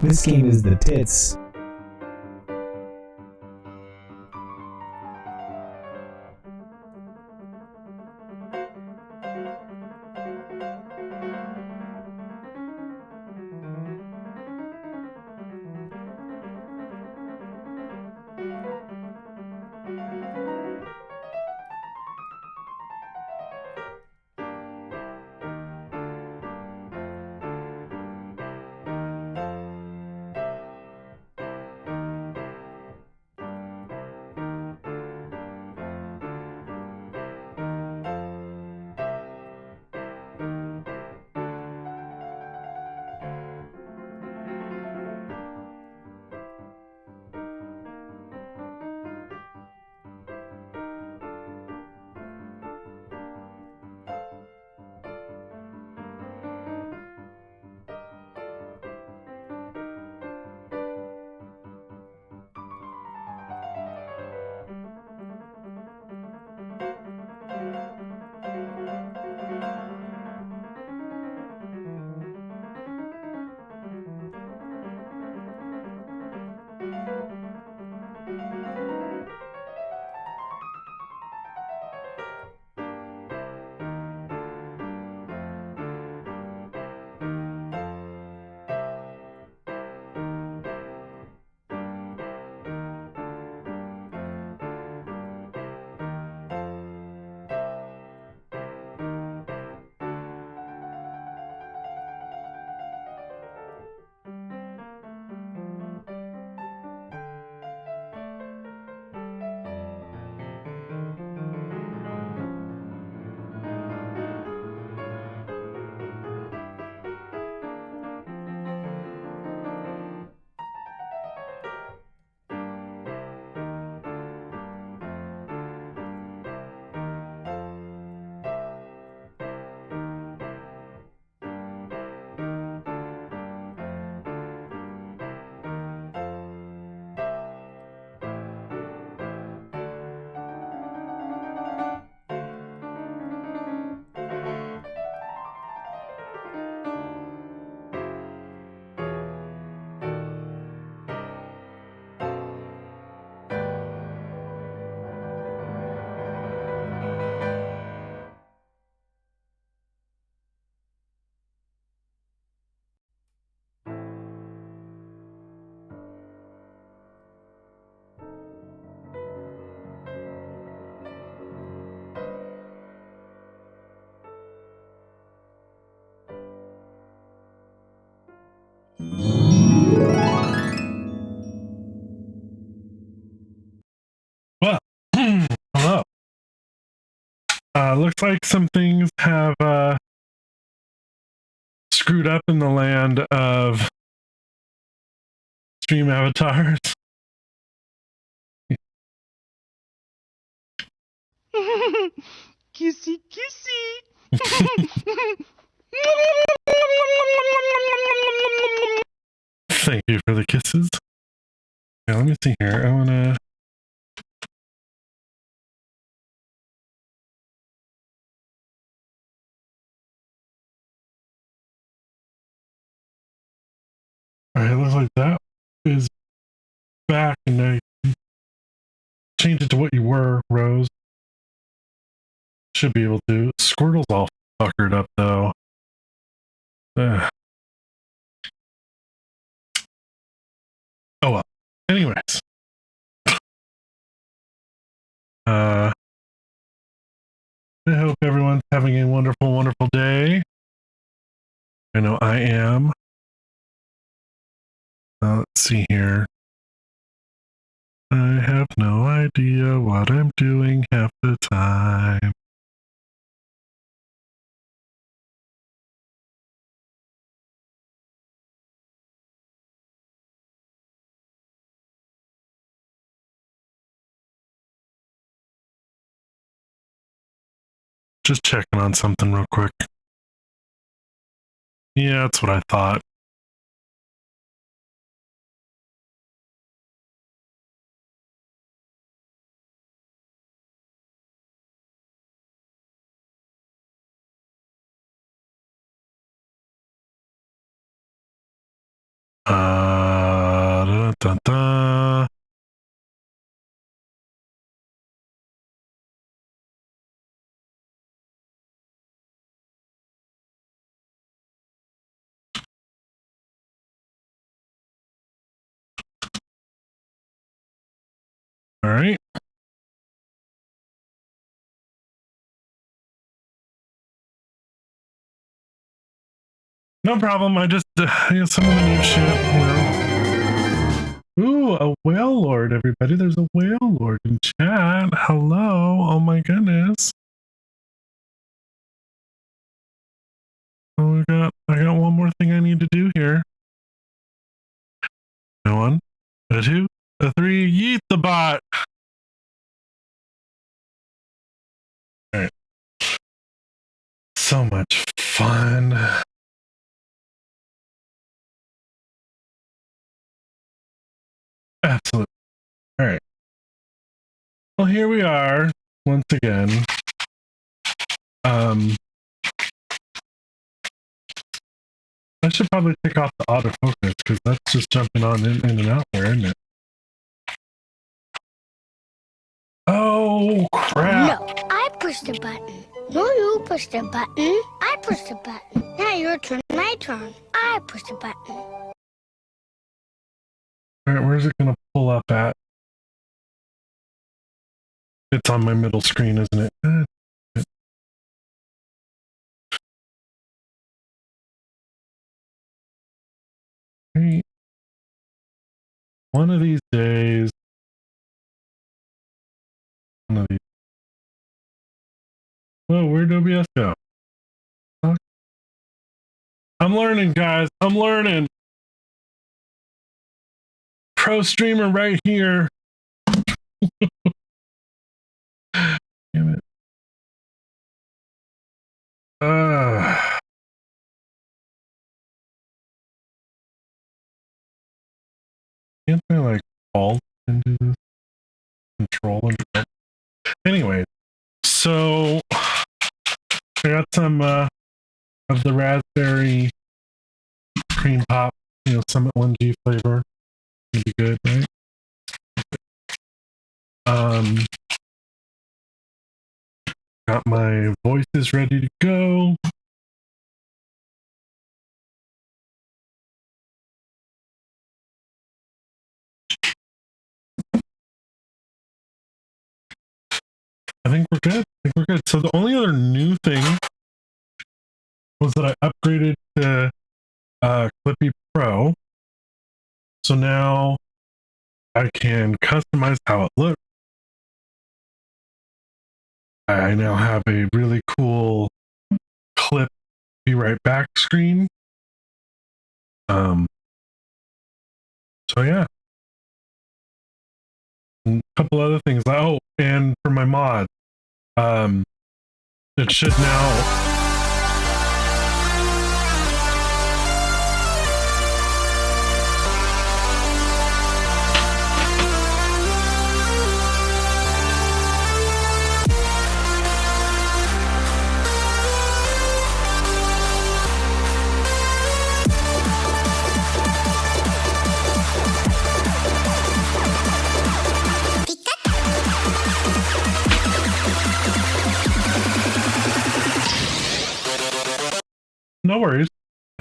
This game is the tits. Looks like some things have screwed up in the land of stream avatars. Kissy, kissy. Thank you for the kisses. Yeah, let me see here. I want to... All right, it looks like that is back, and I change it to what you were, Rose. Should be able to. Squirtle's all fuckered up, though. Ugh. Oh well. Anyways. I hope everyone's having a wonderful, wonderful day. I know I am. Let's see here. I have no idea what I'm doing half the time. Just checking on something real quick. Yeah, that's what I thought. Da, da, da. All right. No problem. I just some of the new shit. Ooh, a whale lord, everybody. There's a whale lord in chat. Hello. Oh my goodness. Oh, I got one more thing I need to do here. A one, a two, a three, yeet the bot. All right. So much fun. Absolutely. All right. Well, here we are once again. I should probably take off the autofocus because that's just jumping on in and out there, isn't it? Oh, crap. No, I pushed the button. No, you pushed the button. I pushed the button. Now your turn, my turn. I pushed the button. All right, where's it going to pull up at? It's on my middle screen, isn't it? Right. One of these days. One of these. Whoa, where'd OBS go? Huh? I'm learning, guys. I'm learning. Pro streamer right here. Damn it. Can't I like alt into this? Control and anyway, so I got some of the raspberry cream pop, Summit 1G flavor. It'd be good, right? Got my voices ready to go. I think we're good. So the only other new thing was that I upgraded to Clippy Pro. So now I can customize how it looks. I now have a really cool clip be right back screen. So yeah. And a couple other things. Oh, and for my mod, it should now. No worries.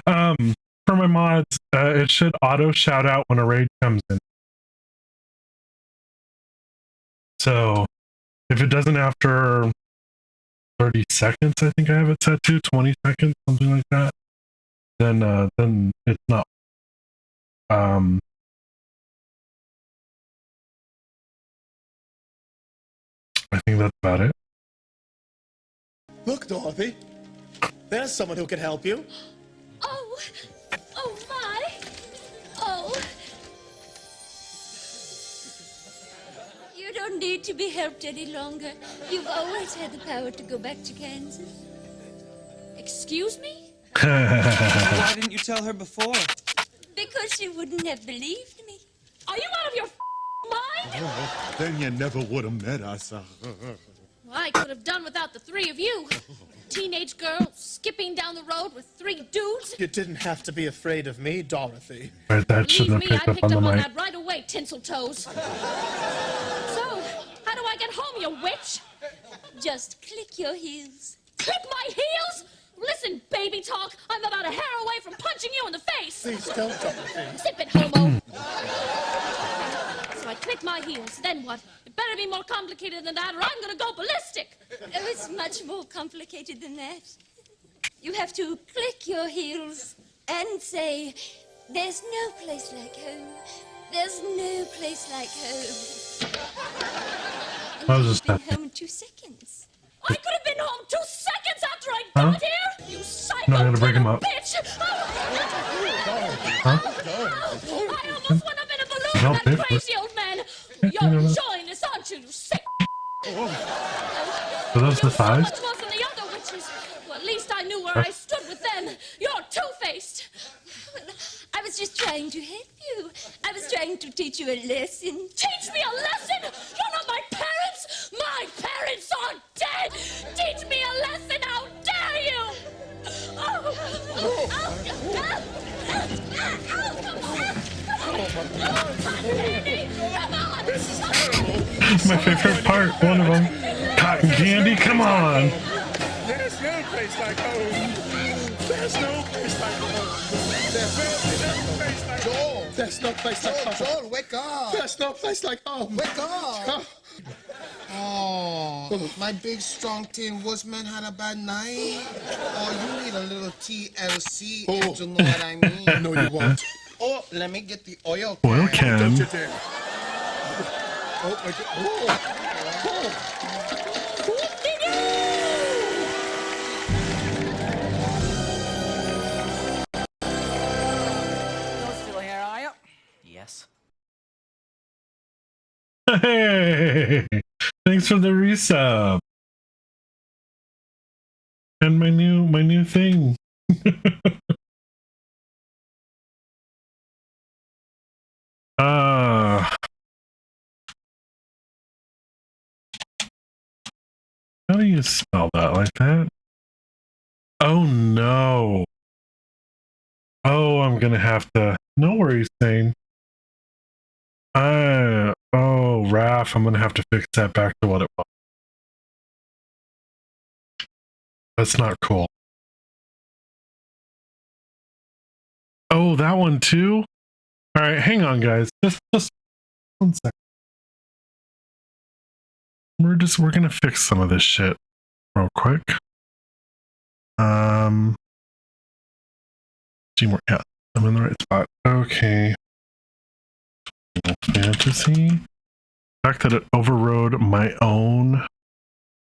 For my mods, it should auto shout out when a raid comes in. So if it doesn't after 30 seconds, I think I have it set to 20 seconds, something like that, then it's not. I think that's about it. Look, Dorothy. There's someone who can help you. Oh, oh my. Oh. You don't need to be helped any longer. You've always had the power to go back to Kansas. Excuse me? Why didn't you tell her before? Because she wouldn't have believed me. Are you out of your mind? Oh, then you never would have met us. Well, I could have done without the three of you. Teenage girl skipping down the road with three dudes. You didn't have to be afraid of me, Dorothy. Right, that Believe shouldn't me, have I picked up picked on the up on mic. that right away, tinsel toes. So, how do I get home, you witch? Just click your heels. Click my heels? Listen, baby talk, I'm about a hair away from punching you in the face. Please don't, Dorothy. Zip it, homo. So I click my heels, then what? It better be more complicated than that or I'm gonna go ballistic. Oh, it's much more complicated than that. You have to click your heels and say, there's no place like home. There's no place like home. And I was you've just been testing. home in 2 seconds. I could have been home 2 seconds after I got here! You psycho No, I'm gonna break him up. bitch! Huh? I almost went up in a balloon No, with pay that for it. crazy old man! Yeah, You're no, no. enjoying this, aren't you, you sick? Are those the So thighs? much more than the other witches. Well, at least I knew where I stood with them. You're two-faced. Well, I was just trying to help you. I was trying to teach you a lesson. Teach me a lesson? You're not my parents. My parents are dead. Teach me a lesson. How dare you? My favorite part, one of them. Cotton candy, come on. There's no place like home. There's no place like home. There's no place like home. Joel, wake up. There's no place like home. Wake up. Oh, my big, strong Tin Woodsman had a bad night. Oh, you need a little TLC, if you know what I mean. No, you won't. Oh, let me get the oil can. Oil can. Don't you dare. Oh, my God. You're still here, are you? Yes. Hey, thanks for the resub. And my new thing. How do you spell that like that? Oh no. Oh, I'm gonna have to. No worries, Thane. Oh, Raph, I'm gonna have to fix that back to what it was. That's not cool. Oh, that one too? Alright, hang on guys. Just 1 second. We're gonna fix some of this shit real quick. Teamwork, yeah, I'm in the right spot. Okay. Fantasy. The fact that it overrode my own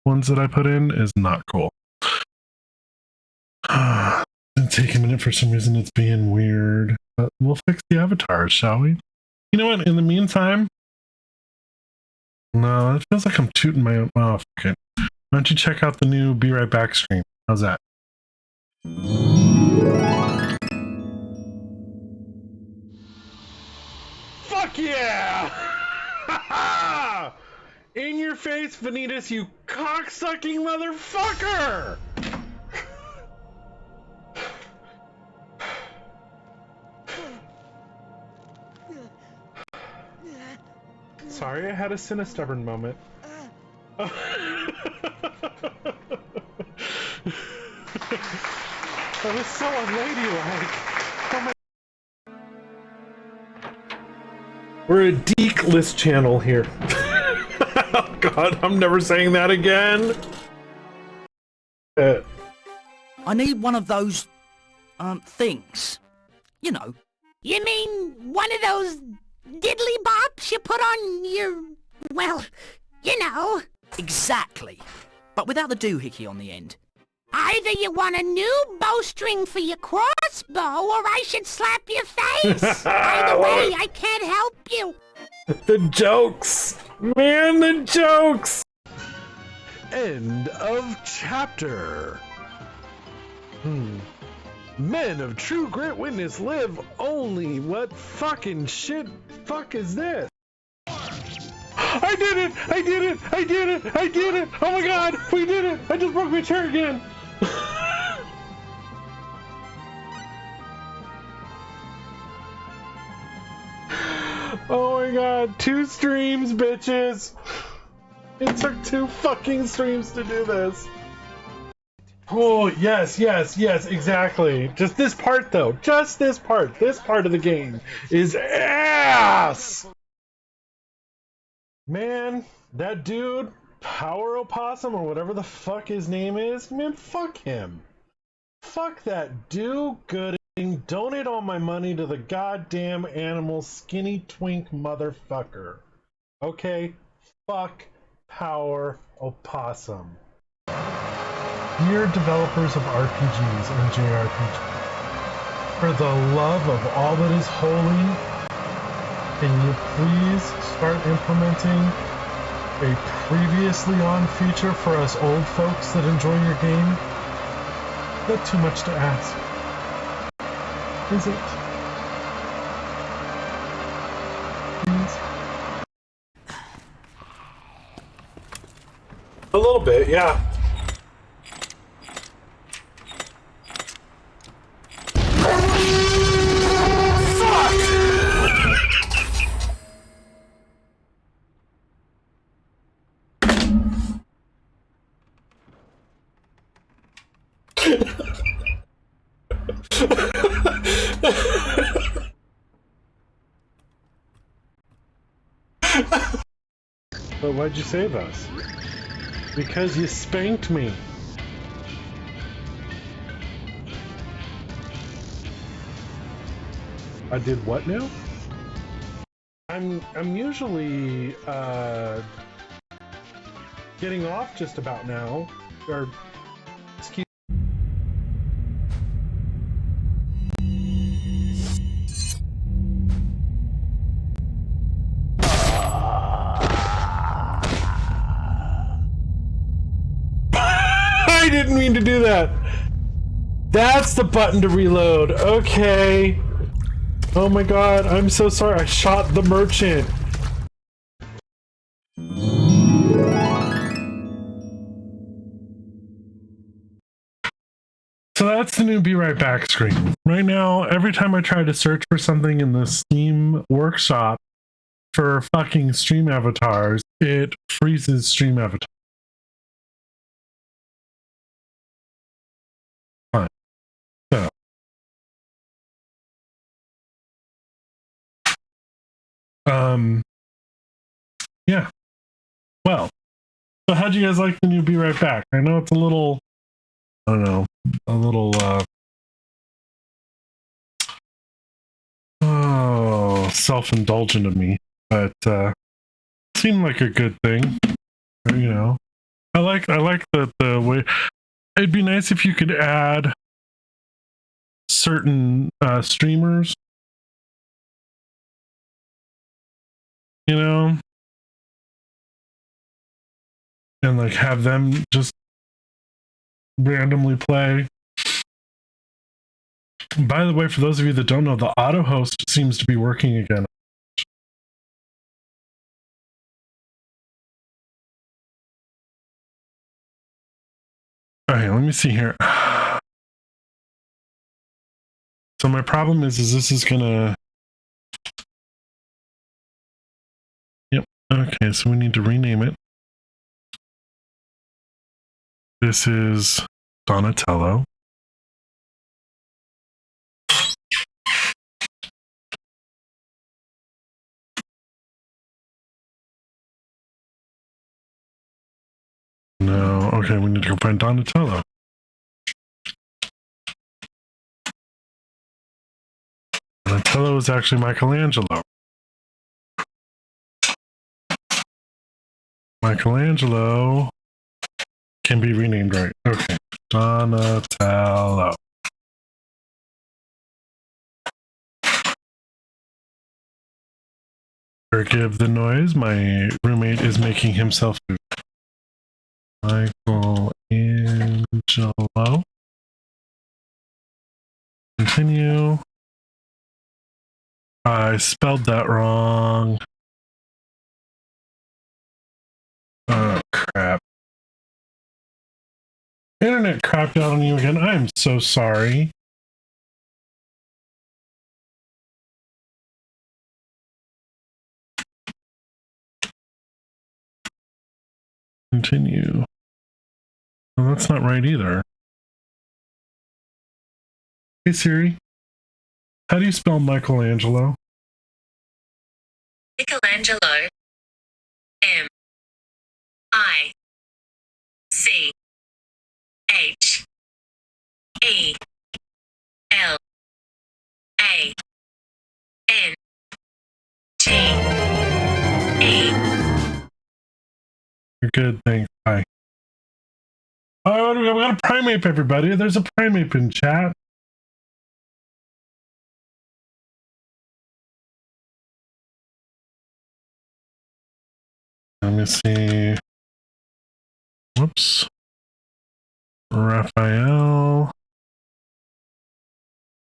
ones that I put in is not cool. It's take a minute for some reason. It's being weird, but we'll fix the avatars, shall we? You know what? In the meantime, no, it feels like I'm tooting my own. Oh, fuck it. Why don't you check out the new Be Right Back stream? How's that? Fuck yeah! In your face, Vanitas, you cocksucking motherfucker! Sorry, I had a Sinistubborn moment. That was so unladylike. Oh my. We're a Deek-less channel here. Oh god, I'm never saying that again. I need one of those, things. You know. You mean one of those diddly bops you put on your... well, you know. Exactly. But without the doohickey on the end. Either you want a new bowstring for your crossbow, or I should slap your face. Either way, I can't help you. The jokes! Man, the jokes! End of chapter. Men of true grit witness live only. What fucking shit fuck is this? I did it! I did it! I did it! I did it! Oh my god! We did it! I just broke my chair again! Oh my god, 2 streams, bitches! It took 2 fucking streams to do this. Oh, yes, yes, yes, exactly. Just this part, though. Just this part. This part of the game is ass! Man, that dude, Power Opossum, or whatever the fuck his name is, man, fuck him. Fuck that do-gooding, donate all my money to the goddamn animal skinny twink motherfucker. Okay? Fuck Power Opossum. Dear developers of RPGs and JRPGs, for the love of all that is holy, can you please start implementing a previously on feature for us old folks that enjoy your game? Not too much to ask, is it? Please? A little bit, yeah. But why'd you save us? Because you spanked me. I did what now? I'm usually getting off just about now. Or excuse. I didn't mean to do that. That's the button to reload. Okay. Oh my god, I'm so sorry. I shot the merchant. So that's the new Be Right Back screen. Right now, every time I try to search for something in the Steam workshop for fucking stream avatars, it freezes stream avatar. Fine. So. Yeah. Well, so how'd you guys like the new Be Right Back? I know it's a little, I don't know, a little, self-indulgent of me, but, seemed like a good thing, you know. I like the way. It'd be nice if you could add certain streamers, you know, and like have them just randomly play. By the way, for those of you that don't know, the auto host seems to be working again. Okay, let me see here. So my problem is this is gonna. Yep. Okay, so we need to rename it. This is Donatello. No, okay, we need to go find Donatello. Donatello is actually Michelangelo. Michelangelo can be renamed, right? Okay, Donatello. Forgive the noise. My roommate is making himself food. Michelangelo. Continue. I spelled that wrong. Oh, crap. Internet crapped out on you again. I'm so sorry. Continue. Well, that's not right either. Hey Siri, how do you spell Michelangelo? Michelangelo. M-I-C-H-E-L-A-N-G-E. You're good, thanks. Bye. Oh, we got a primate, everybody. There's a primate in chat. Let me see. Whoops. Raphael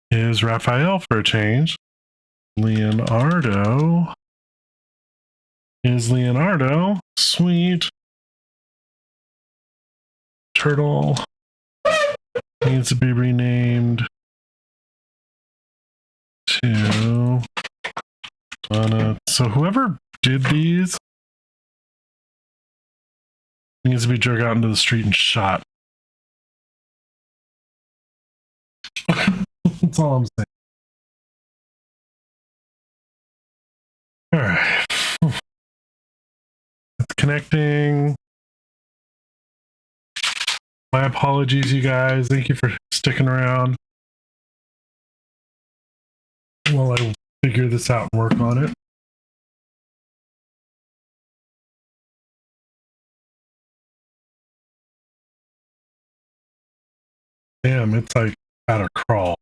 is Raphael for a change. Leonardo is Leonardo. Sweet. Turtle needs to be renamed to Donna. So whoever did these needs to be drug out into the street and shot. That's all I'm saying. All right. It's connecting. My apologies, you guys. Thank you for sticking around while I figure this out and work on it. Damn, it's like at a crawl.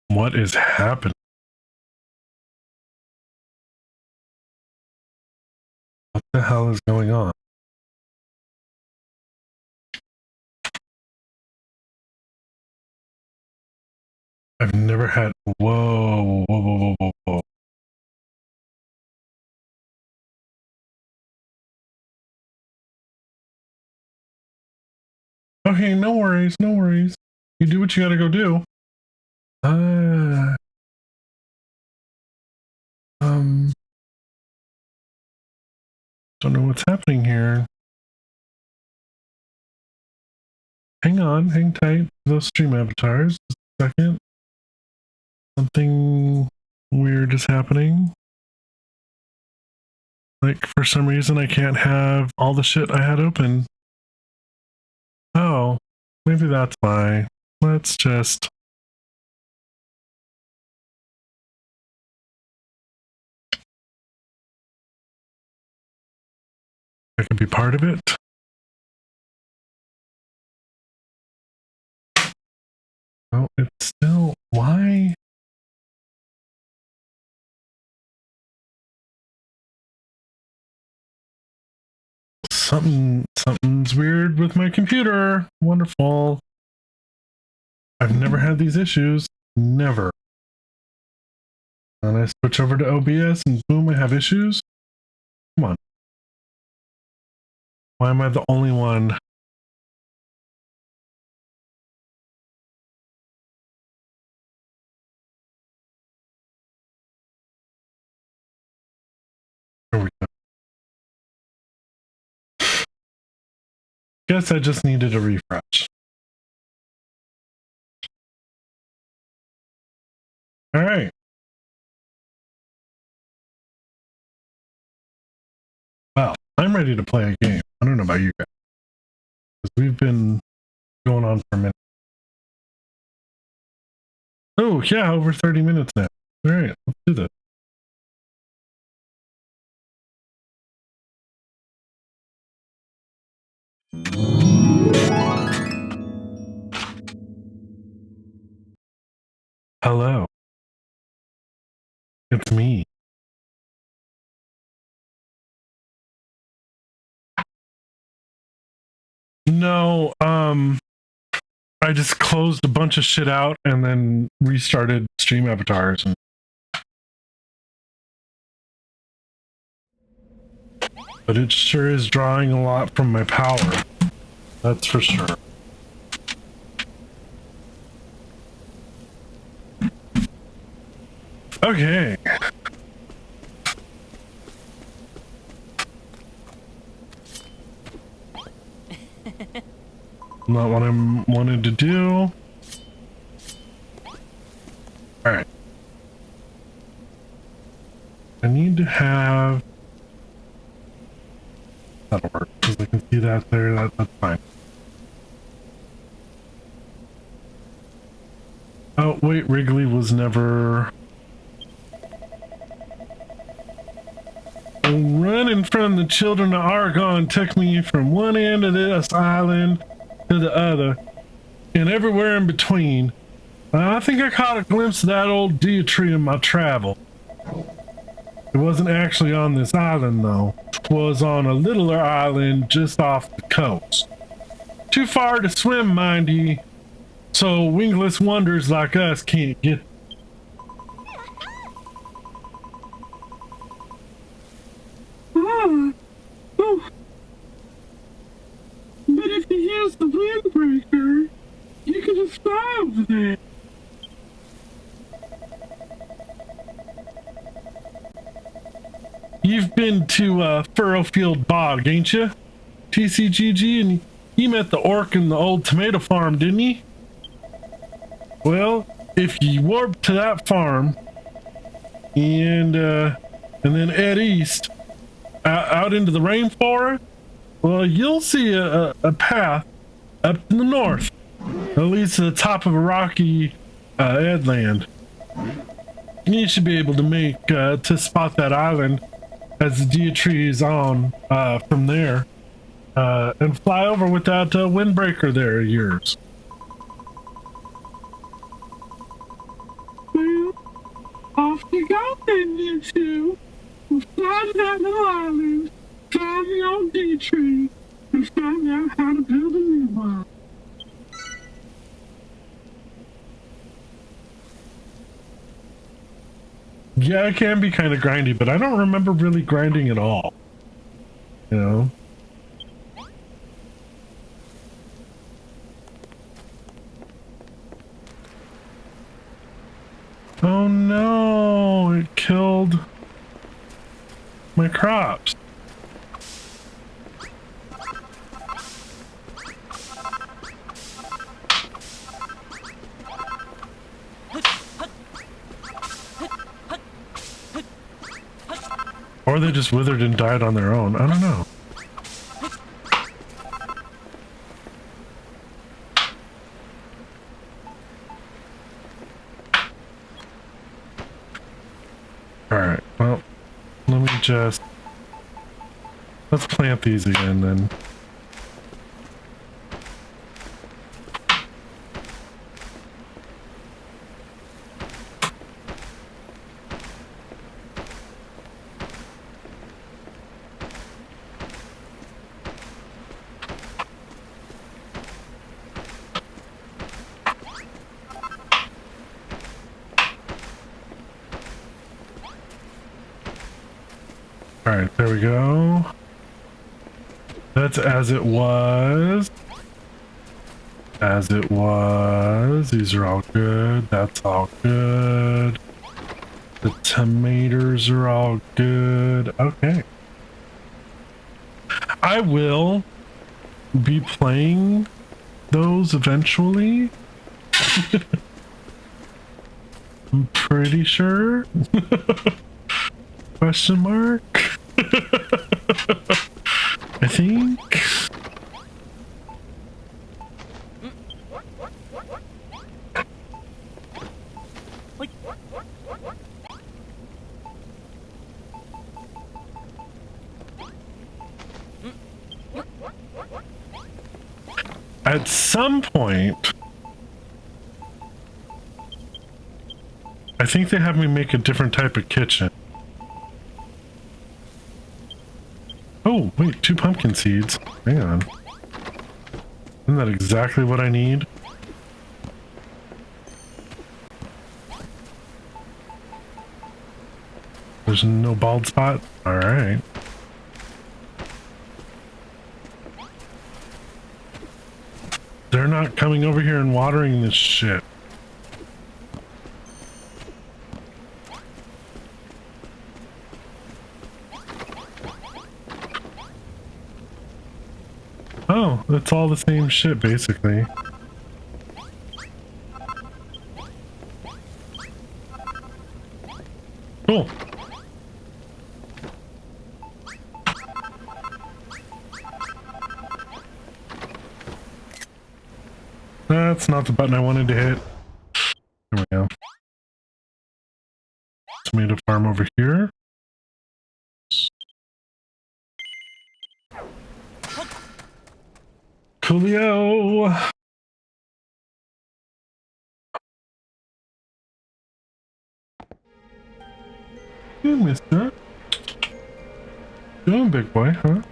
What is happening? What the hell is going on? I've never had. Whoa, whoa, whoa, whoa, whoa, whoa. Okay, no worries, no worries. You do what you gotta go do. Don't know what's happening here. Hang on, hang tight. Those stream avatars. Just a second. Something weird is happening. Like, for some reason, I can't have all the shit I had open. Oh, maybe that's why. Let's just... I could be part of it. Oh, it's still, why? Something's weird with my computer. Wonderful. I've never had these issues. Never. And I switch over to OBS and boom, I have issues. Come on. Why am I the only one? There we go. Guess I just needed a refresh. All right. Well, I'm ready to play a game. I don't know about you guys. Because we've been going on for a minute. Oh, yeah, over 30 minutes now. All right, let's do this. Hello. It's me. No, I just closed a bunch of shit out and then restarted stream avatars. But it sure is drawing a lot from my power. That's for sure. Okay. Not what I wanted to do. Alright. I need to have... That'll work, because I can see that there, that's fine. Oh, wait, Wrigley was never... Running from the children of Argon took me from one end of this island to the other, and everywhere in between. I think I caught a glimpse of that old Deitree in my travel. It wasn't actually on this island, though. It was on a littler island just off the coast. Too far to swim, mind ye, so wingless wonders like us can't get. But if you use the windbreaker, you can just fly over there. You've been to Furrowfield Bog, ain't you? TCGG, and you met the orc in the old tomato farm, didn't you? Well, if you warp to that farm and then head east out into the rainforest, well, you'll see a path up in the north that leads to the top of a rocky headland. You should be able to make to spot that island as the Deitree is on from there, and fly over with that windbreaker there of yours. Well, off you go then, you two. We'll fly to that little island, find the old Deitree, and find out how to build a new one. Yeah, it can be kind of grindy, but I don't remember really grinding at all. You know? Oh no, it killed my crops. Or they just withered and died on their own. I don't know. Alright, well, let me just... Let's plant these again then. All right, there we go. That's as it was. As it was. These are all good. That's all good. The tomatoes are all good. Okay. I will be playing those eventually. I'm pretty sure. Question mark? I think. At some point, I think they have me make a different type of kitchen. Oh, wait, 2 pumpkin seeds. Hang on. Isn't that exactly what I need? There's no bald spot? Alright. They're not coming over here and watering this shit. Oh, it's all the same shit, basically. Cool. That's not the button I wanted to hit. There we go. Tomato farm over here. Coolio! You mister. Doing big boy, huh?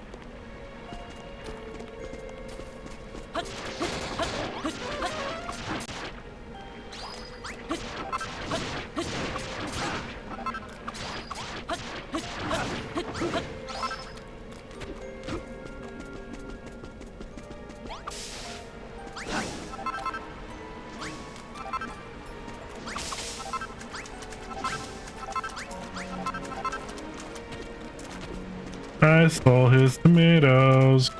I stole his tomatoes.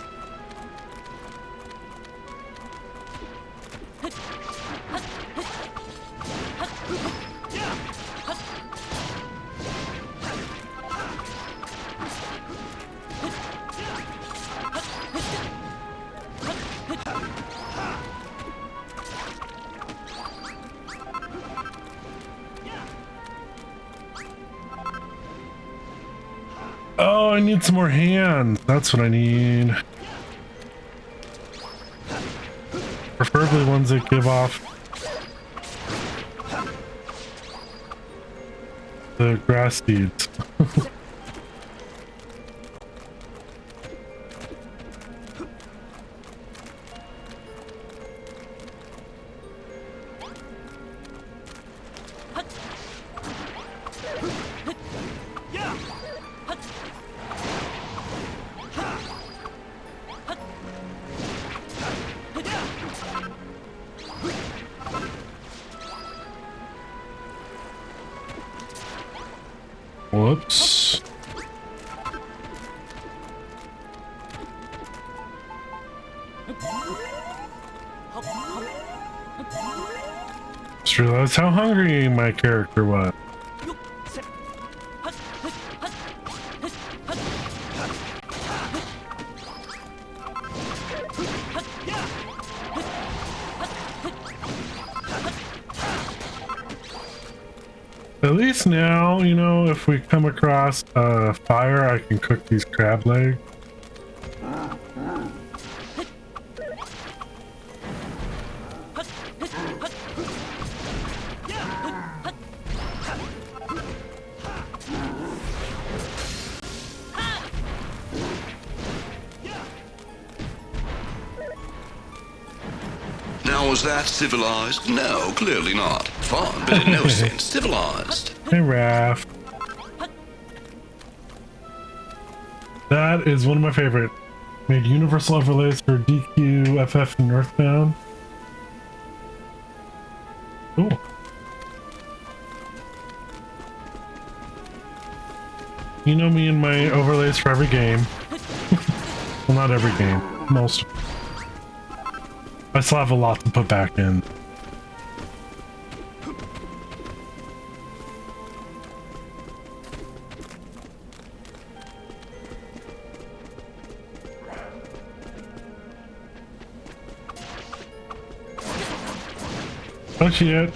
Oh, I need some more hands. That's what I need. Preferably ones that give off the grass seeds. Whoops. Just realized how hungry my character was. At least now, you know, if we come across a fire, I can cook these crab legs. Now, was that civilized? No, clearly not. Fun, but in no sense civilized. Hey, Raph. That is one of my favorite. Made universal overlays for DQ, FF, and Earthbound. Cool. You know me and my overlays for every game. Well, not every game. Most. I still have a lot to put back in. Oh shit.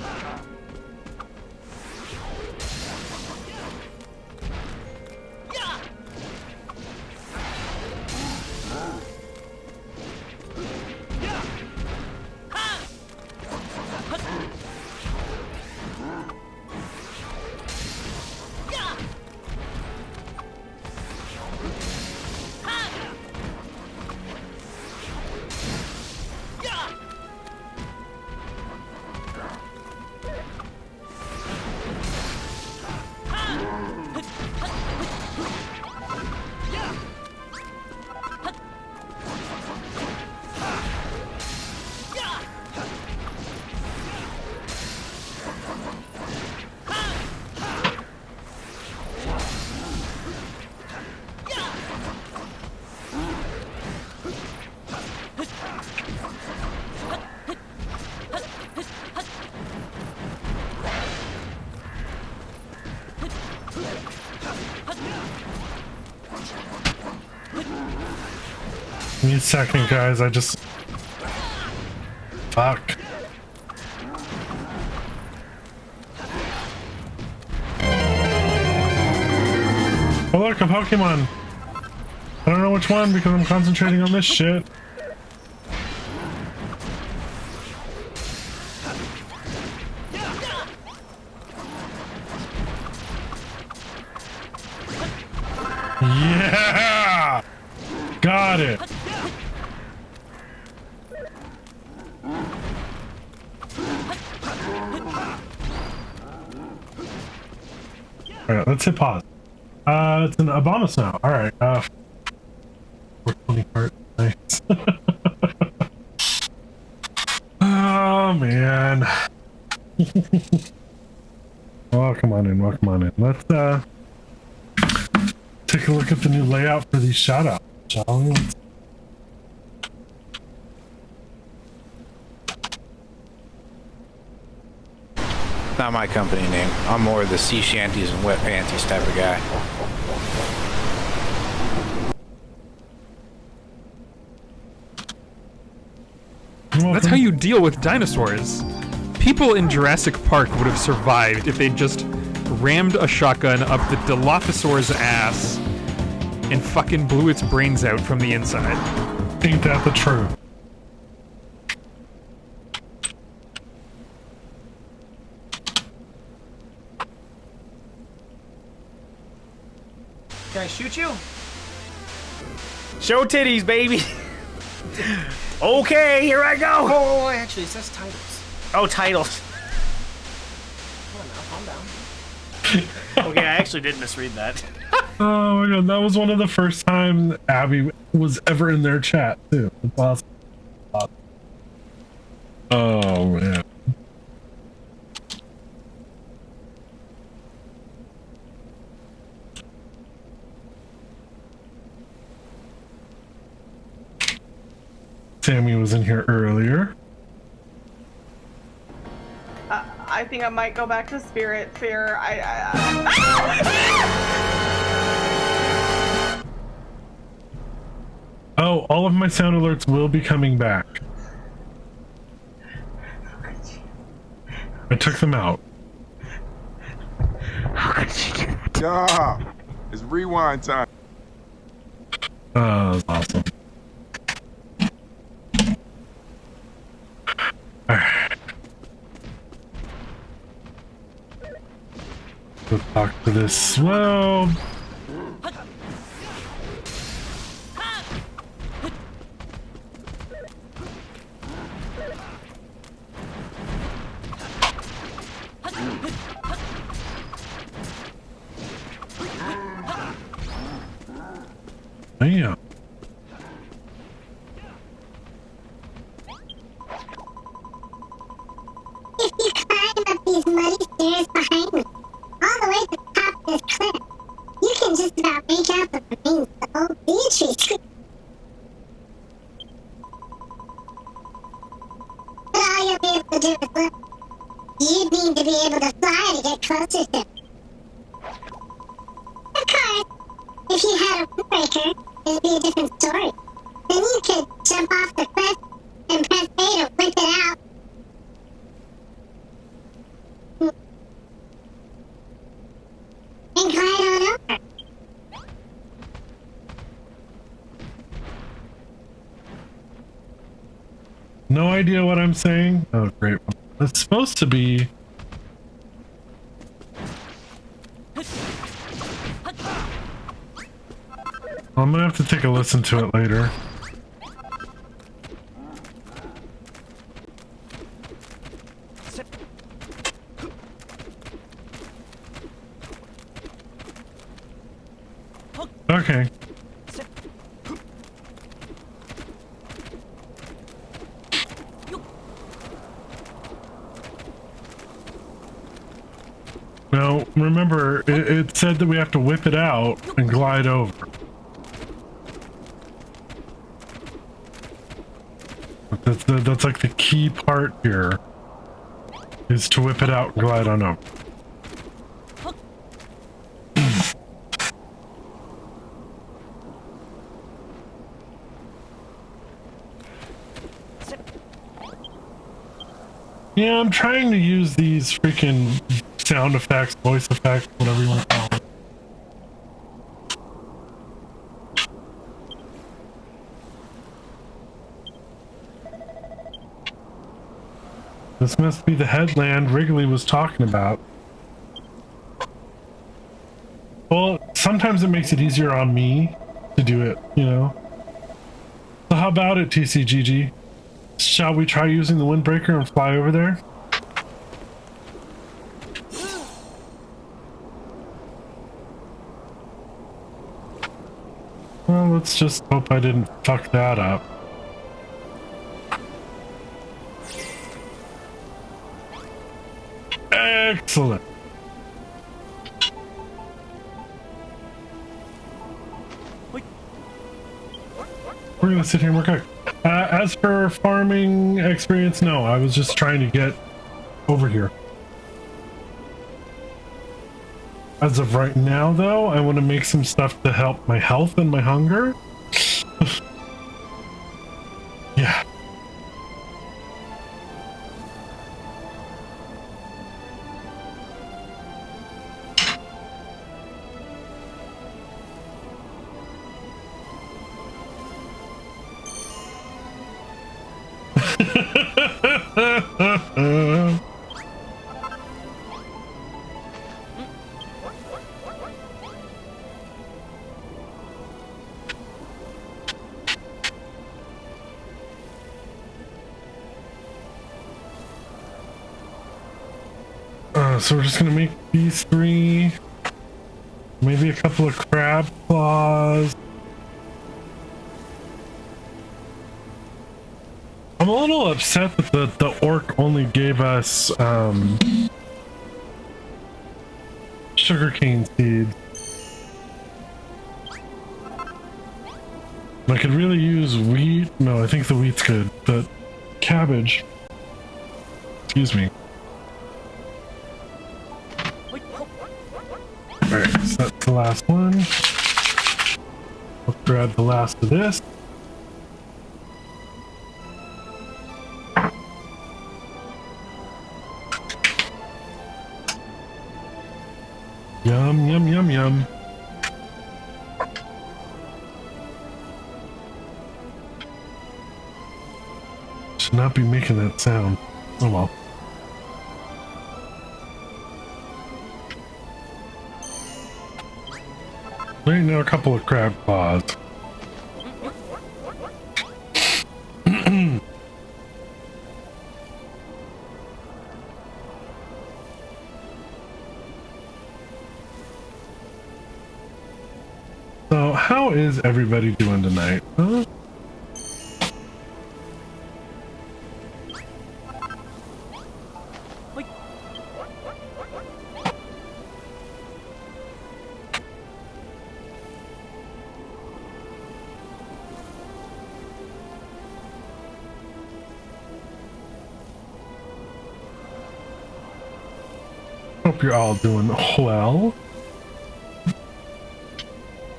Give me a second, guys. I just... Fuck. Oh look, a Pokemon! I don't know which one because I'm concentrating on this shit. Yeah! Got it! Alright, let's hit pause. It's an Abomasnow. Alright, 420 part. Nice. Oh, man. Welcome on in, welcome on in. Let's, take a look at the new layout for these shoutouts, shall we? Not my company name. I'm more of the sea shanties and wet panties type of guy. That's how you deal with dinosaurs. People in Jurassic Park would have survived if they'd just rammed a shotgun up the Dilophosaur's ass and fucking blew its brains out from the inside. Ain't that the truth? Can I shoot you? Show titties, baby. Okay, here I go. Oh, actually, it says titles. Oh, titles. Come on now, calm down. Okay, I actually did misread that. Oh my god, that was one of the first times Abby was ever in their chat, too. It's awesome. Oh, man. Sammy was in here earlier. I think I might go back to Spirit Fear. Oh, all of my sound alerts will be coming back. I took them out. How could you do that? Yeah, it's rewind time. Oh, that's awesome. Alright. Let's talk to this slow. Damn. If you climb up these muddy stairs behind me, all the way to the top of this cliff, you can just about make out the remains of the old Beatrice. But all you'll be able to do is look. You'd need to be able to fly to get closer to it. Of course, if you had a windbreaker, it'd be a different story. Then you could jump off the cliff and press A to whip it out. And glide on over. No idea what I'm saying. Oh, great. It's supposed to be. I'm gonna have to take a listen to it later. Okay. Now, remember, it said that we have to whip it out and glide over. That's like the key part here, is to whip it out and glide on over. Yeah, I'm trying to use these freaking sound effects, voice effects, whatever you want to call them. This must be the headland Wrigley was talking about. Well, sometimes it makes it easier on me to do it, you know? So how about it, TCGG? Shall we try using the windbreaker and fly over there? Well, let's just hope I didn't fuck that up. Excellent. We're gonna sit here and work out. As for farming experience, no, I was just trying to get over here. As of right now, though, I want to make some stuff to help my health and my hunger. Yeah. So we're just gonna make these three, maybe a couple of crab claws. I'm a little upset that the orc only gave us sugarcane seeds. I could really use wheat. No, I think the wheat's good, but cabbage. Excuse me. Alright, so that's the last one. Let's grab the last of this. Yum, yum, yum, yum. Should not be making that sound. Oh well. Right now, a couple of crab claws. So how How is everybody doing tonight? Huh? Hope you're all doing well.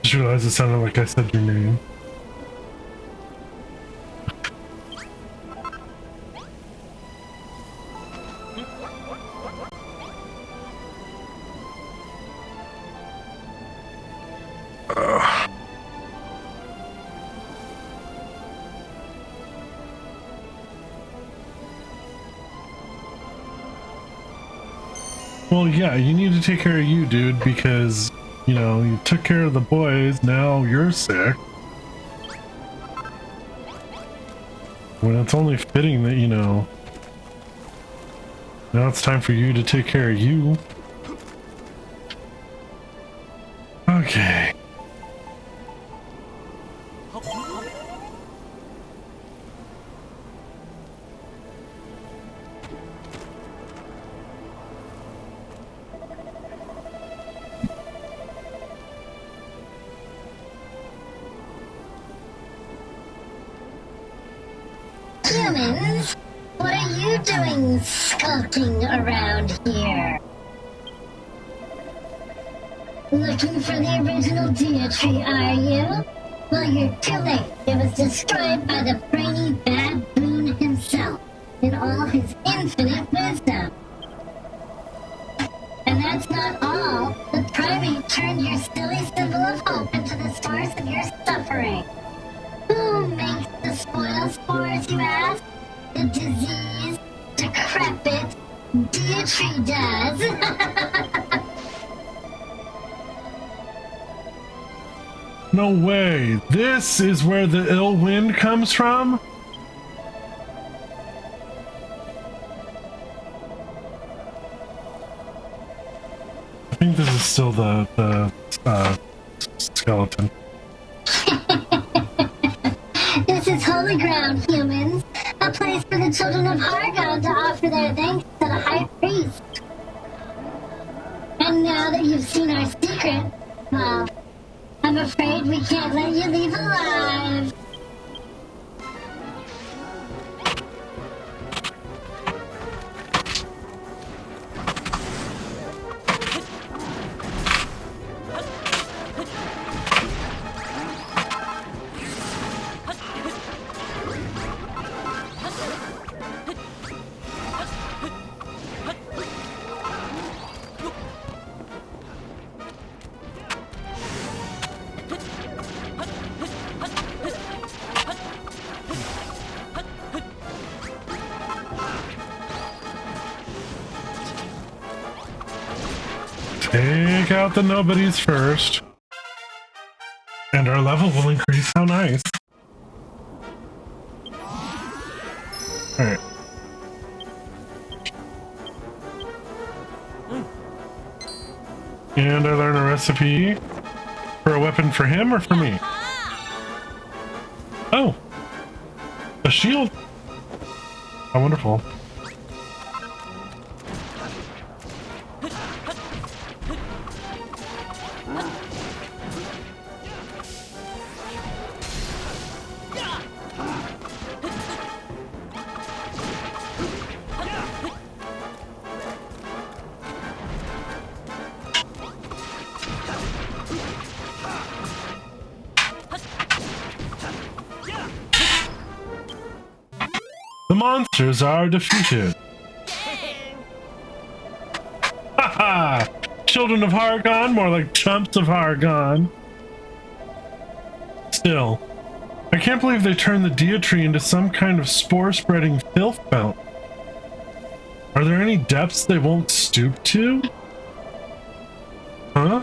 Just realized it sounded like I said your name. Well, yeah, you need to take care of you, dude, because, you know, you took care of the boys, now you're sick. When it's only fitting that, you know, now it's time for you to take care of you. Okay. Humans, what are you doing skulking around here? Looking for the original Deity, are you? Well, you're too late. It was destroyed by the brainy baboon himself in all his infinite wisdom. And that's not all. The primate turned your silly symbol of hope into the source of your suffering. Who makes the spoil spores, you ask? The disease, decrepit, Deity does. No way! This is where the ill wind comes from? I think this is still the skeleton. This is holy ground, humans. A place for the children of Hargon to offer their thanks to the High Priest. And now that you've seen our secret, well, I'm afraid we can't let you leave alive. Take out the nobodies first. And our level will increase. How nice. Alright. And I learn a recipe for a weapon for him or for me? Oh! A shield! How wonderful. The monsters are defeated. Haha! Children of Hargon, more like chumps of Hargon. Still, I can't believe they turned the Deity into some kind of spore-spreading filth fountain. Are there any depths they won't stoop to? Huh?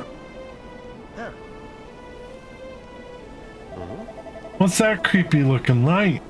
What's that creepy looking light?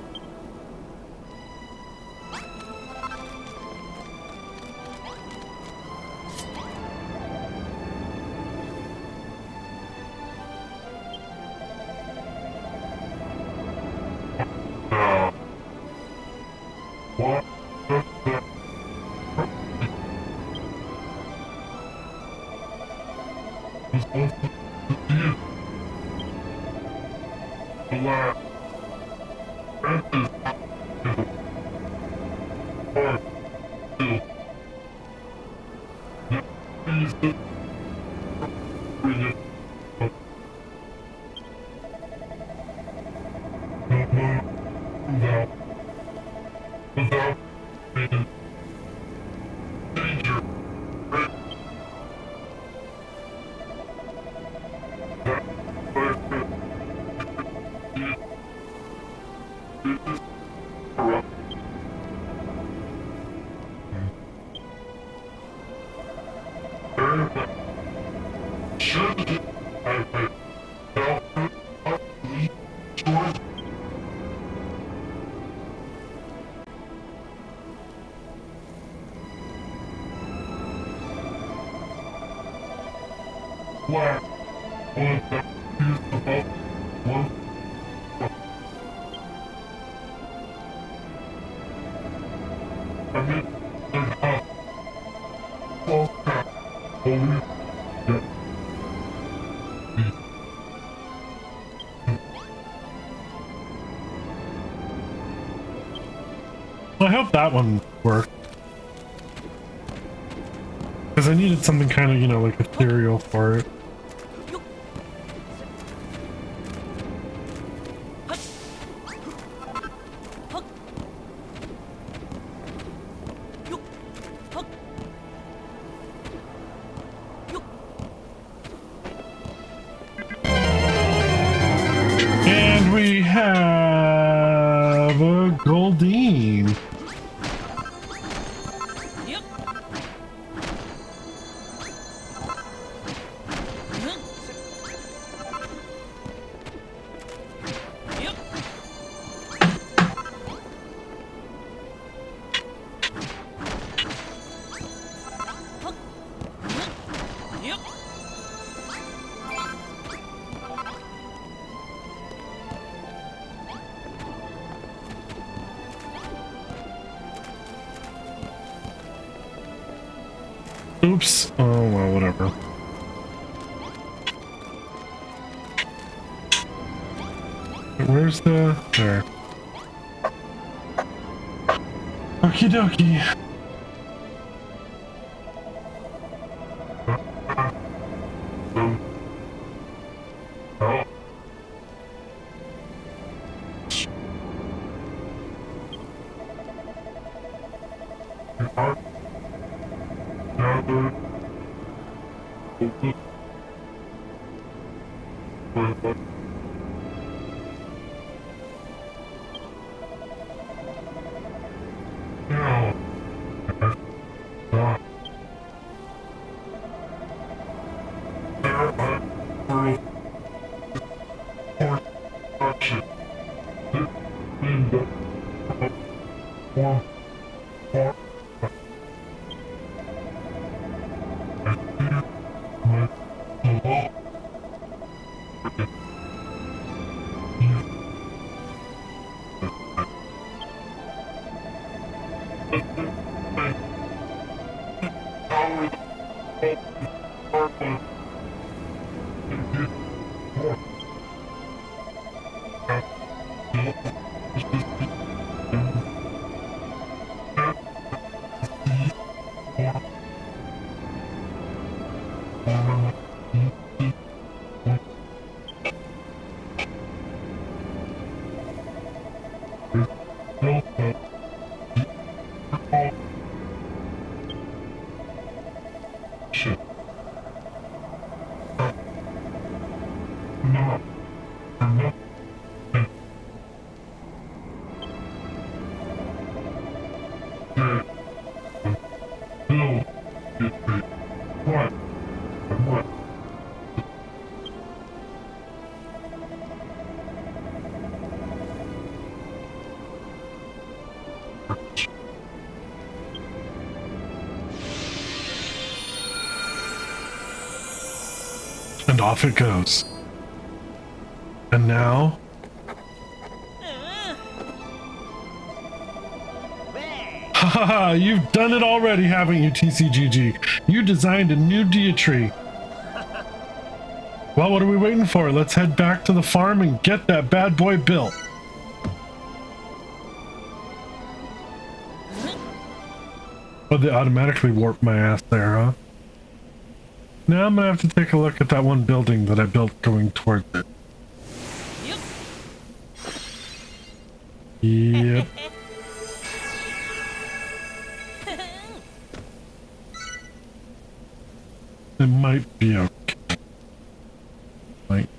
I hope that one worked. Because I needed something kind of, you know, like ethereal for it. And we have a Goldine. Oops. Oh, well, whatever. Where's the... There. Okie dokie. And off it goes. And now... Haha, you've done it already, haven't you, TCGG? You designed a new Dia-tree. Well, what are we waiting for? Let's head back to the farm and get that bad boy built. Oh, they automatically warped my ass there, huh? Now I'm gonna have to take a look at that one building that I built going towards it. Yep. It might be okay. Might.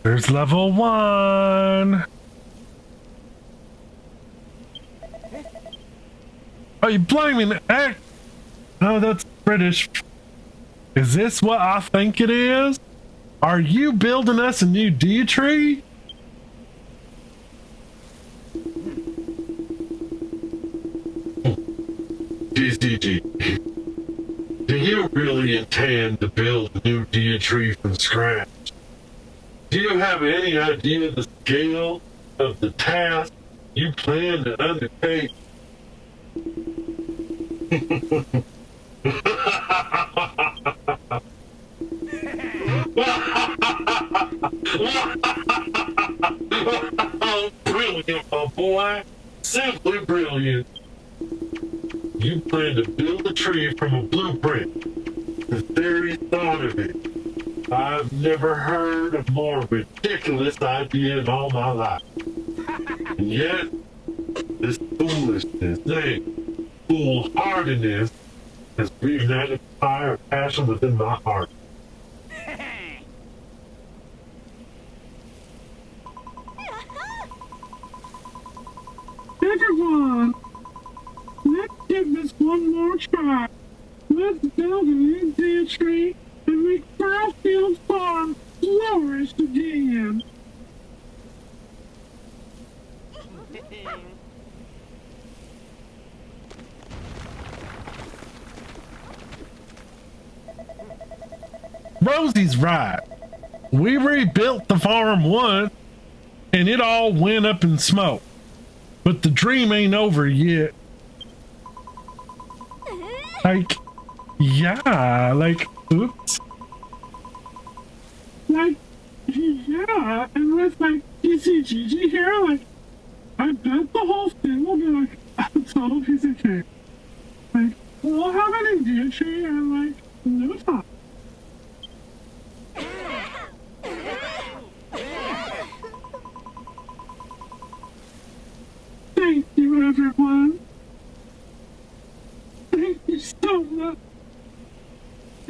There's level 1. Oh, you blaming egg? No, that's British. Is this what I think it is? Are you building us a new Dia-tree? DCG, do you really intend to build a new Dia-tree from scratch? Do you have any idea of the scale of the task you plan to undertake? Oh, brilliant, my boy. Simply brilliant. You plan to build a tree from a blueprint. The very thought of it. I've never heard a more ridiculous idea in all my life. And yet, this foolishness, foolhardiness, has reignited the fire of passion within my heart. Everyone, let's give this one more try. Let's build a new Dia-tree and make Brownfield Farm flourish again. Rosie's right. We rebuilt the farm once, and it all went up in smoke. But the dream ain't over yet. Like, yeah, like, oops. Like, yeah, and with like TCGG here, like, I bet the whole thing will be like a total piece of cake. Like, we'll have an Indian tree and like, no time. Thank you, everyone. Thank you so much.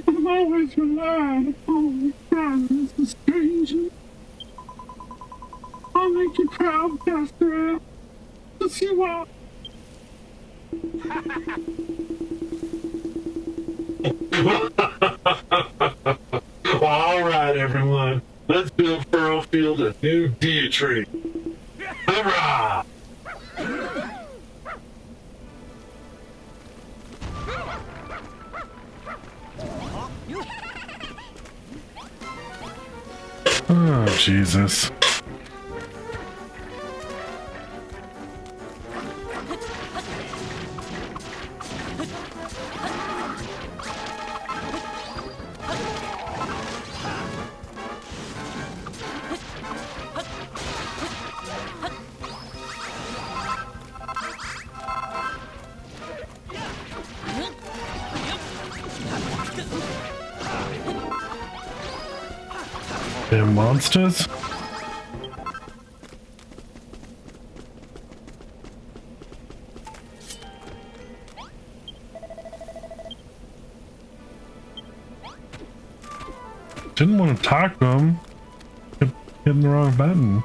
I've always relied upon your friends and strangers. I'll make you proud, Pastor Al. Let's see what. All right, everyone. Let's build Furrowfield a new Dia-tree. Hurrah! Oh, Jesus. Damn monsters. Didn't want to talk to him. Kept hitting the wrong button.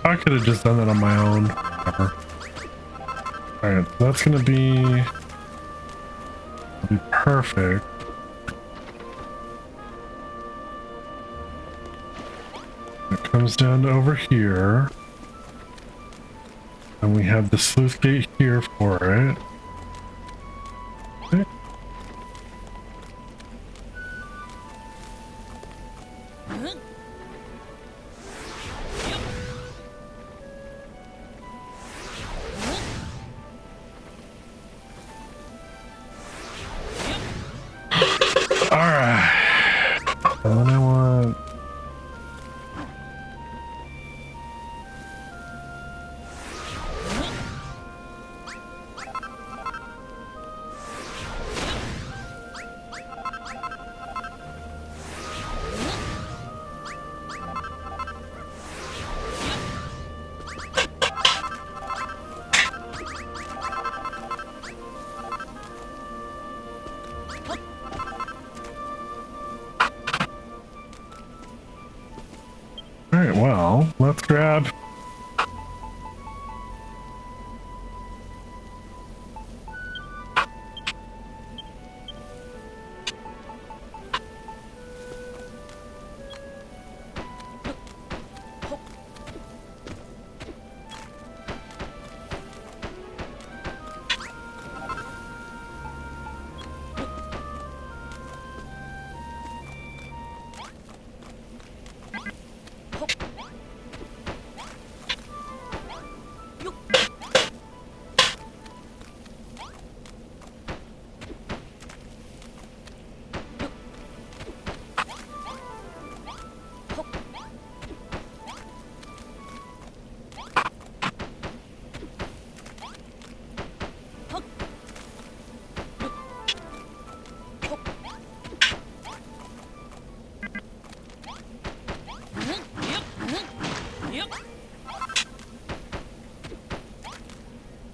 I could have just done that on my own. Alright, so that's gonna be perfect. It comes down to over here. And we have the sluice gate here for it. Okay. Alright. And then I want... Alright, well, let's grab...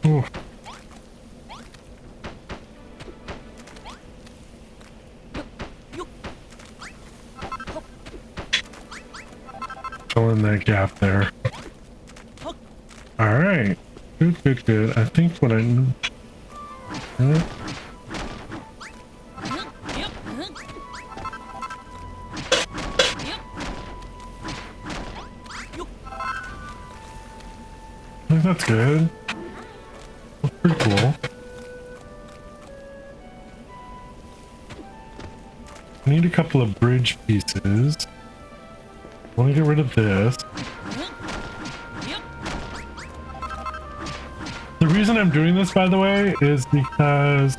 Ooh. Fill in that gap there. Alright. Good, good, good. I think what I need... I think that's good. That's pretty cool. I need a couple of bridge pieces. I want to get rid of this. The reason I'm doing this, by the way, is because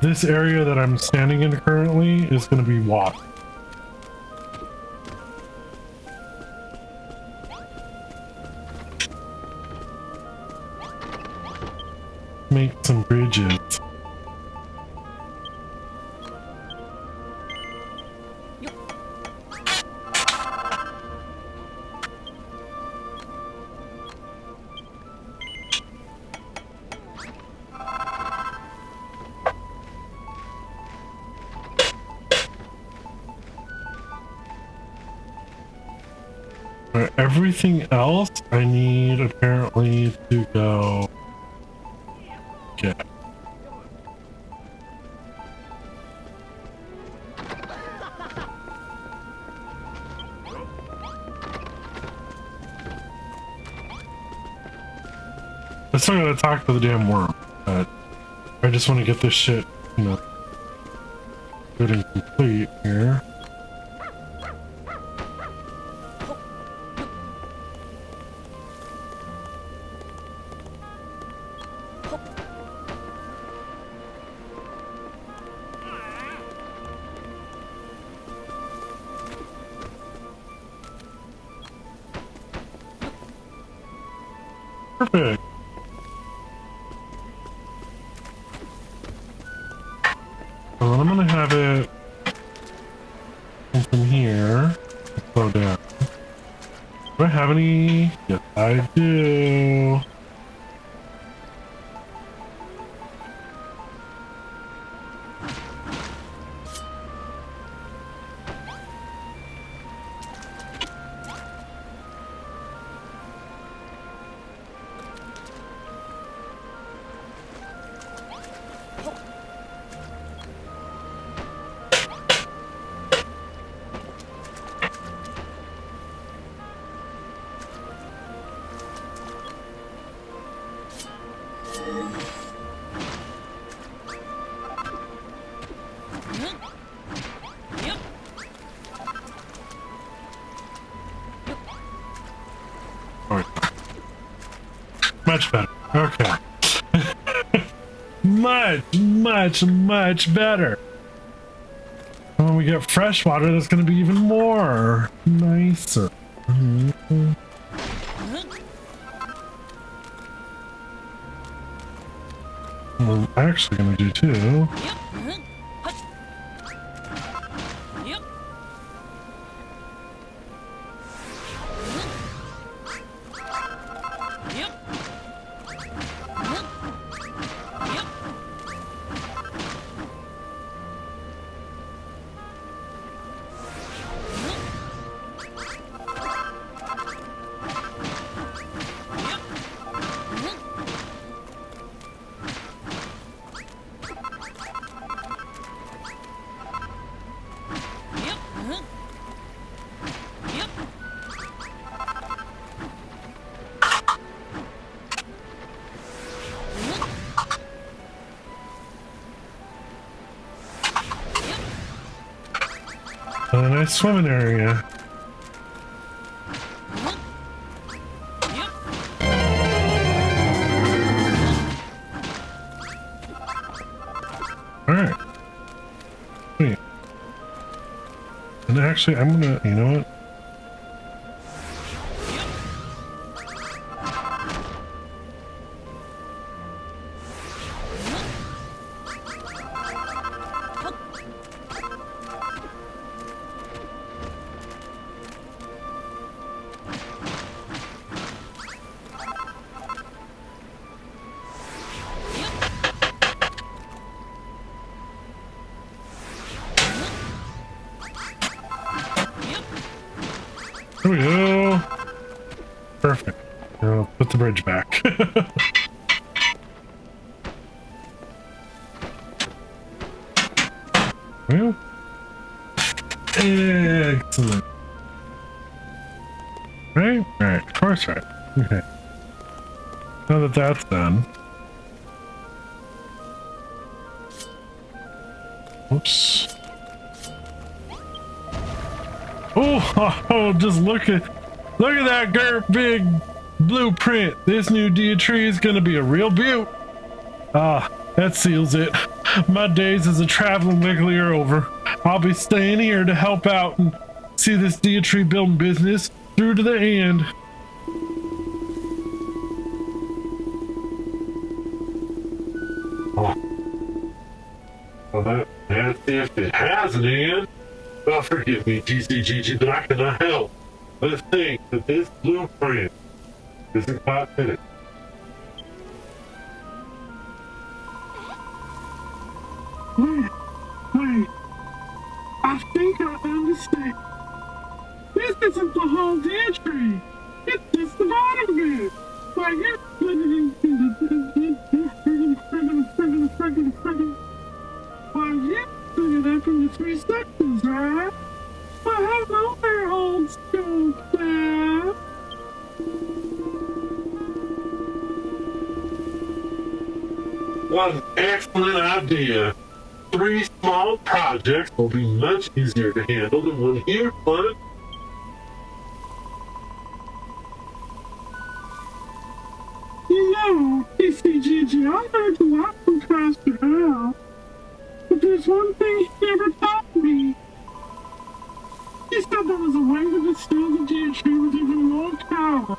this area that I'm standing in currently is going to be water. Make some bridges. Everything else I need apparently to go get. I still gotta talk to the damn worm, but I just want to get this shit, you know, good and complete here. Perfect. So then I'm gonna have it come from here. Slow down. Do I have any? Yes, I do. Much better. Okay. much better. And when we get fresh water, that's going to be even more nicer. What I'm actually going to do too. A nice swimming area. Alright. Wait. And actually, I'm gonna, you know what? There we go. Perfect. Now put the bridge back. Well, excellent. Right? Right. Of course, right. Okay. Now that that's done. Oops. Oh, just look at that great big blueprint. This new tree is gonna be a real beaut. Ah, that seals it. My days as a traveling wiggly are over. I'll be staying here to help out and see this tree building business through to the end. Oh. Well, that's if it has an end. Oh, forgive me, GCGG, but I cannot help but think that this blueprint isn't quite finished. Wait. I think I understand. This isn't the whole deer tree. It's just the bottom of it. Like, you're putting it into the Why, you split it up into 3 sections, right? Well, hello there, old school fan. What an excellent idea. 3 small projects will be much easier to handle than one huge one. You know, TCGG, I learned a lot from Pastor Al. But there's one thing he never taught me. He said there was a way to distill the deer tree with even more power.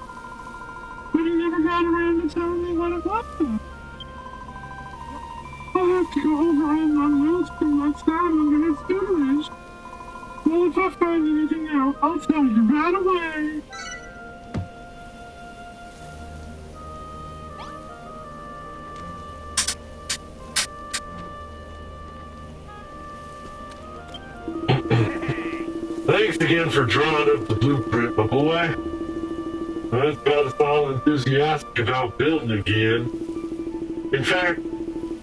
But he never got around to telling me what it was. I'll have to go over all my notes from last time under his tutelage. Well, if I find anything out, I'll tell you right away. Thanks again for drawing up the blueprint, my boy. That's got us all enthusiastic about building again. In fact,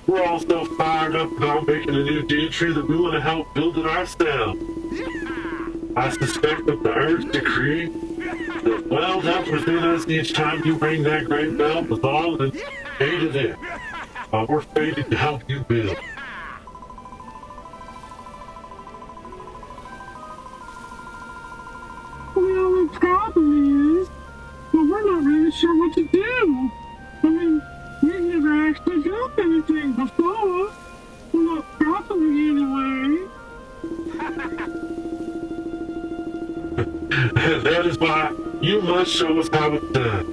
we're all so fired up about making a new deer tree that we want to help build it ourselves. I suspect that the urge to create that wells up within us each time you ring that great bell was all in aid of it. We're fated to help you build. Well, the problem is, we're not really sure what to do. That is why you must show us how it's done.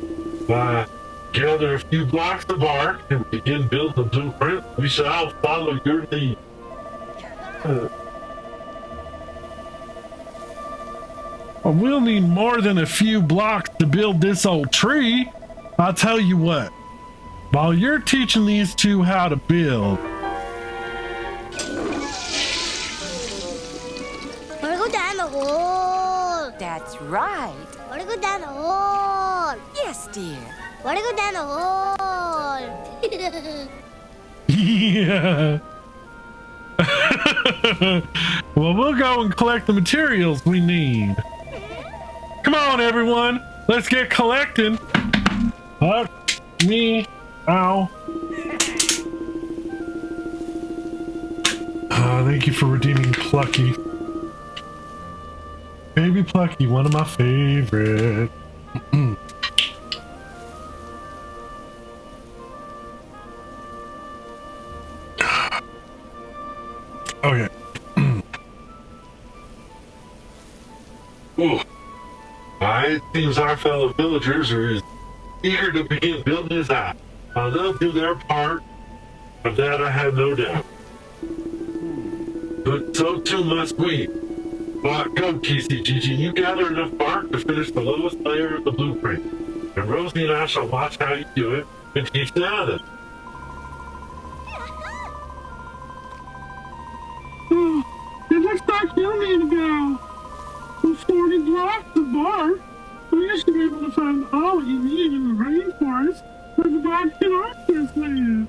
Why, gather a few blocks of bark and begin building the blueprint. We shall follow your lead. Well, we'll need more than a few blocks to build this old tree. I'll tell you what. While you're teaching these two how to build, Wanna go down the hole? That's right. Wanna go down the hole? Yes, dear. Wanna go down the hole? yeah. Well, we'll go and collect the materials we need. Come on, everyone. Let's get collecting. Me. Ow. Thank you for redeeming Plucky. Baby Plucky, one of my favorites. Okay. Ooh. It seems our fellow villagers are as eager to begin building as I. They'll do their part. Of that I have no doubt. But so too must we. Well, go, TCGG. You gather enough bark to finish the lowest layer of the blueprint. And Rosie and I shall watch how you do it and teach the others. It looks like you need to go. With 40 blocks of bark, we used to be able to find all you need in the rainforest where the bark can archers live.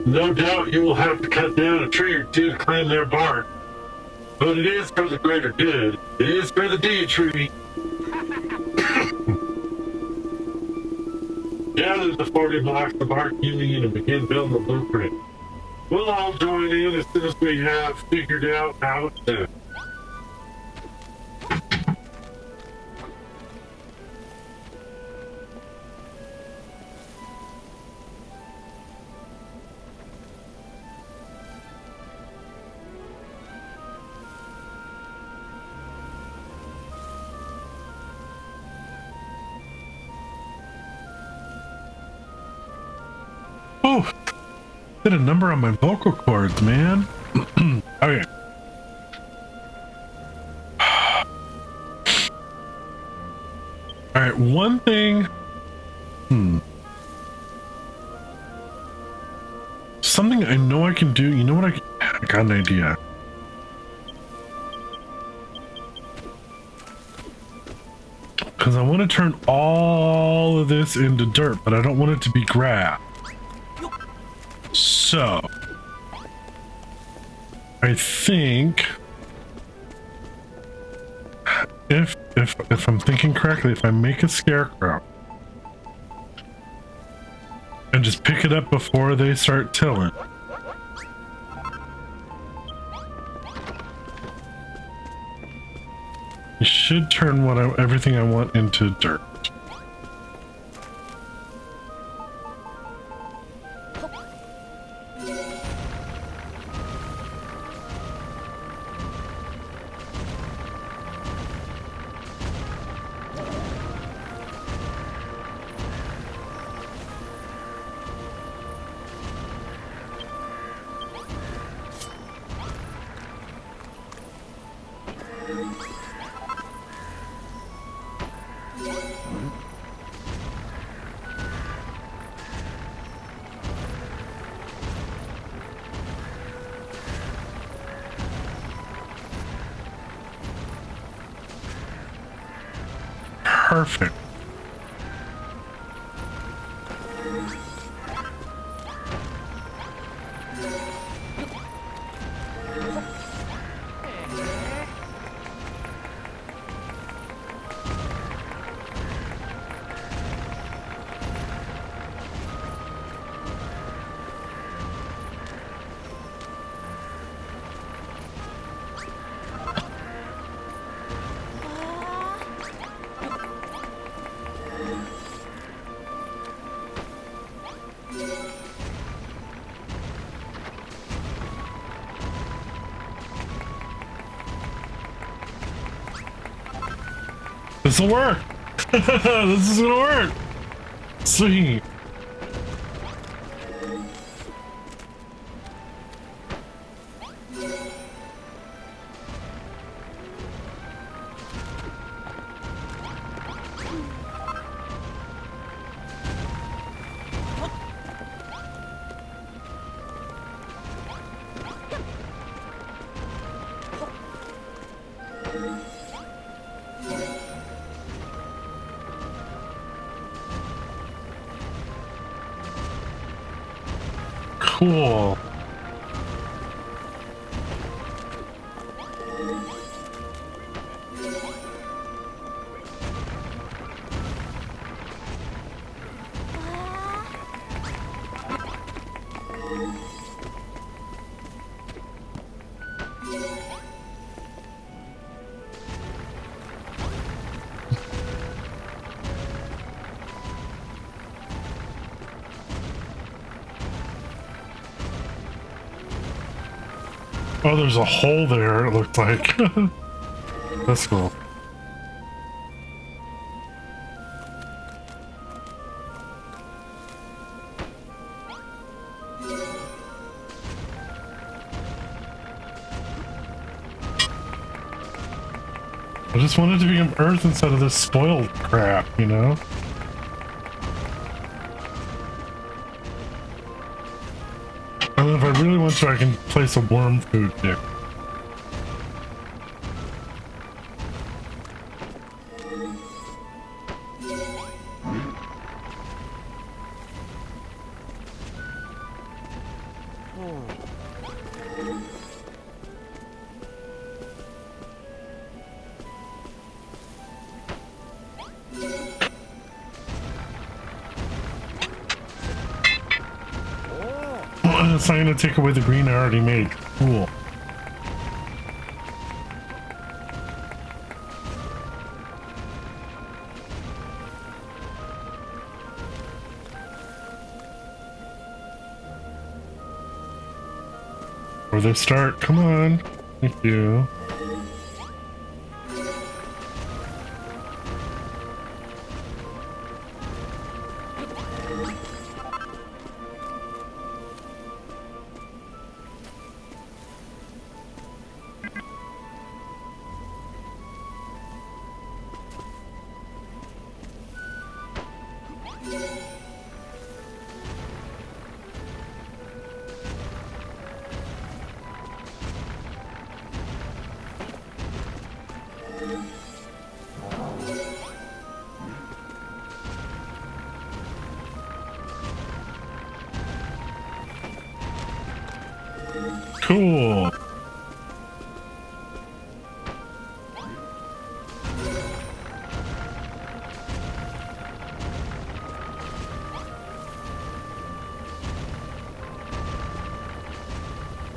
No doubt you will have to cut down a tree or two to claim their bark. But it is for the greater good. It is for the deed tree. Gather the 40 blocks of bark you need and begin building the blueprint. We'll all join in as soon as we have figured out how it's done. Oh, did a number on my vocal cords, man. Okay. All right, one thing. Something I know I can do. You know what? I got an idea. Because I want to turn all of this into dirt, but I don't want it to be grass. So, I think if I'm thinking correctly, if I make a scarecrow and just pick it up before they start tilling, you should turn everything I want into dirt. Perfect. This'll work. This is gonna work. Sweet. Cool. Oh, there's a hole there, it looked like. That's cool. I just wanted to be on Earth instead of this spoiled crap, you know? And if I really want to, I can place a worm food there. It's not gonna take away the green I already made. Cool. Where they start? Come on. Thank you. Cool.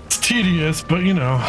It's tedious, but you know.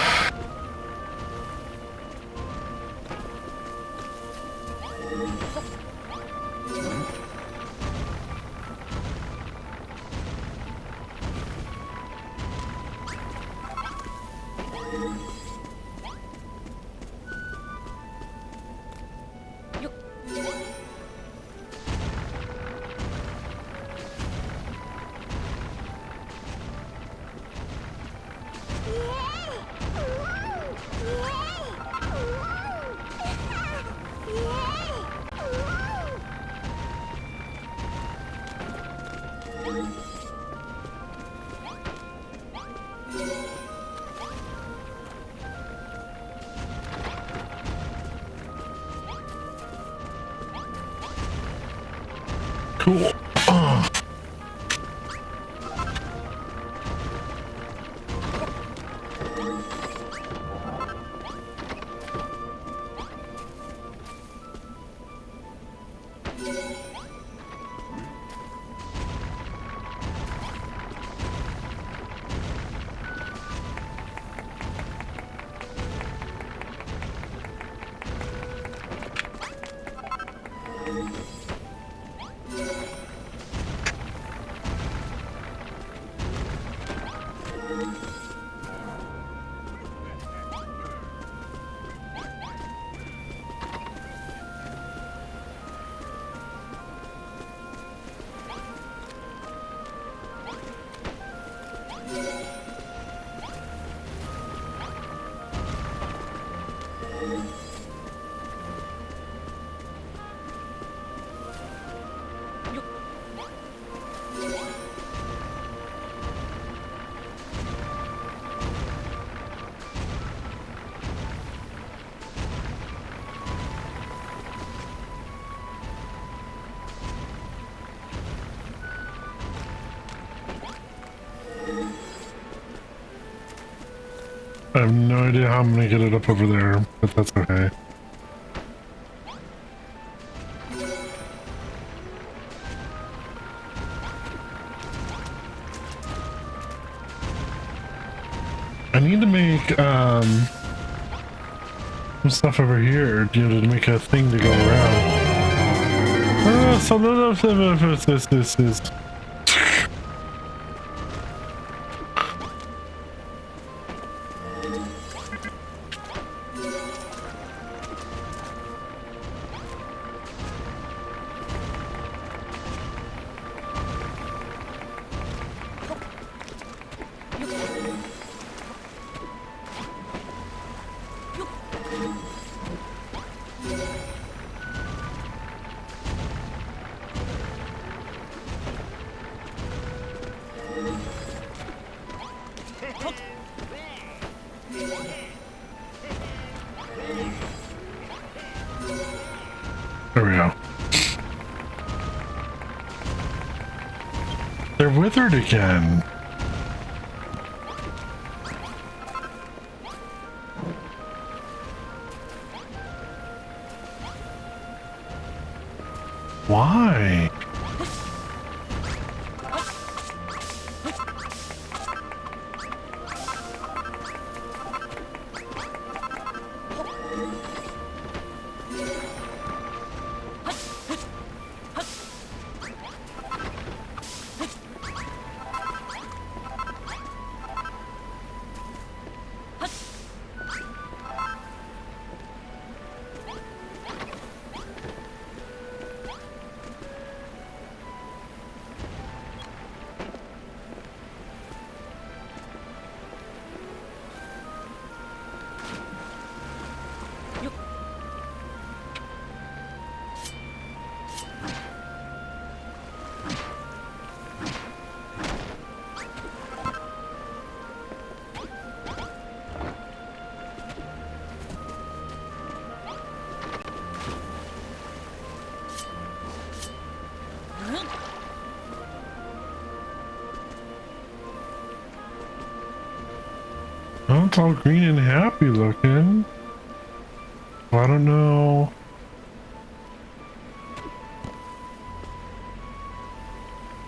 Cool. I have no idea how I'm gonna get it up over there, but that's okay. I need to make some stuff over here, you know, to make a thing to go around. So this is. There we go. They're withered again. Why? Oh, it's all green and happy looking. I don't know.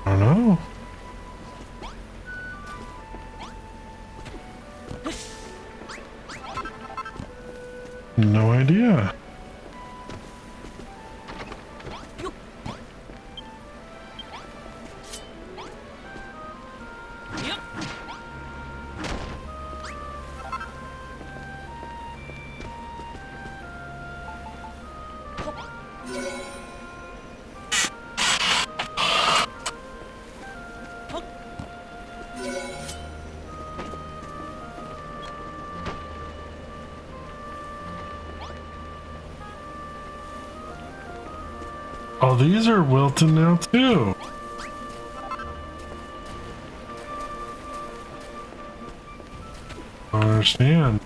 I don't know. No idea. Oh, these are wilting now too. I don't understand.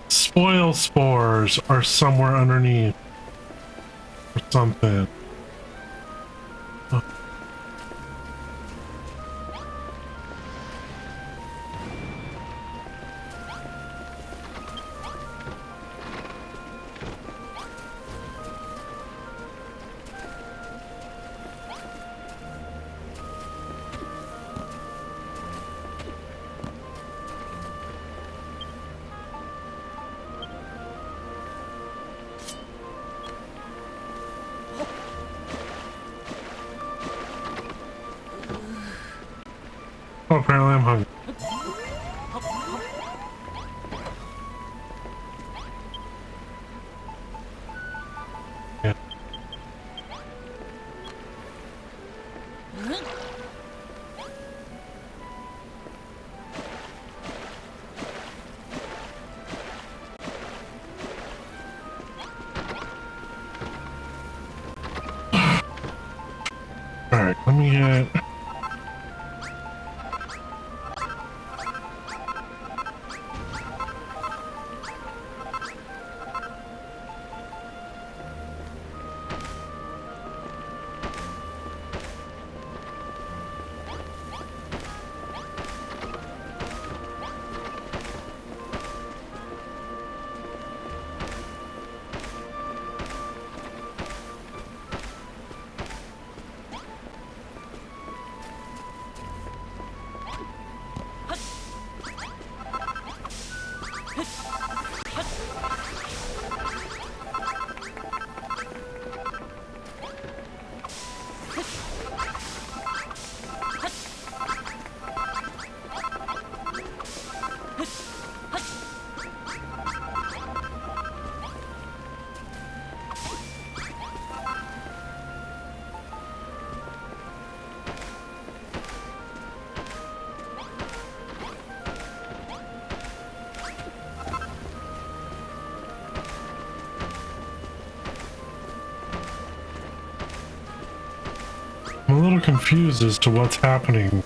Spoil spores are somewhere underneath or something. Oh, apparently I'm hungry. Let me get... I'm a little confused as to what's happening.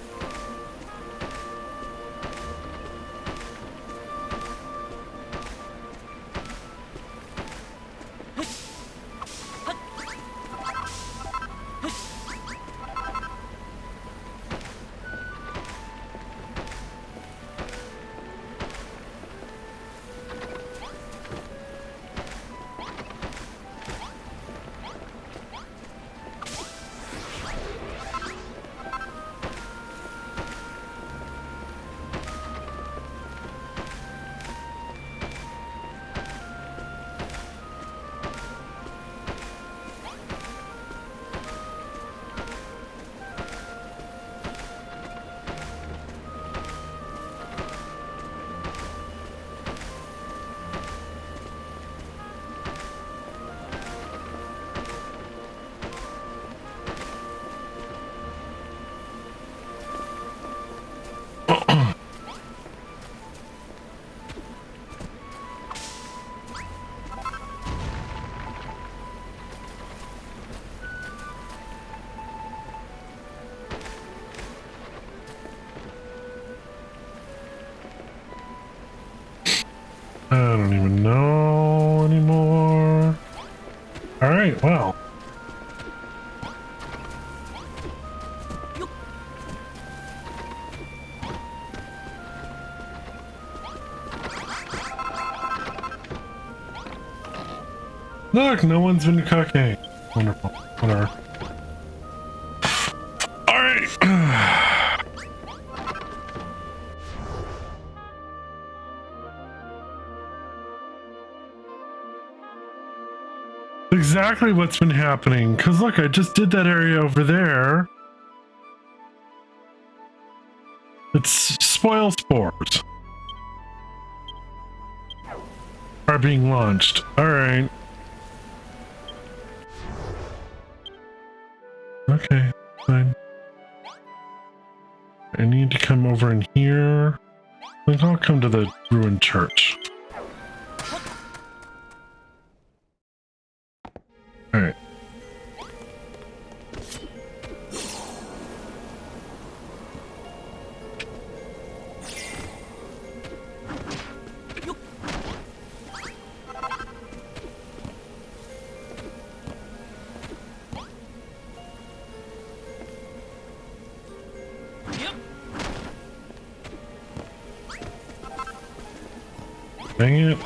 I don't even know anymore. All right, well. Look, no one's been cooking. Wonderful. Whatever. All right. Exactly what's been happening, because look, I just did that area over there. It's spoil spores are being launched. All right. Okay, fine. I need to come over in here. I think I'll come to the ruined church. All right. Dang it.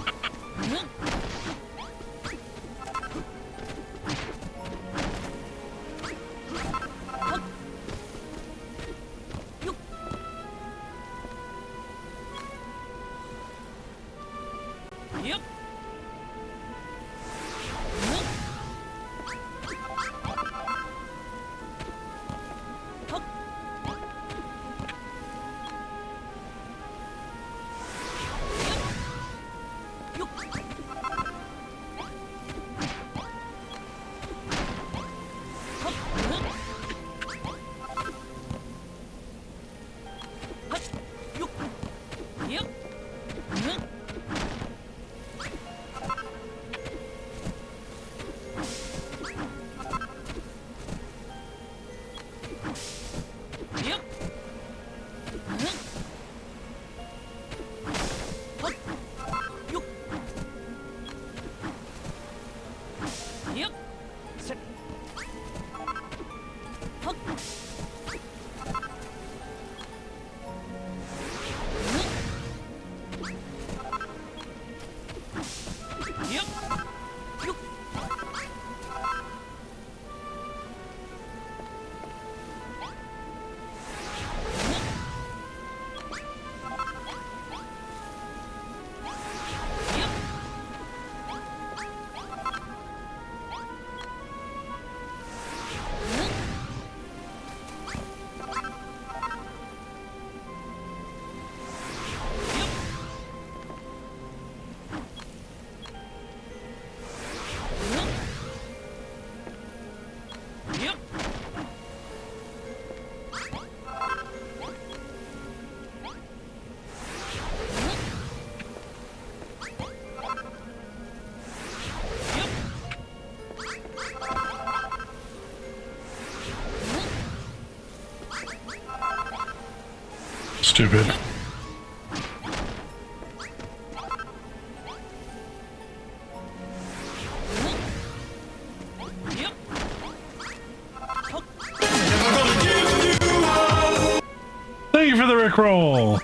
stupid. Thank you for the Rickroll!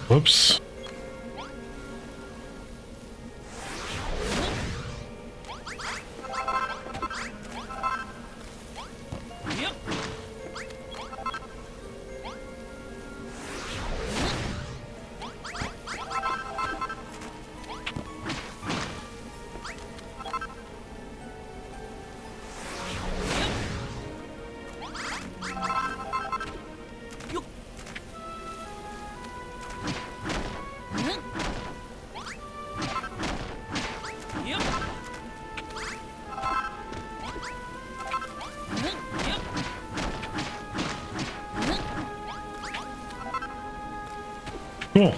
Whoops. Cool.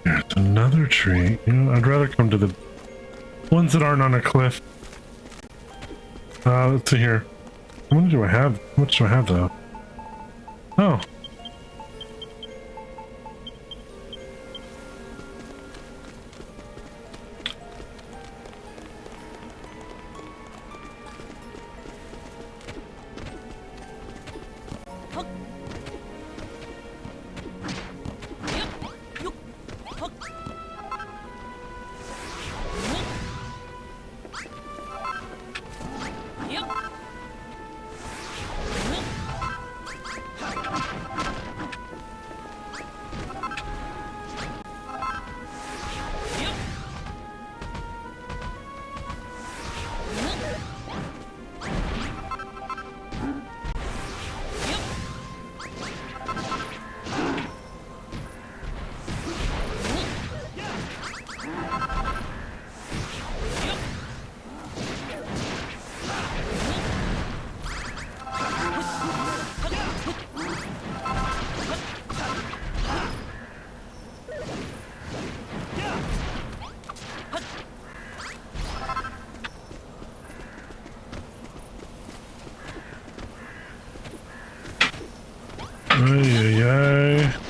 There's another tree. You know, I'd rather come to the ones that aren't on a cliff. Let's see here. How many do I have? How much do I have though? Oh. Ay, ay, ay.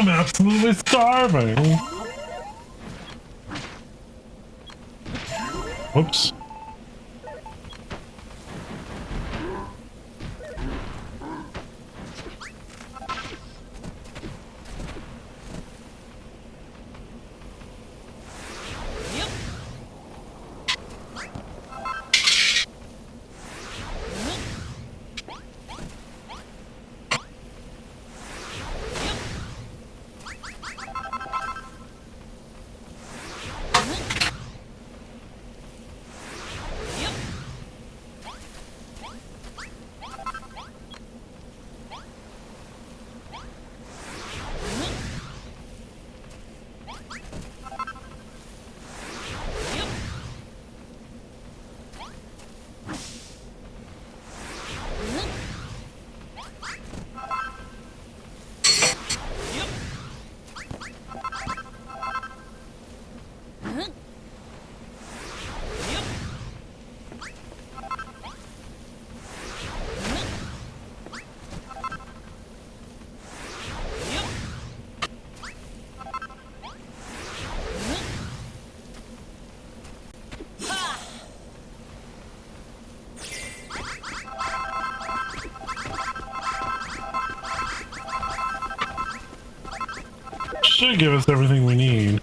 I'm absolutely starving. Whoops. Should give us everything we need.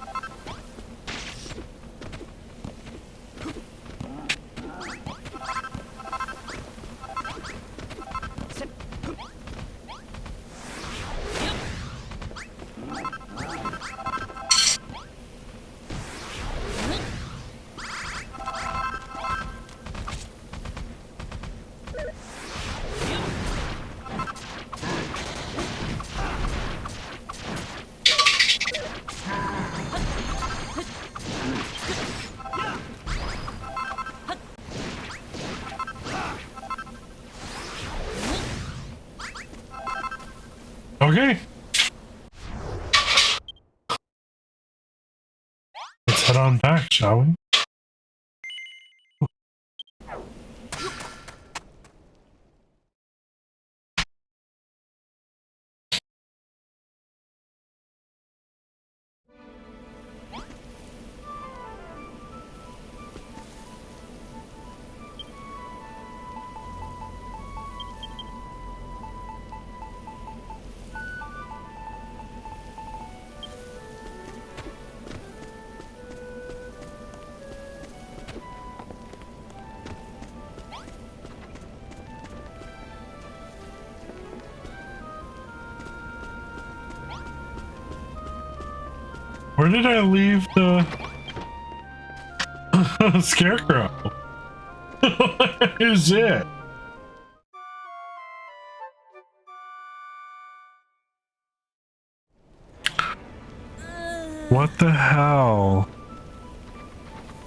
Okay. Let's head on back, shall we? Where did I leave the scarecrow? What is it? What the hell?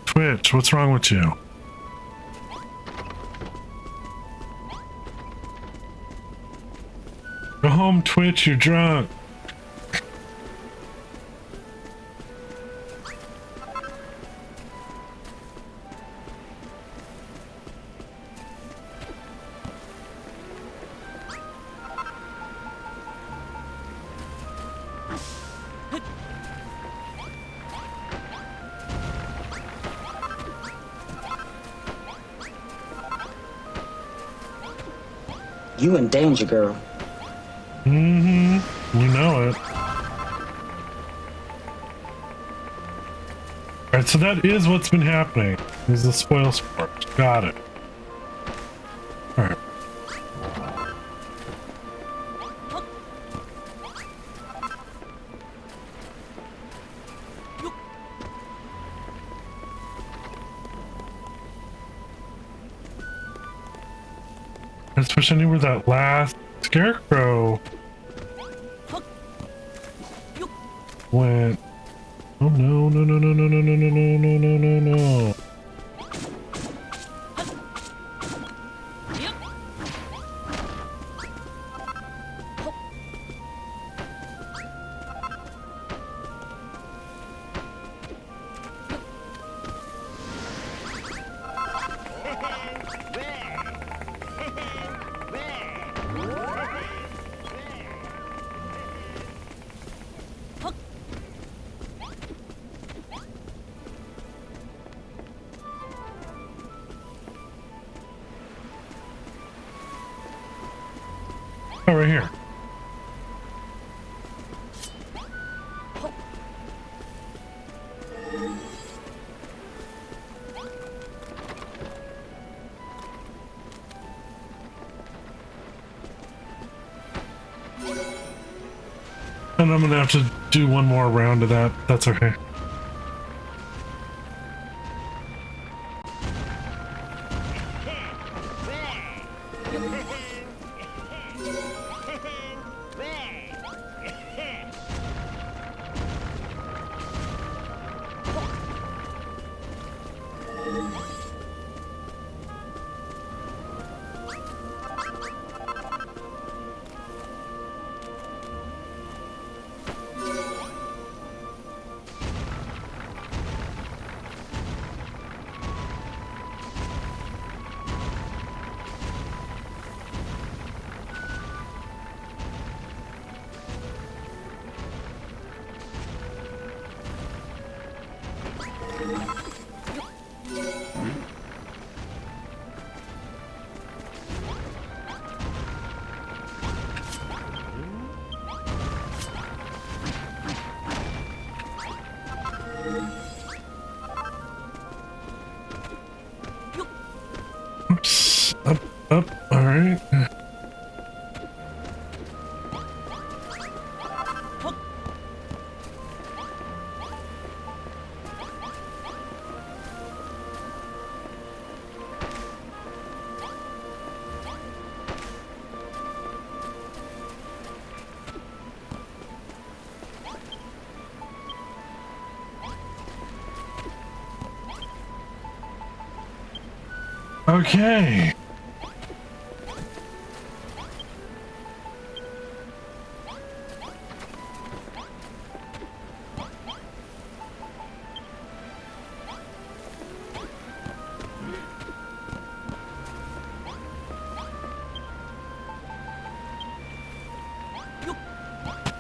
Twitch, what's wrong with you? Go home, Twitch, you're drunk. You in danger, girl. Mm-hmm. You know it. Alright, so that is what's been happening. Is the spoil sport. Got it. Alright. Especially I knew where that last scarecrow went. Oh no, no, no, no, no, no, no, no, no, no, no, no, no. Oh, right here. And I'm gonna have to do one more round of that. That's okay. Oops. Up. All right. Okay.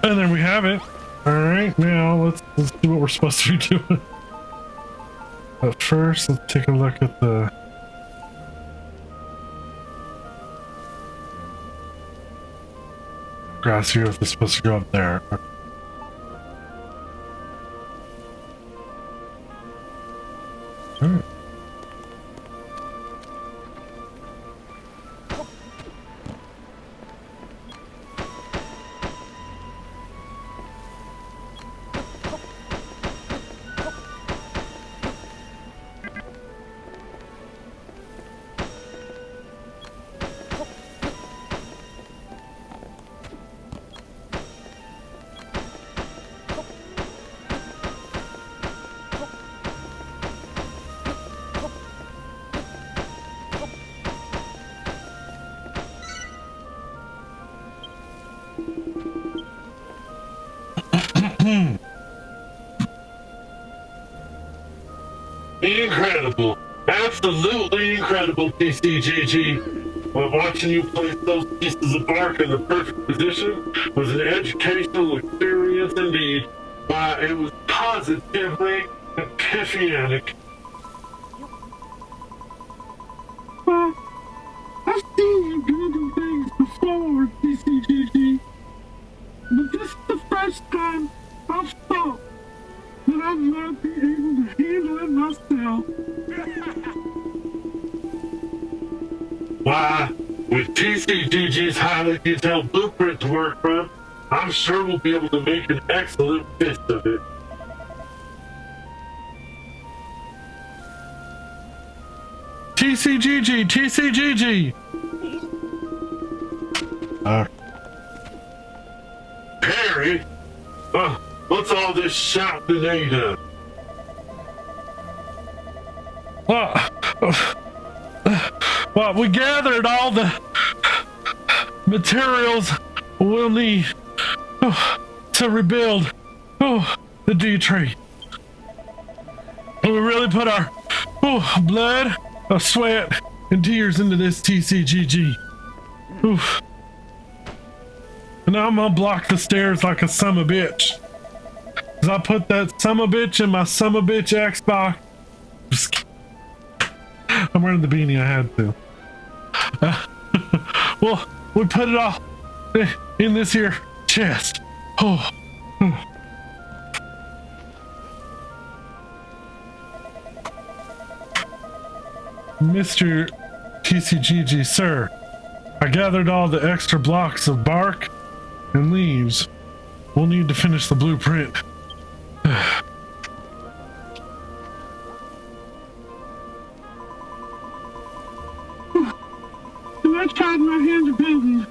And then we have it. All right, now let's do what we're supposed to be doing. But first, let's take a look at the grass here. If it's supposed to go up there. All right. Incredible. Absolutely incredible, TCGG. While watching you place those pieces of bark in the perfect position was an educational experience indeed. Why, it was positively epiphanic. I've seen you do things before, TCGG. But this is the first time I've thought that I might be able to handle it myself. Why, with TCGG's highly detailed blueprint to work from, I'm sure we'll be able to make an excellent fist of it. TCGG, TCGG. Harry, what's all this shouting ain't of? Well, we gathered all the materials we'll need to rebuild the D tree. And we really put our blood, sweat, and tears into this TCGG. Oof. And now I'm gonna block the stairs like a summer bitch. Cause I put that summer bitch in my summer bitch Xbox. I'm wearing the beanie, I had to. Well, we put it all in this here chest. Oh. Mr. TCGG, sir, I gathered all the extra blocks of bark and leaves. We'll need to finish the blueprint. I tried my hand at building.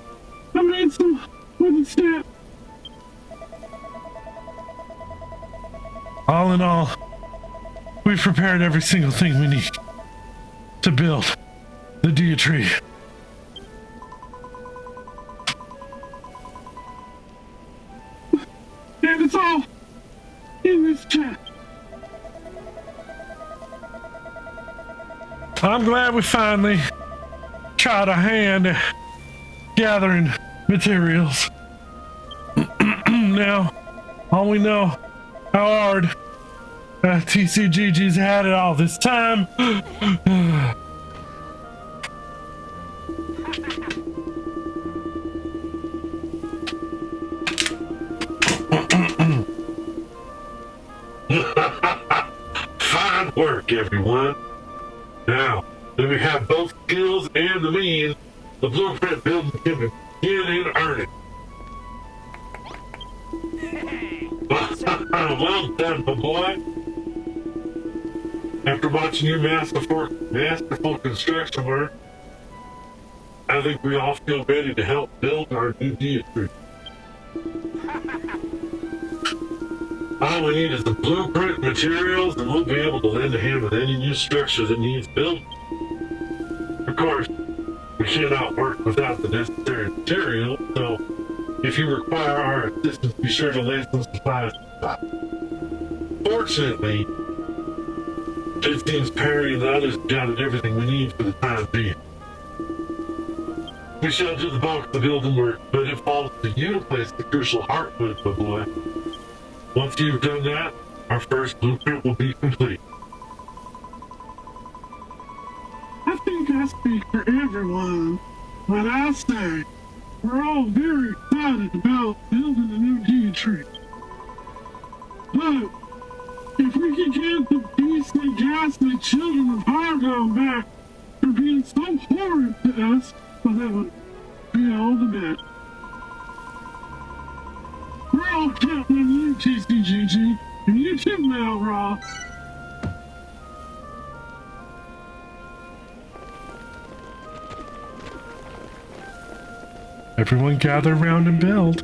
I made some wooden steps. All in all, we've prepared every single thing we need to build the Dia tree. And it's all in this chest. I'm glad we finally tried a hand at gathering materials. Now, all we know how hard TCGG's had it all this time. Fine work, everyone. Now, that we have both skills and the means, the blueprint building can begin in earnest. Well done, my boy. After watching your masterful construction work, I think we all feel ready to help build our new Dia tree. All we need is the blueprint materials, and we'll be able to lend a hand with any new structure that needs building. Of course, we cannot work without the necessary materials, so if you require our assistance, be sure to lay some supplies aside. Fortunately, it seems Perry and the others gathered everything we need for the time being. We shall do the bulk of the building work, but it falls to you to place the crucial heartwood, my boy. Once you've done that, our first blueprint will be complete. I think I speak for everyone when I say we're all very excited about building a new Dia tree. But if we could get the beastly, ghastly children of Hargon back for being so horrid to us, well, that would be all the better. We're all counting on you, TCGG, and you too now, Raw. Everyone gather around and build.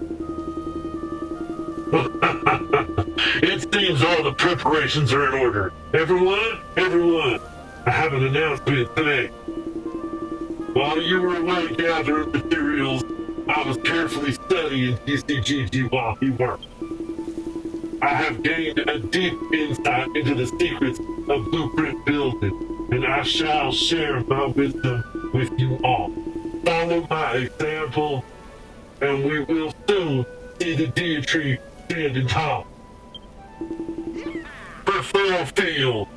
It seems all the preparations are in order. Everyone, I have an announcement today. While you were away gathering materials, I was carefully studying TCGG while he worked. I have gained a deep insight into the secrets of blueprint building, and I shall share my wisdom with you all. Follow my example, and we will soon see the Dia tree standing tall. Prefer field.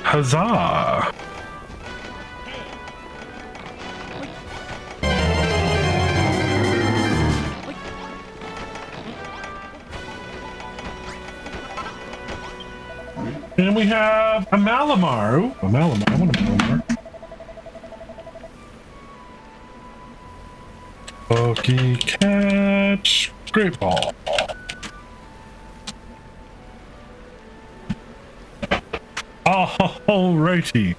Huzzah! And we have a Malamar. Ooh, a Malamar. I want a Malamar. Pokey catch. Great ball. Alrighty.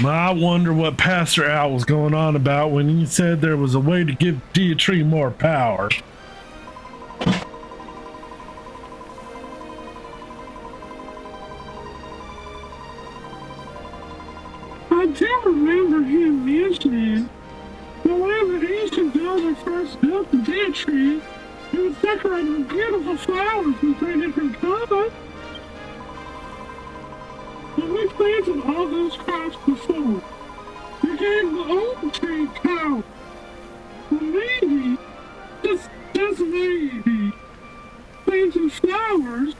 I wonder what Pastor Al was going on about when he said there was a way to give Dia tree more power. I do remember him mentioning that when the ancient builder first built the Dia tree, it was decorated with beautiful flowers in 3 different colors. When we planted all those crops before, we gave the old tree power. Well, maybe, just maybe, planting flowers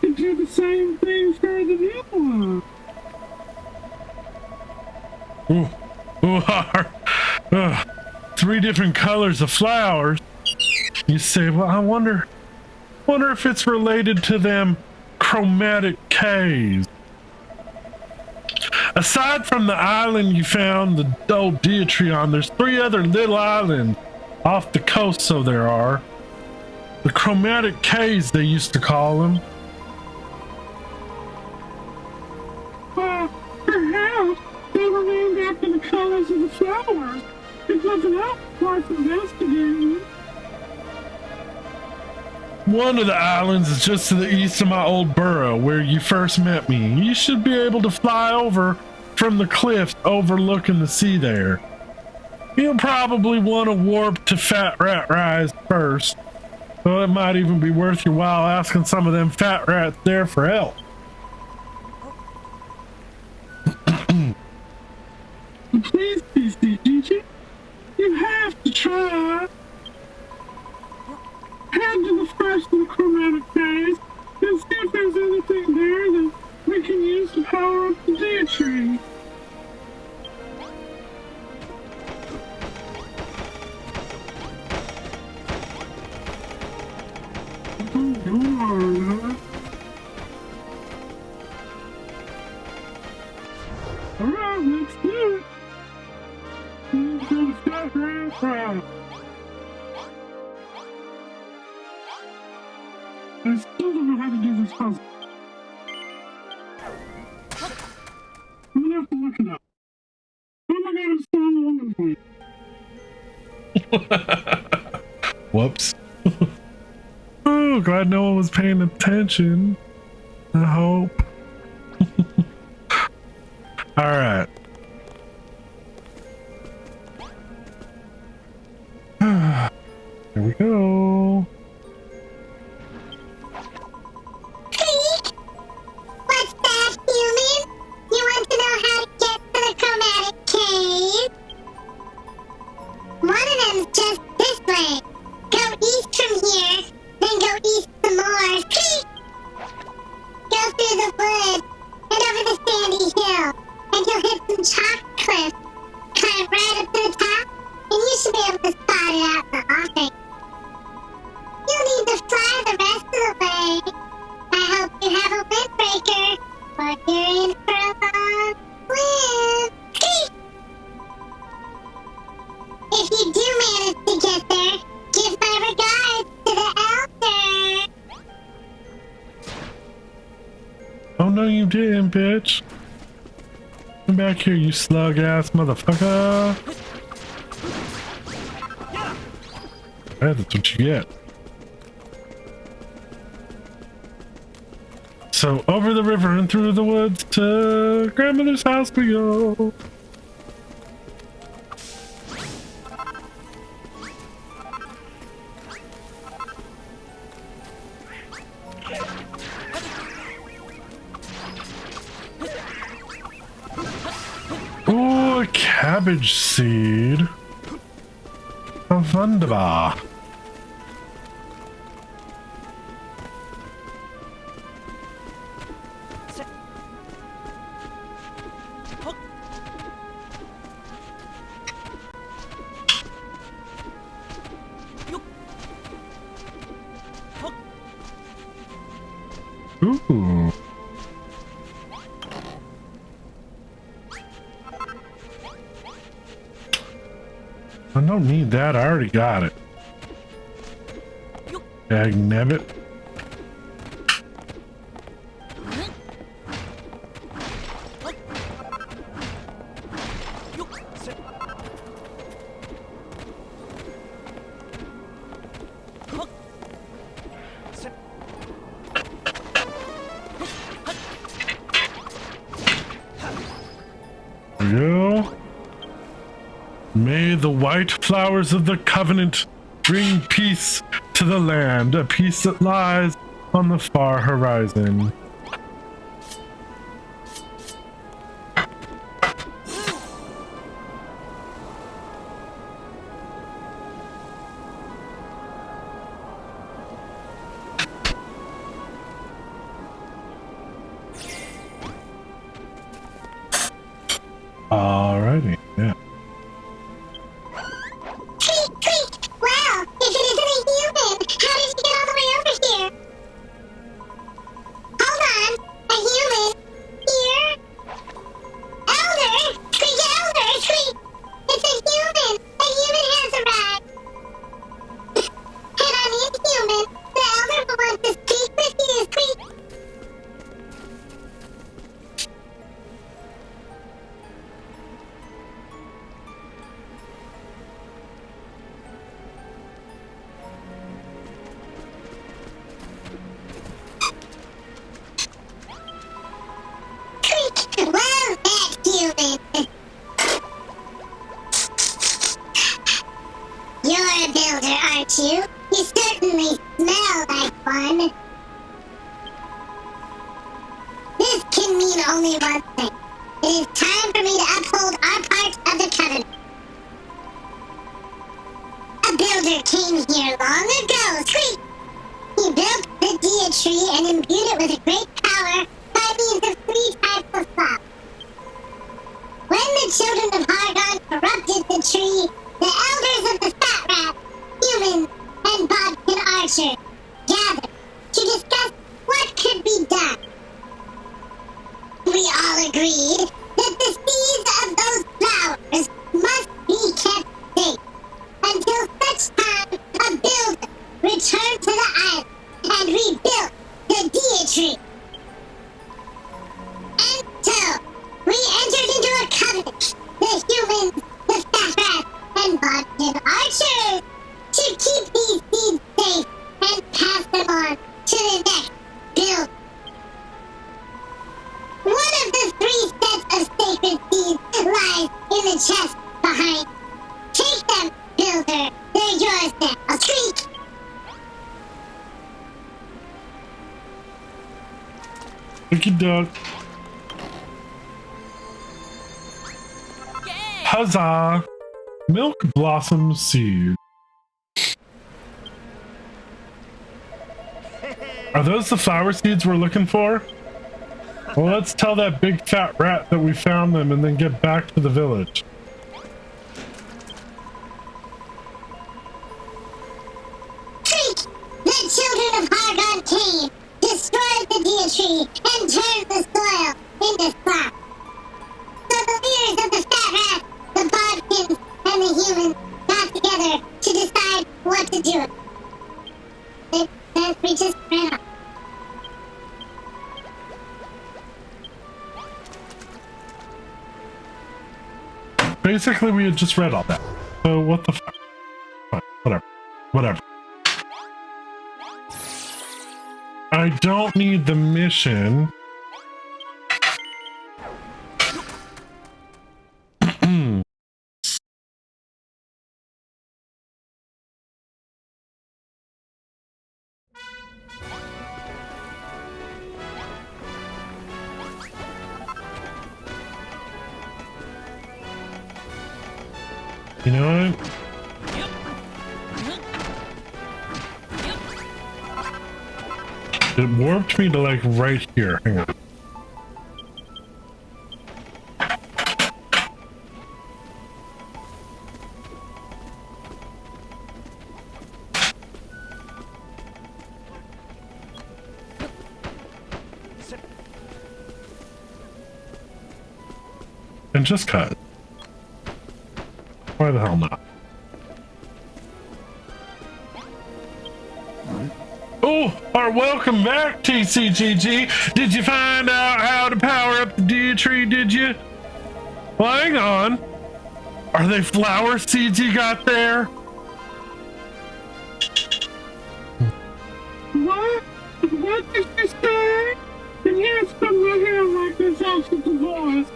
could could do the same thing for the new one. Three different colors of flowers. You say, well, I wonder if it's related to them chromatic caves. Aside from the island you found the old deity on, there's 3 other little islands off the coast, so there are. The chromatic caves, they used to call them. Perhaps they were named after the colors of the flowers. If nothing else, worth investigating. One of the islands is just to the east of my old burrow where you first met me. You should be able to fly over from the cliffs overlooking the sea there. You'll probably want to warp to Fat Rat Rise first, so it might even be worth your while asking some of them fat rats there for help. Please, Gigi, you have to try. Head to the first of the chromatic caves and see if there's anything there that we can use to power up the deity. Alright, let's do it. Let's go to Fat Rat Rise. I still don't know how to do this puzzle. I'm gonna have to look it up. Oh my god, I'm still on the woman point. Whoops. Oh, glad no one was paying attention. I hope. All right. Here we go. What's that, human? You want to know how to get to the chromatic cave? One of them's just this way. Go east from here, then go east some more. Go through the woods and over the sandy hill, and you'll hit some chalk cliffs. Climb right up to the top, and you should be able to spot it out in the offing. You'll need to fly the rest of the way. I hope you have a windbreaker, or you're in for a long swim. If you do manage to get there, give my regards to the elder. Oh no, you didn't, bitch. Come back here, you slug ass motherfucker. Yeah, that's what you get. So over the river and through the woods to grandmother's house we go. Oh, a cabbage seed. A wunderbar. Ooh. I don't need that. I already got it. Dagnabbit. Go. May the white flowers of the covenant bring peace to the land, a peace that lies on the far horizon. Alrighty, yeah. Well, if it isn't a human, how did you get all the way over here? Hold on, a human? Here? Elder! Squeak, Elder! Squeak! It's a human! A human has arrived! Head on in, human. The Elder will want to speak with you, Squeak! Well met, human. You're a builder, aren't you? You certainly smell like one. This can mean only one thing. It is time for me to uphold our part of the covenant. A builder came here long ago, Squeak! He built the Dia tree and imbued it with a great power by means of 3 types of flower. When the children of Hargon corrupted the tree, the elders of the Fat Rat, Human, and Bodkin Archer gathered to discuss what could be done. We all agreed that the seeds of those flowers must be kept safe until such time a builder returned to the island and rebuilt the Dia tree. And so, we entered into a covenant, the humans, the Fat Rat, and Bodkin Archers, to keep these seeds safe and pass them on to the next build. One of the 3 sets of sacred seeds lies in the chest behind. Take them, builder. They're yours now. Squeak! Look at dog. Huzzah! Milk blossom seed. Are those the flower seeds we're looking for? Well, let's tell that big fat rat that we found them and then get back to the village. Creek! The children of Hargon came, destroyed the Dia tree, and turned the soil into slop. So the leaders of the Fat Rat, the Bodkins, and the humans got together to decide what to do. Then we just ran off. Basically, we had just read all that. So what the fuck? Fine, whatever. Whatever. I don't need the mission. You know what? It warped me to like right here. Hang on. And just cut. Why the hell not? Oh, or welcome back, TCGG. Did you find out how to power up the Dia tree, did you? Well, hang on. Are they flower seeds you got there? What? What did you say? And here's some right here like this also divorce.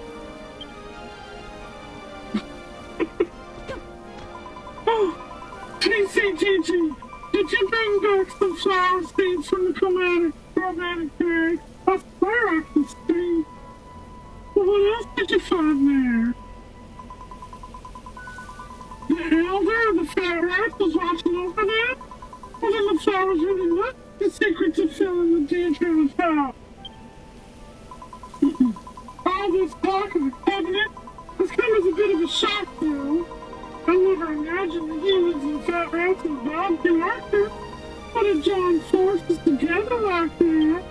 Oh, TCGG, did you bring back some flower seeds from the chromatic bag? I swear I can see. Well, what else did you find there? The elder of the Fat Rat was watching over there? Well, then the flowers really look the secret to filling the Dia tree with flowers. All this talk of the covenant has to join forces together like that.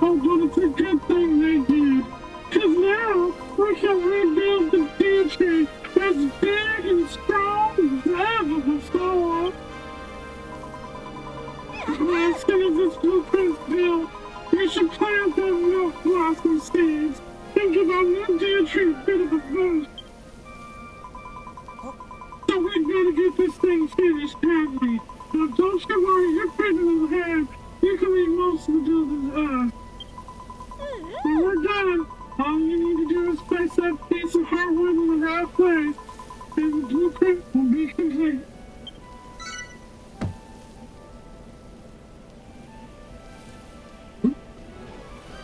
Oh, but it's a good thing they did. Because now we can rebuild the future as big and strong as ever before. As soon as this blueprint's built, we should plant those milk blossom seeds and give our new deer tree a bit of a boost. So we better get this thing finished, haven't we? Now don't you worry, your pretty little head. You can leave most of the building to us. When we're done, all you need to do is place that piece of hardwood in the right place, and the blueprint will be complete.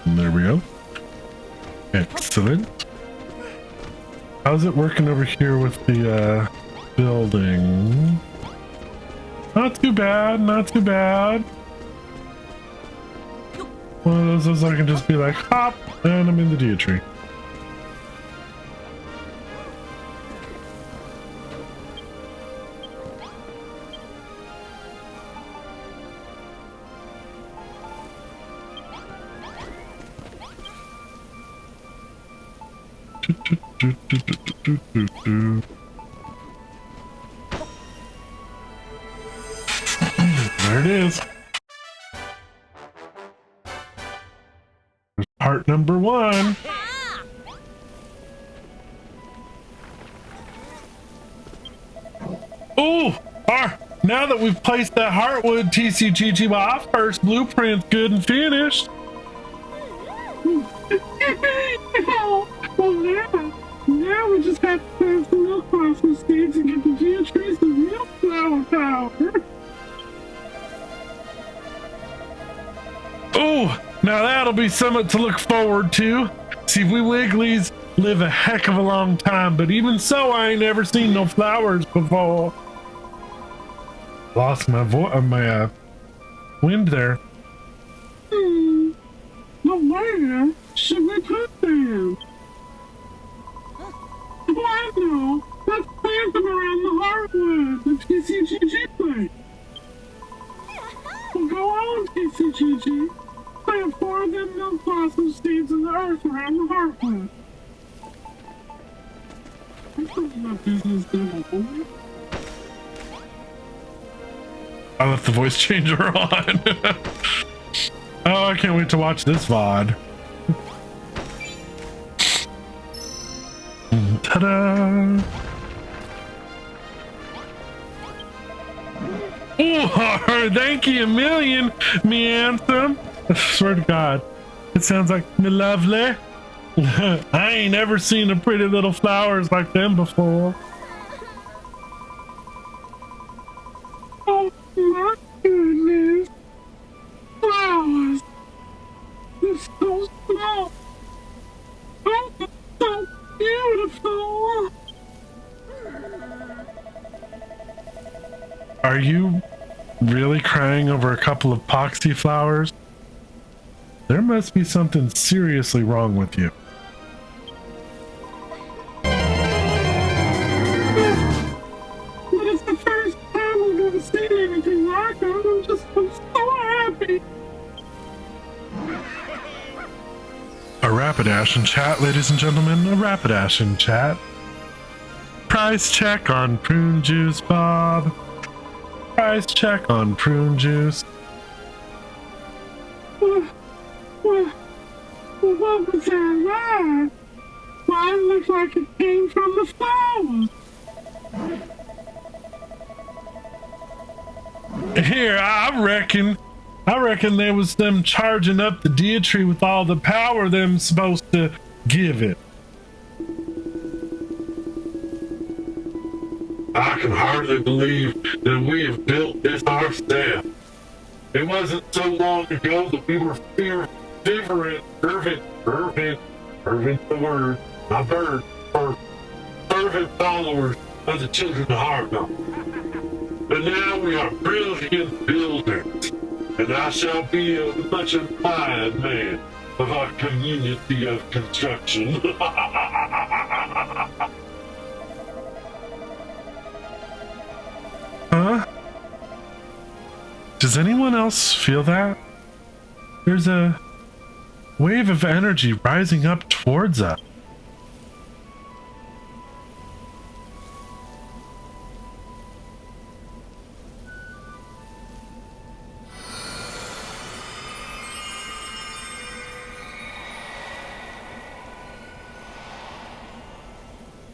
There we go. Excellent. How's it working over here with the building? Not too bad, not too bad. One of those I can just be like, hop, and I'm in the deer tree. There it is. There's part number 1. Oh, now that we've placed that heartwood TCGG, well, our first blueprint's good and finished. Well, now we just have to plant some milk blossom seeds and get the deer trees some real flower power. Oh, now that'll be something to look forward to. See, we Wigglies live a heck of a long time, but even so, I ain't never seen no flowers before. Lost my wind there. But where should we put them? Well, I know. Let's plant them around the hardwood, the TCGG place. Well, go on, TCGG. Plant 4 of them milk blossom seeds in the earth around the hardwood. I'm thinking about business development. I left the voice changer on. Oh, I can't wait to watch this VOD. Ta-da! Oh, thank you a million, me anthem. I swear to God, it sounds like me lovely. I ain't ever seen a pretty little flowers like them before. Oh my goodness. Flowers. They're so small. Oh, they're so beautiful. Are you really crying over a couple of poxy flowers? There must be something seriously wrong with you. But it's the first time I've ever seen anything like them. I'm so happy. A Rapidash in chat, ladies and gentlemen. A Rapidash in chat. Price check on prune juice, Bob. Price check on prune juice. What was that? Why it looked like it came from the flowers. Here, I reckon there was them charging up the deer tree with all the power them supposed to give it. I can hardly believe that we have built this ourselves. It wasn't so long ago that we were fervent followers of the children of Harville. But now we are brilliant builders, and I shall be a much admired man of our community of construction. Huh? Does anyone else feel that? There's a wave of energy rising up towards us.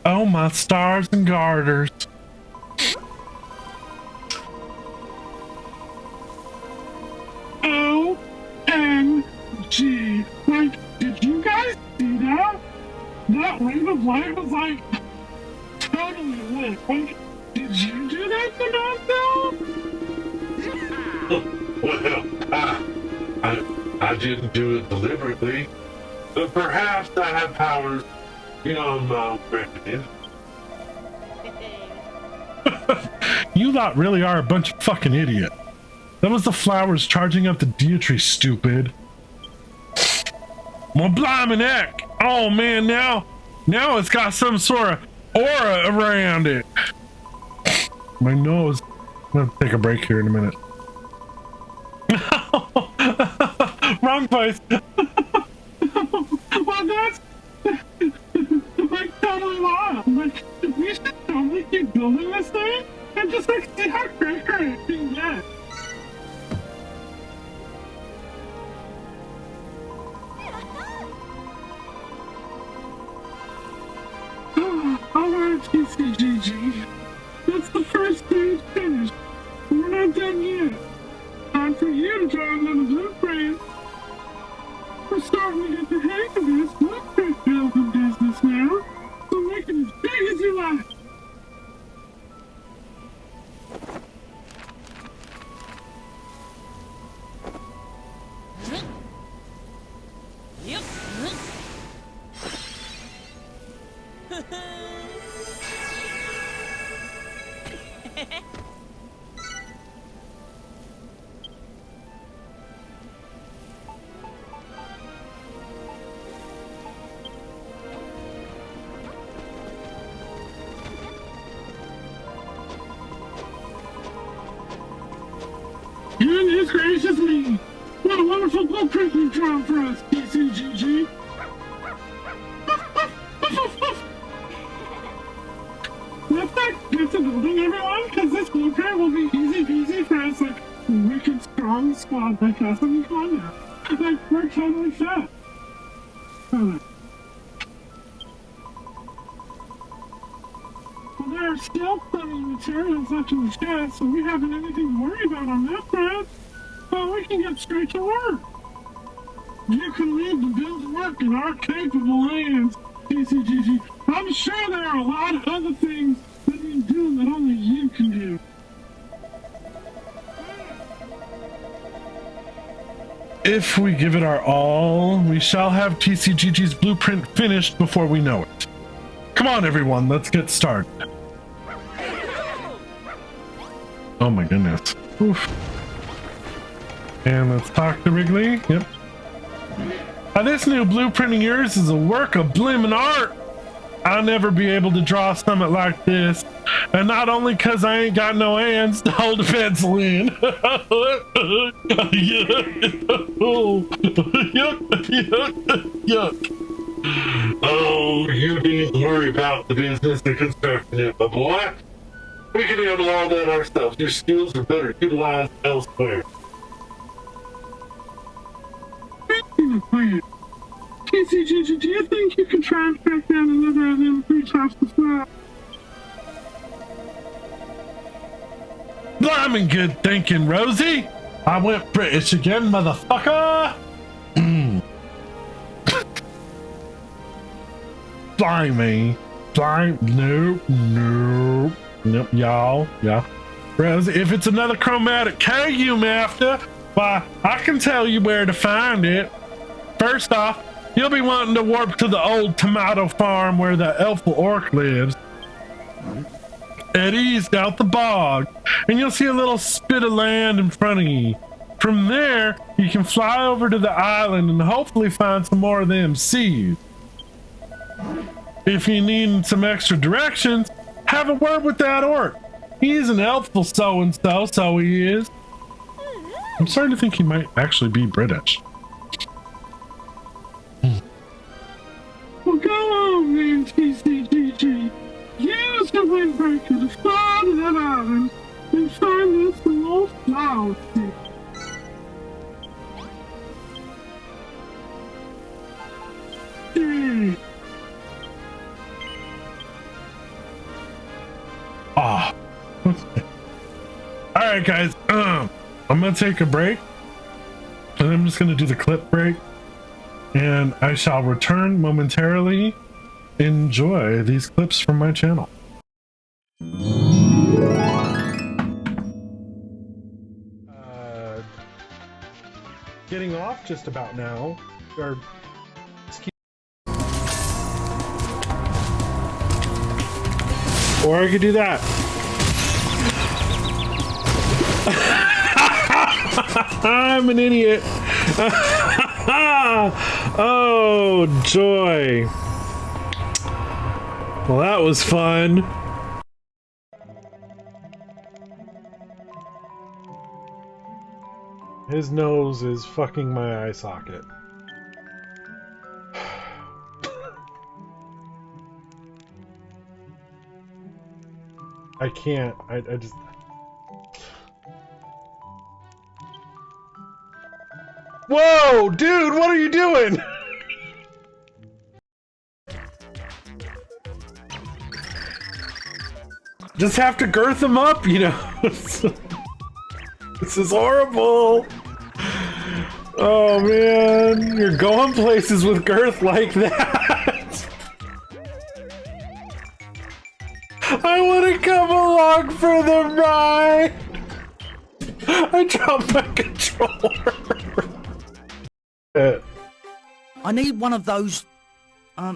Oh, my stars and garters. OMG. Like, did you guys see that? That wave of light was like totally lit. Like, did you do that to myself? Well, I didn't do it deliberately, but perhaps I have powers beyond my own recognition. You lot really are a bunch of fucking idiots. That was the flowers charging up the deity, stupid. Well, blimey neck. Oh man, now it's got some sort of aura around it. My nose. I'm gonna take a break here in a minute. Wrong place. Well, that's like totally wild. Like, we should totally keep building this thing and just like see how great it can get. Alright, TCGG. That's the first stage finished. We're not done yet. Time for you to draw another blueprint. We're starting to get the hang of this blueprint building business now, so make it as big as you like. Yep. Goodness gracious me! What a wonderful blueprint you've drawn for us, TCGG! Let's get to building, everyone, because this blueprint will be easy peasy for us, like, wicked strong squad like us. I mean, come on now. Like, we're totally set. Alright. Well, there are still plenty of materials left in the shed, so we haven't anything to worry about on that front. But we can get straight to work. You can leave the build work in our capable hands, TCGG. I'm sure there are a lot of other things that you do that only you can do. If we give it our all, we shall have TCGG's blueprint finished before we know it. Come on, everyone, let's get started. Oh my goodness. Oof. And let's talk to Wrigley. Yep. This new blueprint of yours is a work of blimmin' art. I'll never be able to draw something like this. And not only because I ain't got no hands to hold a pencil in. Yuck. Oh, you needn't worry about the business of construction it, my boy. We can handle all that ourselves. Your skills are better utilized elsewhere. TCGG, do you think you can try and track down another of them 3 tops as well? Blimey good thinking, Rosie. I went British again, motherfucker. Blimey. Nope, y'all. Yeah. Rosie, if it's another chromatic K you after, why, I can tell you where to find it. First off, you'll be wanting to warp to the old tomato farm where the elful orc lives. At east out the bog, and you'll see a little spit of land in front of you. From there, you can fly over to the island and hopefully find some more of them seeds. If you need some extra directions, have a word with that orc. He's an elful so-and-so, so he is. I'm starting to think he might actually be British. Well, go on then, TCGG. Use the windbreaker to fly to that island and find this lost flower stick. Ah. Alright guys, I'm gonna take a break. And I'm just gonna do the clip break. And I shall return momentarily. Enjoy these clips from my channel. Getting off just about now. Or I could do that. I'm an idiot. Oh, joy. Well, that was fun. His nose is fucking my eye socket. I can't. I just... Whoa, dude, what are you doing? Just have to girth him up, you know. This is horrible. Oh man, you're going places with girth like that. I want to come along for the ride. I dropped my controller. I need one of those,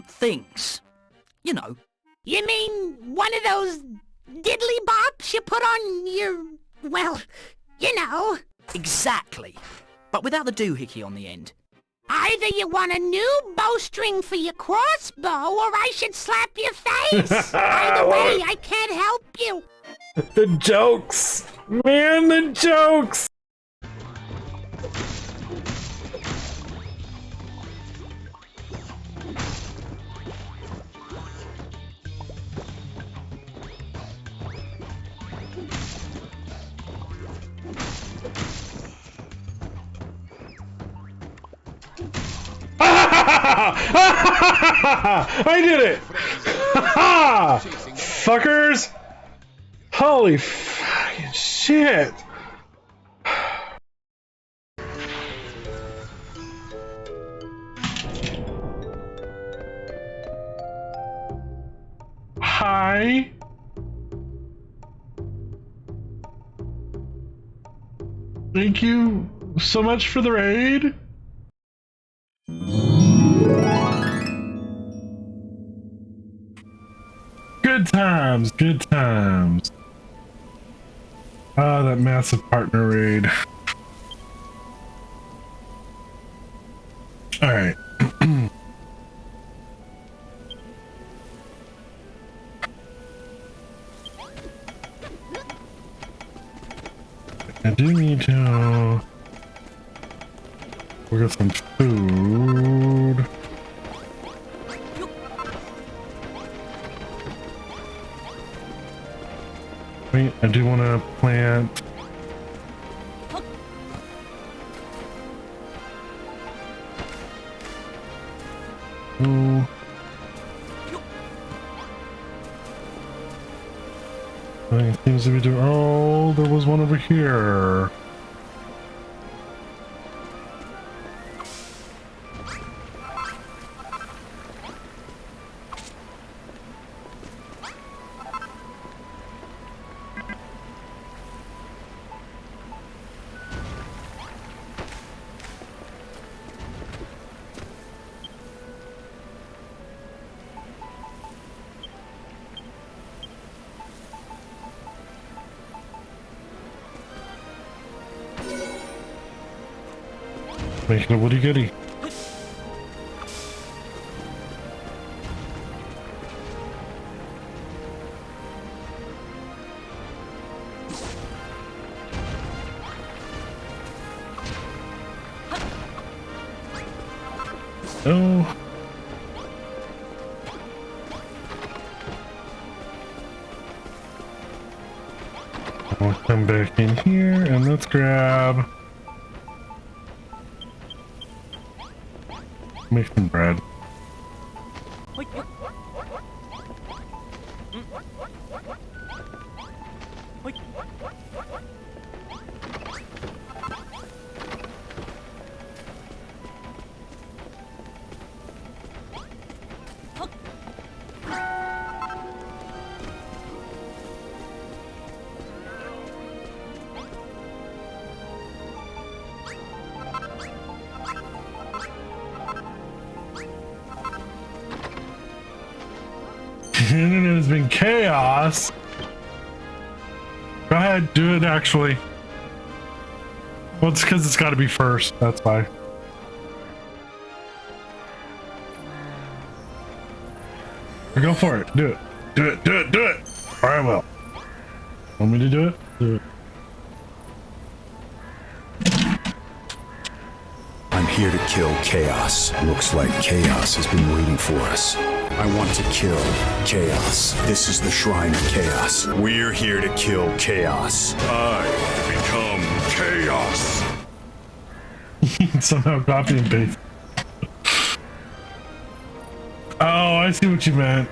things. You know. You mean one of those diddly bops you put on your, well, you know. Exactly. But without the doohickey on the end. Either you want a new bowstring for your crossbow, or I should slap your face. Either way, I can't help you. The jokes! Man, the jokes! I did it! Fuckers! Holy fucking shit! Hi. Thank you so much for the raid. Good times, good times. Ah, that massive partner raid. All right. I do need to look at some food. Wait, I do want to plant. Ooh. Nothing seems to be doing. Oh, there was one over here. Making a woody goody. Oh. We'll come back in here and let's grab. Make some bread. It has been chaos. Go ahead, do it actually. Well, it's because it's got to be first. That's why. Go for it. Do it. Do it. Do it. Do it. All right, well. Want me to do it? Do it. I'm here to kill chaos. Looks like chaos has been waiting for us. I want to kill chaos. This is the shrine of chaos. We're here to kill chaos. I become chaos. Somehow copy and paste. Oh, I see what you meant.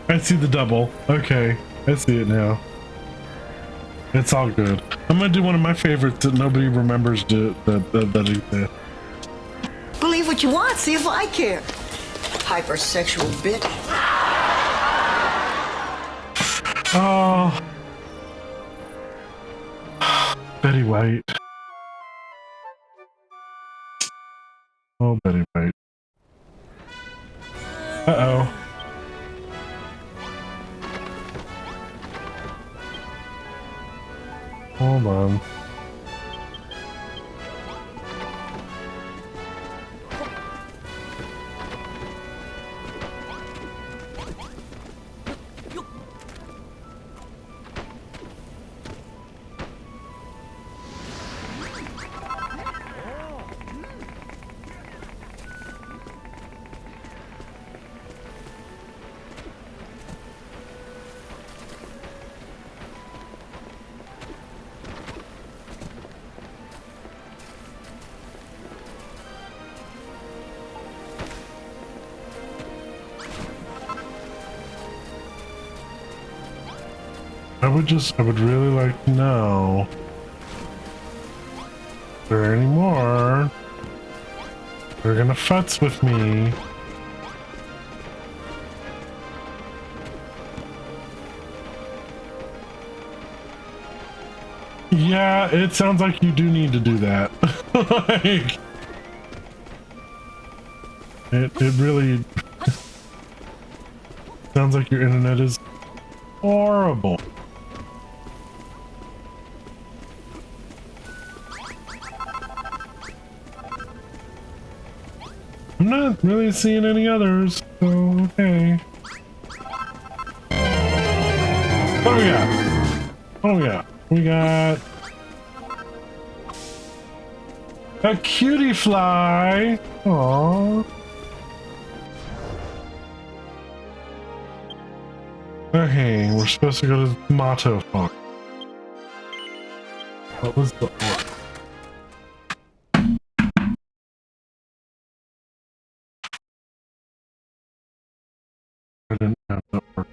I see the double. Okay, I see it now. It's all good. I'm gonna do one of my favorites that nobody remembers that exists. Believe what you want, see if I care. Hypersexual bitch. Oh. Betty White. Oh, Betty White. Uh-oh. Hold on. I would really like to know if there are any more. They're gonna futz with me. Yeah, it sounds like you do need to do that. Like, it really sounds like your internet is horrible. I'm not really seeing any others, so okay. What do we got? What do we got? We got a cutie fly. Aww. Okay, we're supposed to go to Motto Farm. What was the order? I didn't have that work.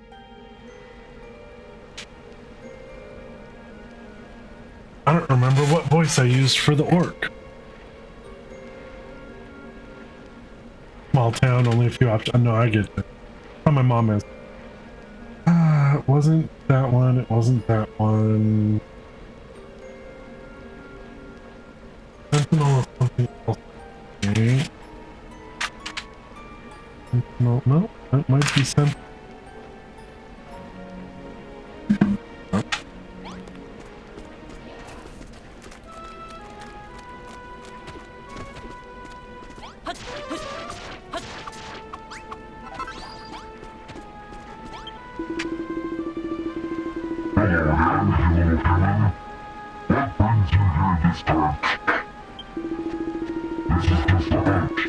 I don't remember what voice I used for the orc. Small town, only a few options. No, I get it. How my mom is. It wasn't that one. It wasn't that one. Sentinel is something else. Okay. Sentinel, no, that might be Sentinel. What brings you here this time? This is just a hunch.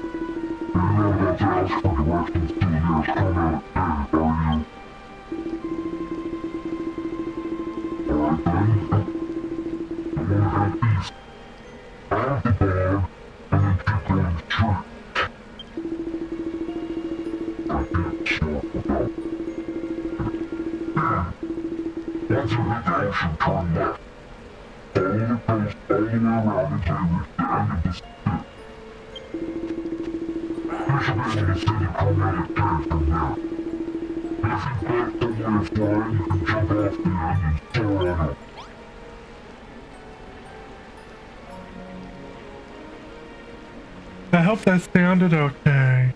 I hope that sounded okay.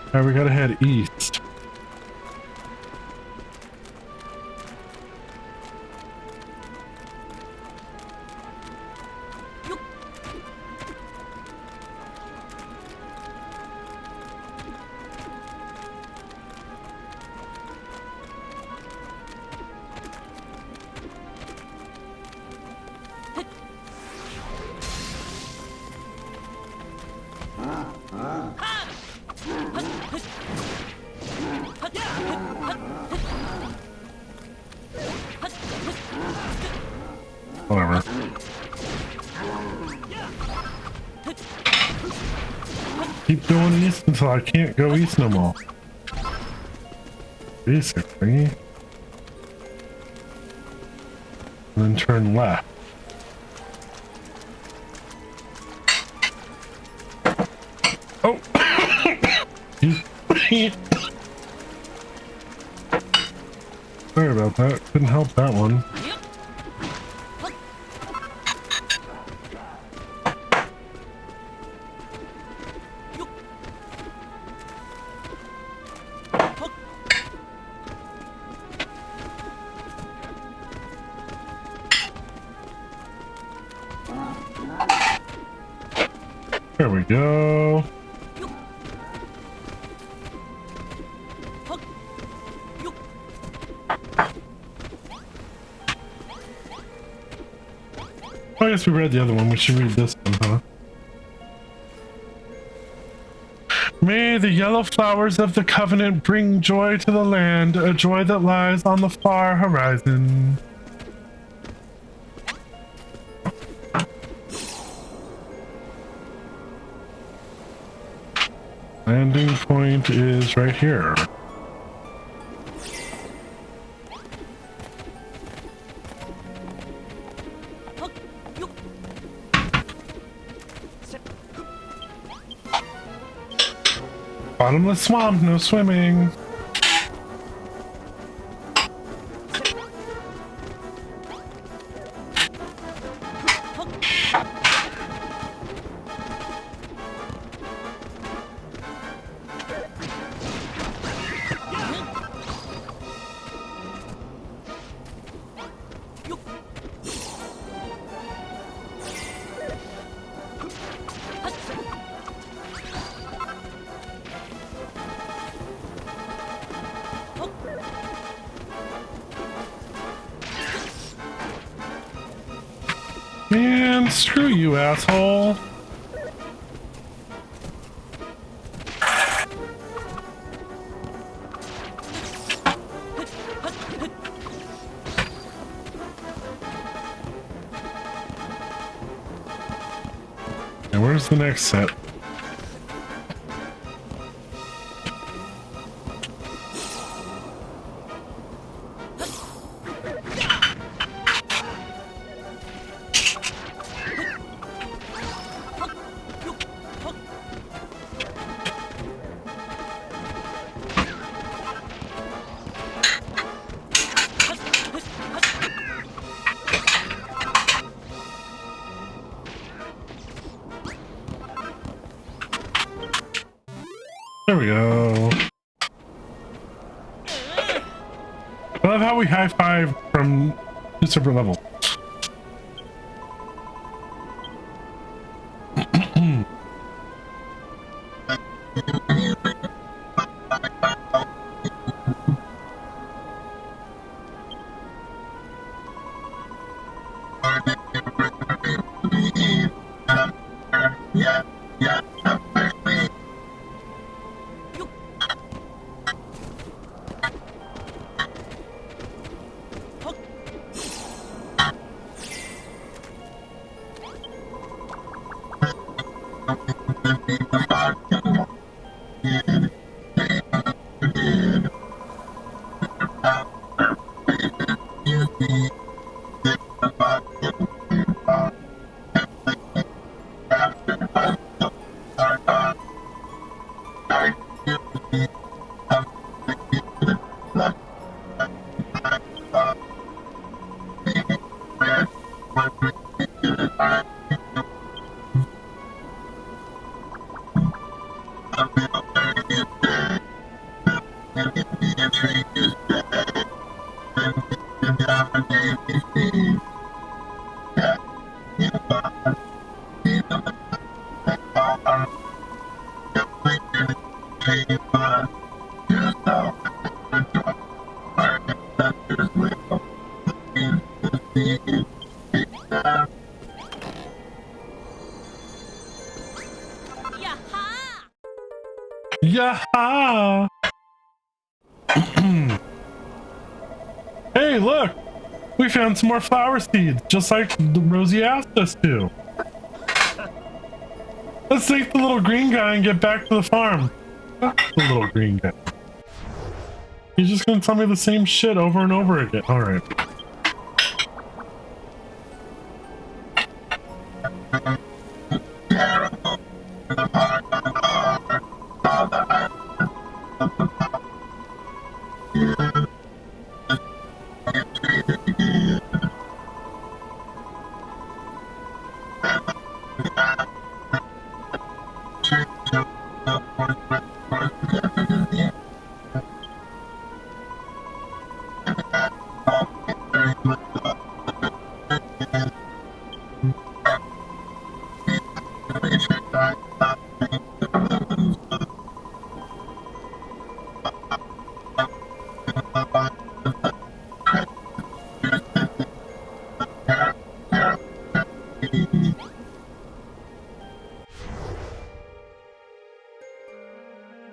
Alright, we gotta head east. Whatever. Keep going east until I can't go east no more. Basically. And then turn left. Oh! Sorry about that. Couldn't help that one. There we go. I guess we read the other one. We should read this one, huh? May the yellow flowers of the covenant bring joy to the land, a joy that lies on the far horizon. Landing point is right here. Bottomless swamp, no swimming. Man, screw you, asshole. And where's the next set? There we go. I love how we high-five from two separate levels. Yaha! Hey, look! We found some more flower seeds, just like the Rosie asked us to. Let's take the little green guy and get back to the farm. The little green guy. He's just gonna tell me the same shit over and over again. Alright.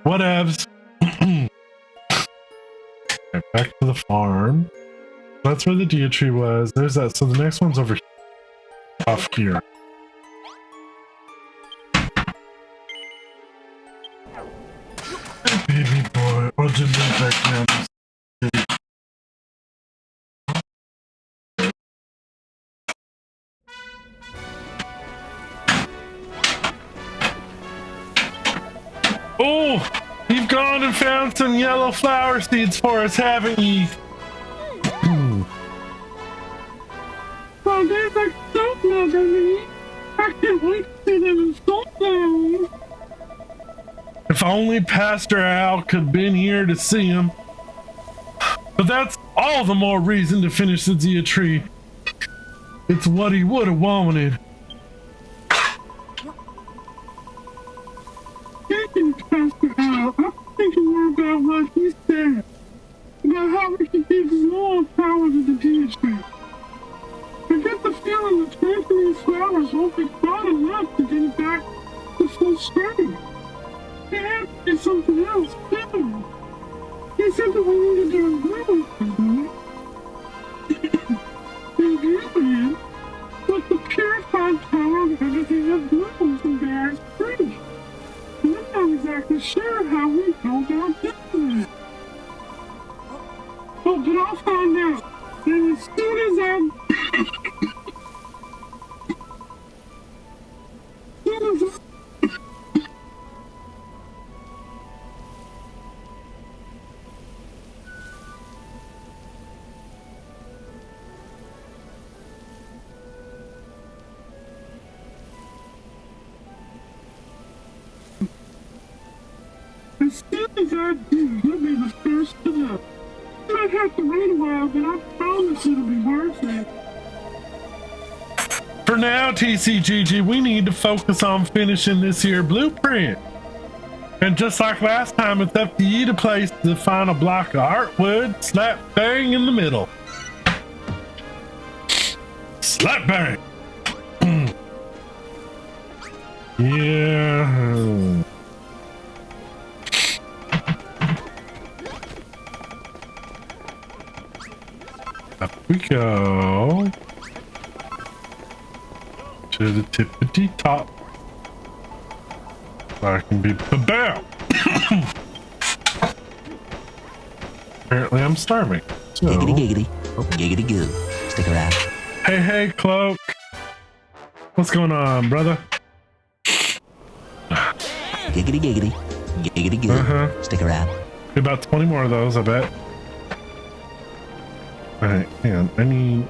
Whatevs. Okay, back to the farm. That's where the deer tree was. There's that. So the next one's over off here. Baby boy, I'll just move back down. Oh, you've gone and found some yellow flower seeds for us, haven't you? Well, there's like soap lovely. I can't wait to see them in soap now. If only Pastor Al could have been here to see him. But that's all the more reason to finish the deer tree. It's what he would have wanted. Speaking of Pastor Al, I'm thinking more about what he said. About how we can give more power to the deer tree. I get the feeling that planting these flowers won't be quite enough to get it back to full strength. There has to be something else, too. He said that we need to do a little something. In Greenland, with the purified power of everything that blooms and bears fruit. And I'm not exactly sure how we go about doing it. Oh, but I'll find out. And as soon as I'm... As soon as I do, you'll be the first to know. You might have to wait a while, but I promise it'll be worth it. For now, TCGG, we need to focus on finishing this here blueprint. And just like last time, it's up to you to place the final block of artwood slap bang in the middle. Slap bang! Yeah. Up we go. To the tippity top. I can be bam. Apparently, I'm starving. So... Giggity giggity. Oh, giggity goo. Stick around. Hey, Cloak. What's going on, brother? Giggity giggity. Giggity goo. Stick around. About 20 more of those, I bet. Alright, hang on. I need...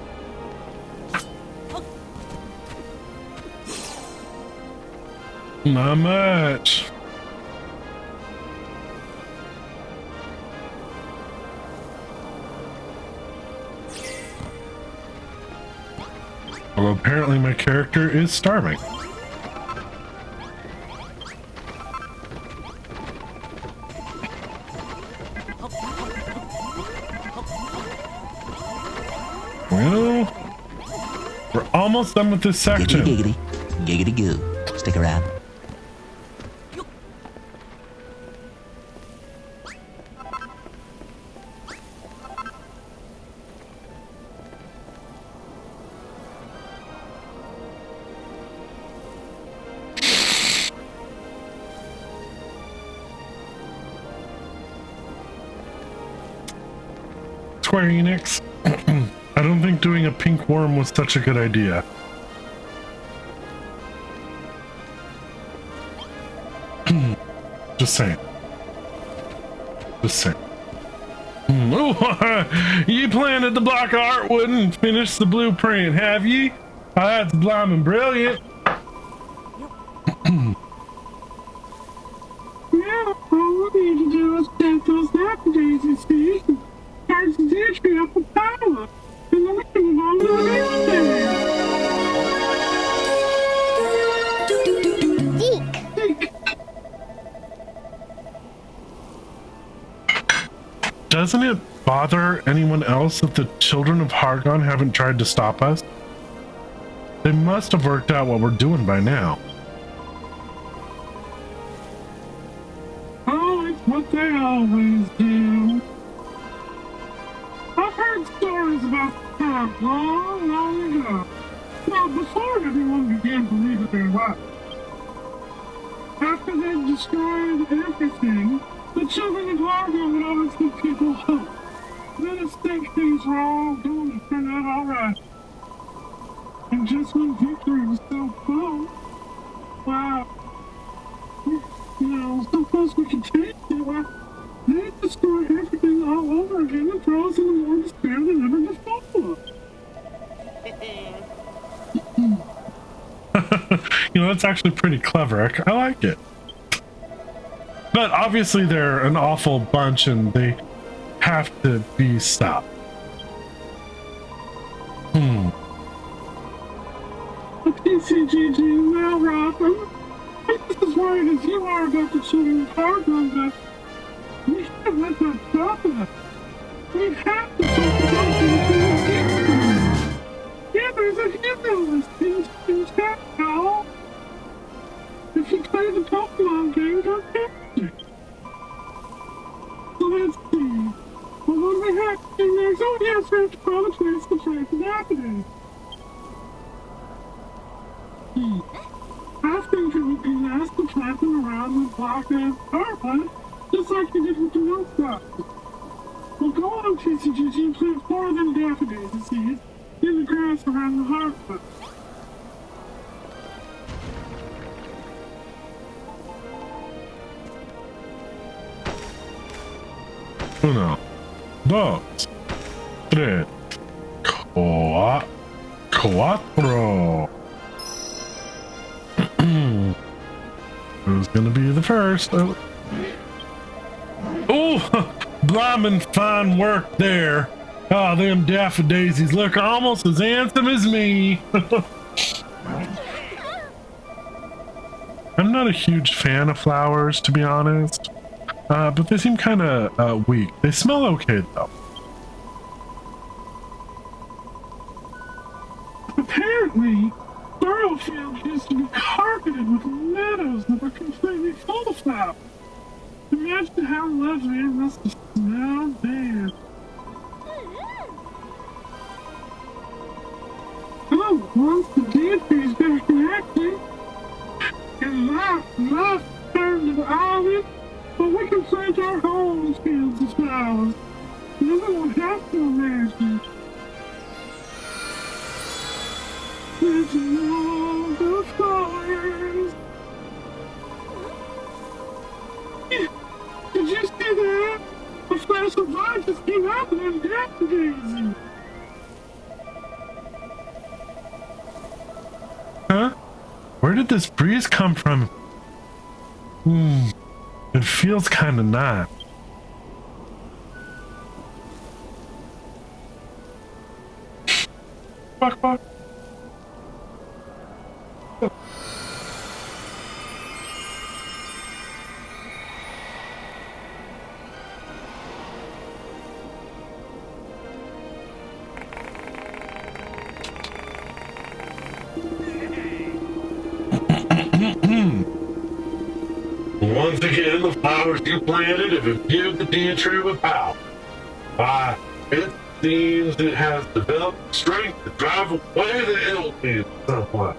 Not much. Well, apparently my character is starving. Well, we're almost done with this section. Giggity giggity. Giggity goo. Stick around. Square Enix. I don't think doing a pink worm was such a good idea. Just saying. Just saying. Oh, you planted the block of artwood and finished the blueprint, have ye? Oh, that's blimmin' brilliant. Yeah, all we need to do is take those daffodils, you see, and charge the entry up with power, and then we can move on to the next thing. Doesn't it bother anyone else that the children of Hargon haven't tried to stop us? They must have worked out what we're doing by now. Oh, it's what they always do. I've heard stories about the past long, long ago. Well, before everyone began to believe it their life. After they destroyed everything, the children of Hargon would always give people hope. Let us think things were all going to turn out alright. And just when victory was so close, wow, you know, so close we could taste it, well, they destroy everything all over again and throw us into more despair than ever before. You know, that's actually pretty clever. I like it. But obviously they're an awful bunch and they have to be stopped. The PCGG, well, Rob, I'm just as worried as you are about the children of Hargon, but we can't let that stop us. We have to focus on things. Yeah, there's a hero list in chat, pal. If you play the Pokemon game, don't catch it. So let's see. Well, what do we have to do next? Oh, yes, we have to find a place to plant the daffodils. I think it would be nice to plant them around the block of carpet, just like you did with the milk boxes. Well, go on, TCGG, and plant 4 of them daffodils, you see, in the grass around the heartwood. Uno, dos, tres, cuatro. Who's gonna be the first? Oh, blimmin' fine work there. Oh, them daffodilsies look almost as handsome as me. I'm not a huge fan of flowers, to be honest. But they seem kind of weak. They smell okay, though. Apparently, Burrowfield used to be carpeted with meadows that were completely full of flowers. Imagine how lovely it must have smelled there. Oh, once the deer tree's back in action, and turn to the island, but we can plant our own fields of flowers. You don't have to imagine. There's all the flowers. Did you see that? A flash of light just came out and I'm Daisy. Huh? Where did this breeze come from? It feels kind of nice. Fuck. Once again, the flowers you planted have imbued the Dietrich with power. Why, it seems it has developed strength to drive away the ill winds somewhat.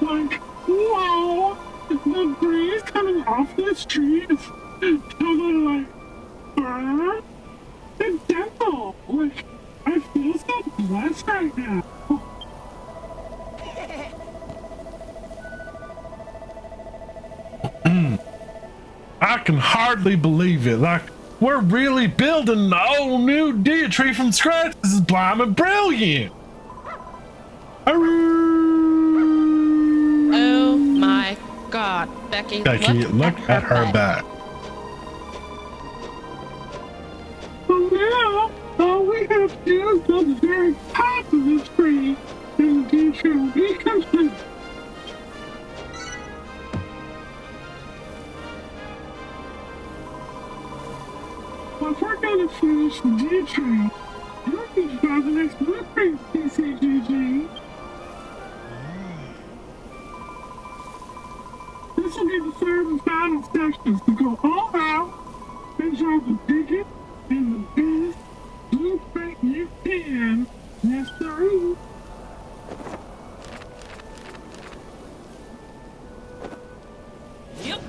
Like, wow, the breeze coming off this tree is totally like, burn and gentle. Like, I feel so blessed right now. I can hardly believe it. Like, we're really building the old new Dietrich from scratch. This is blimey brilliant. Oh my God, Becky, Look at her back. So now, all we have to do is build the very top of this tree, and the Dietrich will be complete. If we're gonna finish the Dietrich, you'll need to try the next blueprint, PCGG. This will be the third and final sections to go all out and draw the biggest and the best blueprint you can. Yes, sir. Yep.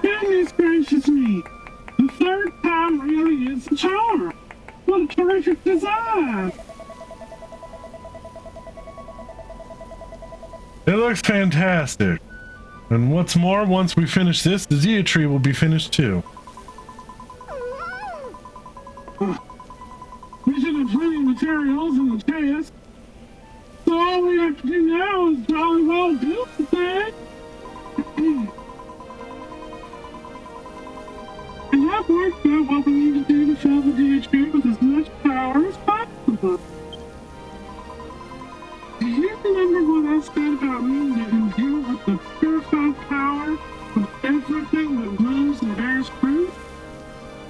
Goodness gracious me! The third time really is a charm! What a terrific design! It looks fantastic. And what's more, once we finish this, the Dietrich will be finished too. We should have plenty of materials in the chest. So all we have to do now is jolly well build the thing. And that works out what we need to do to fill the DHQ with as much power as possible. Do you remember what I said about needing to imbue with the purified power of everything that blows and bears fruit?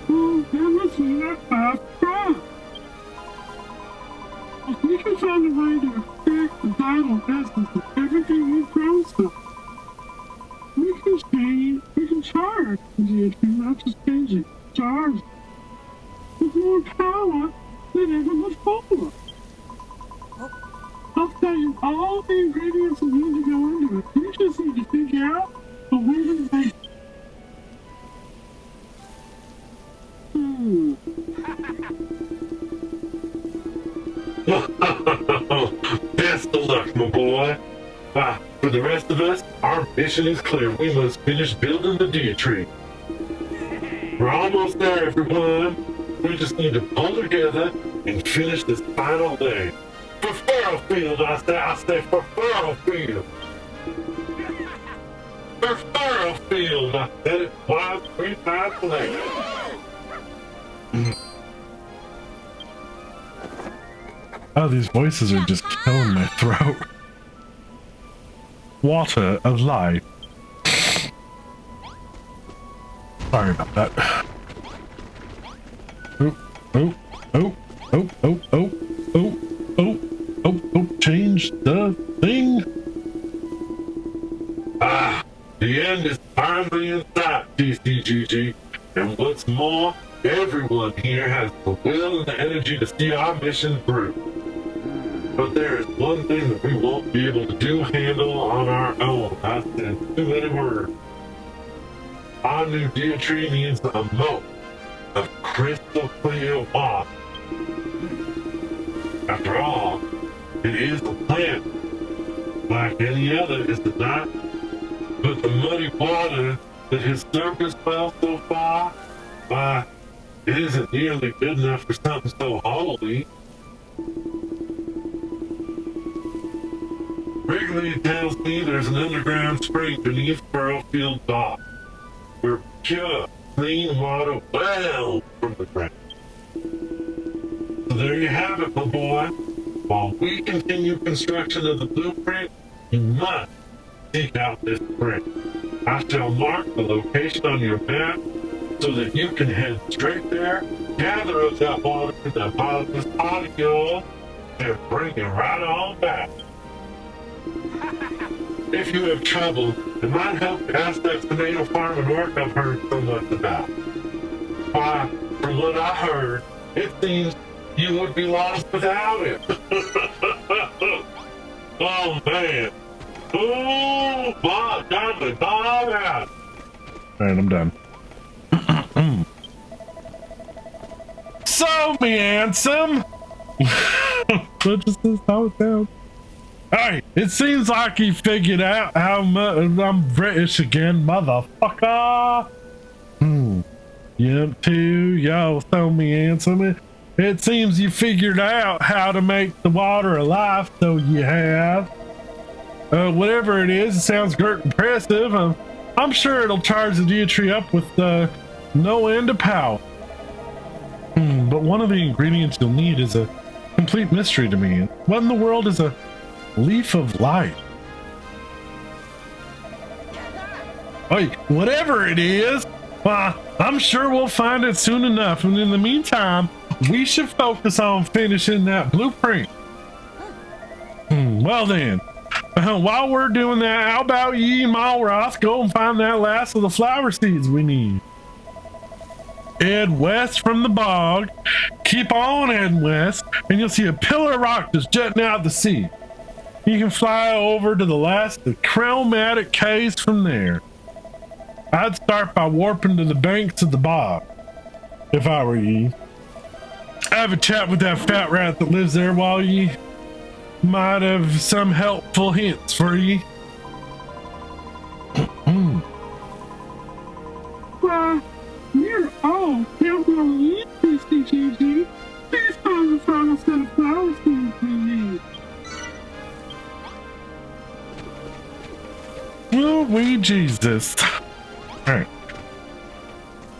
Well, that must mean our path cross. If we can find a way to extract the vital essence of everything we've grown so, we can charge the DHQ, not just change it, charge with more power than ever before. I'll tell you all the ingredients that need to go into it. You just need to figure out a way to make it. Best of luck, my boy. For the rest of us, our mission is clear. We must finish building the Dietrich. We're almost there, everyone. We just need to pull together and finish this final day. For Furrowfield, I say for Furrowfield. For Furrowfield, I said it twice, 3 times later. Oh, these voices are just killing my throat. Water of life. Sorry about that. Oh, oh, oh, oh, oh, oh, oh, oh, oh, oh, change the thing. Ah, the end is finally in sight, TCGG. And what's more, everyone here has the will and the energy to see our mission through. But there is one thing that we won't be able to handle on our own. I said too many words. Our new geotree needs a moat of crystal clear water. After all, it is a plant, like any other, is it not? But the muddy water that has surfaced well so far, why, it isn't nearly good enough for something so holy. Wrigley tells me there's an underground spring beneath Burrowfield Dock, where pure, clean water wells from the ground. So there you have it, my boy. While we continue construction of the blueprint, you must seek out this spring. I shall mark the location on your map so that you can head straight there, gather up that water in that bottomless pot of yours, and bring it right on back. If you have trouble, it might help to ask that tomato farming work I've heard so much about. Why, from what I heard, it seems you would be lost without it. Oh man. Oh my God, the dog. Alright, I'm done. So, me handsome. That just is how it sounds. Hey, it seems like he figured out how much I'm British again, motherfucker. Yep, too. Yo, so me handsome. It seems you figured out how to make the water alive, so you have. Whatever it is, it sounds great impressive. I'm sure it'll charge the geotree up with no end of power. But one of the ingredients you'll need is a complete mystery to me. What in the world is a leaf of light? Hey, whatever it is, I'm sure we'll find it soon enough. And in the meantime, we should focus on finishing that blueprint. Well then, while we're doing that, how about you and Malroth go and find that last of the flower seeds we need? Head west from the bog, keep on heading west, and you'll see a pillar of rock just jutting out the sea. You can fly over to the last of the chromatic caves from there. I'd start by warping to the banks of the bog, if I were you. Have a chat with that fat rat that lives there while you might have some helpful hints for you. You're all counting on you, TCGG. Please find the final set of flower seeds we need. Oh, we Jesus. Alright.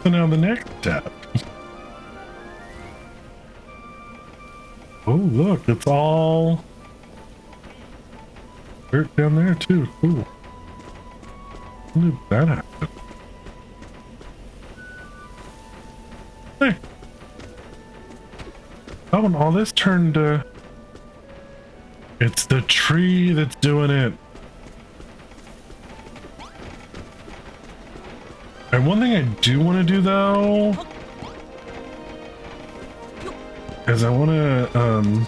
So now the next step. Oh, look, it's all dirt down there, too. Cool. When did that happen? Hey. Oh, and all this turned to... It's the tree that's doing it. And one thing I do want to do, though, is I want to,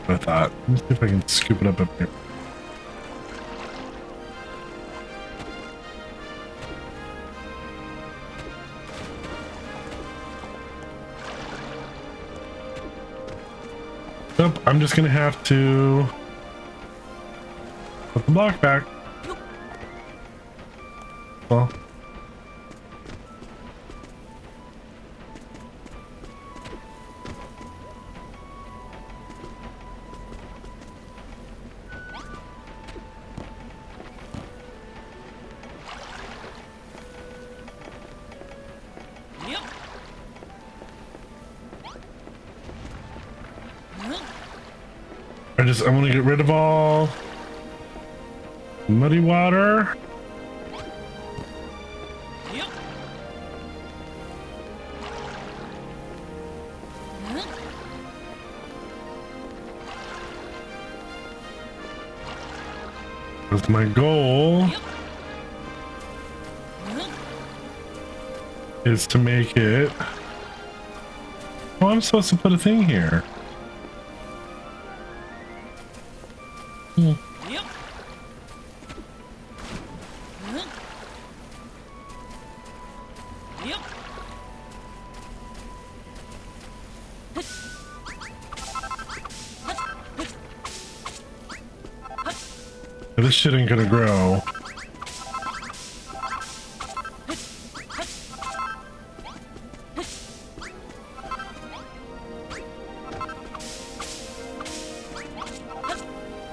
I thought, let me see if I can scoop it up here. Nope, I'm just gonna have to put the block back. Well. I want to get rid of all muddy water. That's my goal. Is to make it. Oh, I'm supposed to put a thing here. This shit ain't gonna grow.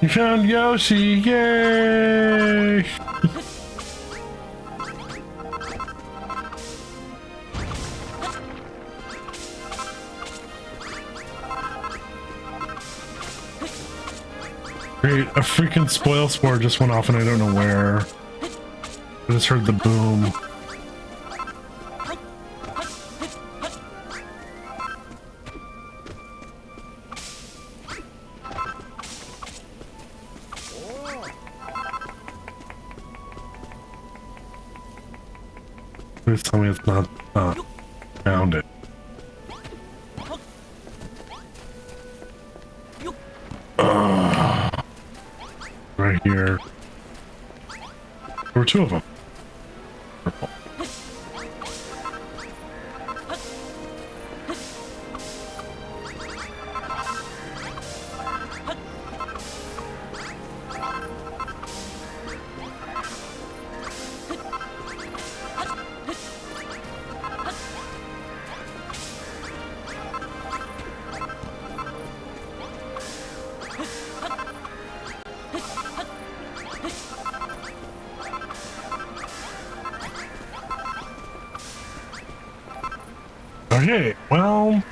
You found Yoshi! Yay! Great, a freaking spoil spore just went off and I don't know where. I just heard the boom. Please tell me it's not found it. Right here. There were two of them. Purple. Okay, well...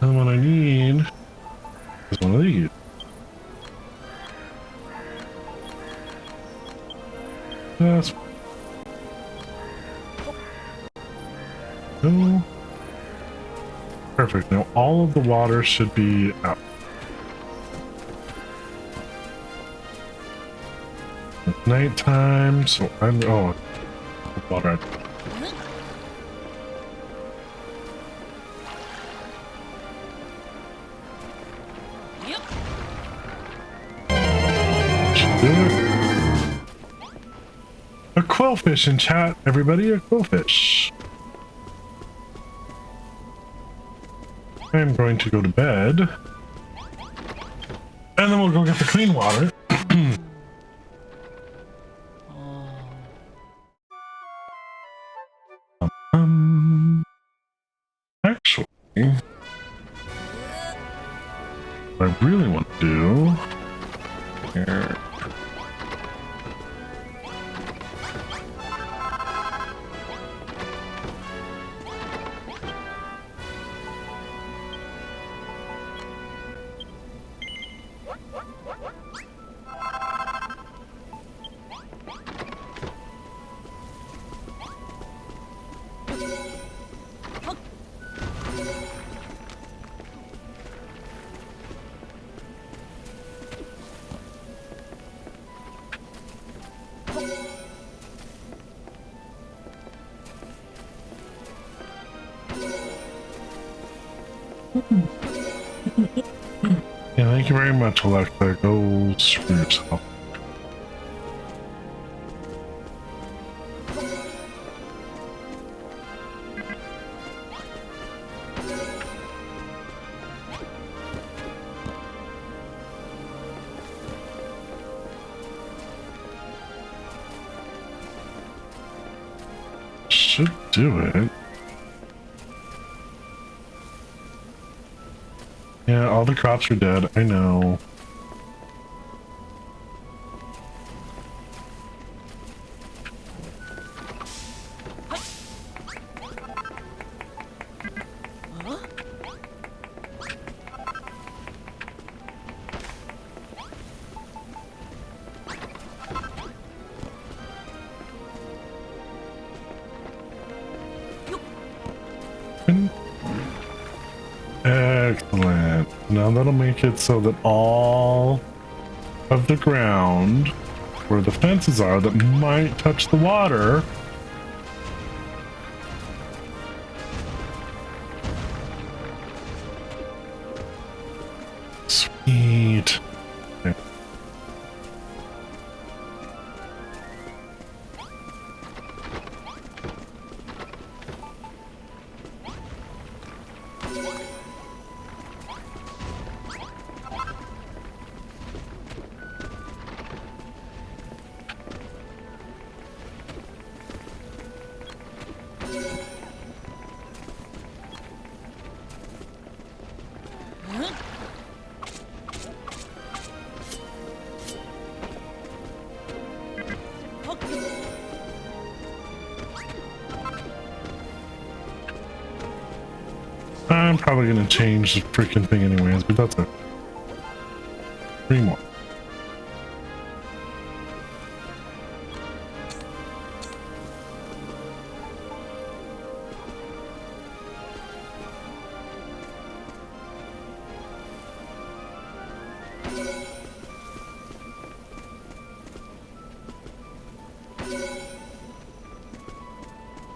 And what I need is one of these. That's... No. Perfect. Now all of the water should be out. It's nighttime, so I'm... Oh, water. A quillfish in chat, everybody, a quillfish. I'm going to go to bed. And then we'll go get the clean water. Actually, what I really want to do here. Yeah, thank you very much, Alexa. Go screw yourself. Should do it. Yeah, all the crops are dead. I know. Excellent. Now that'll make it so that all of the ground where the fences are that might touch the water sweet. Okay. I'm probably gonna change the freaking thing anyways, but that's it. 3 more.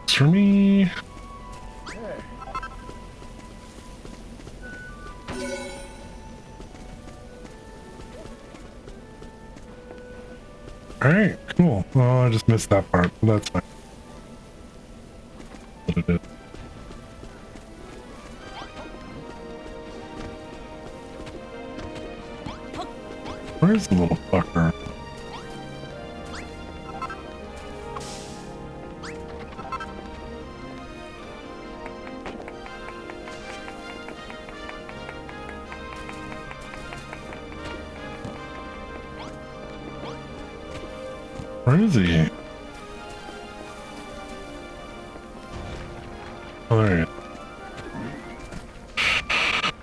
For me. Alright, cool. Well, I just missed that part, but that's fine. What it is. Where's the little fucker? Where is he? Oh, there he is.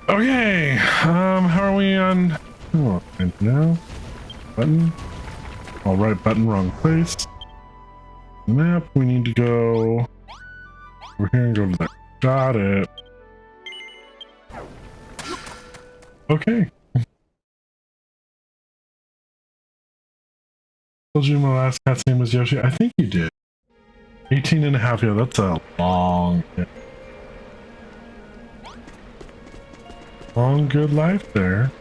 Okay, how are we on? Oh, and now button. All right, button, wrong place. Map. We need to go over here and go to there. Got it. Okay. Told you my last cat's name was Yoshi. I think you did. 18 and a half. Yeah, that's a long, long good life there.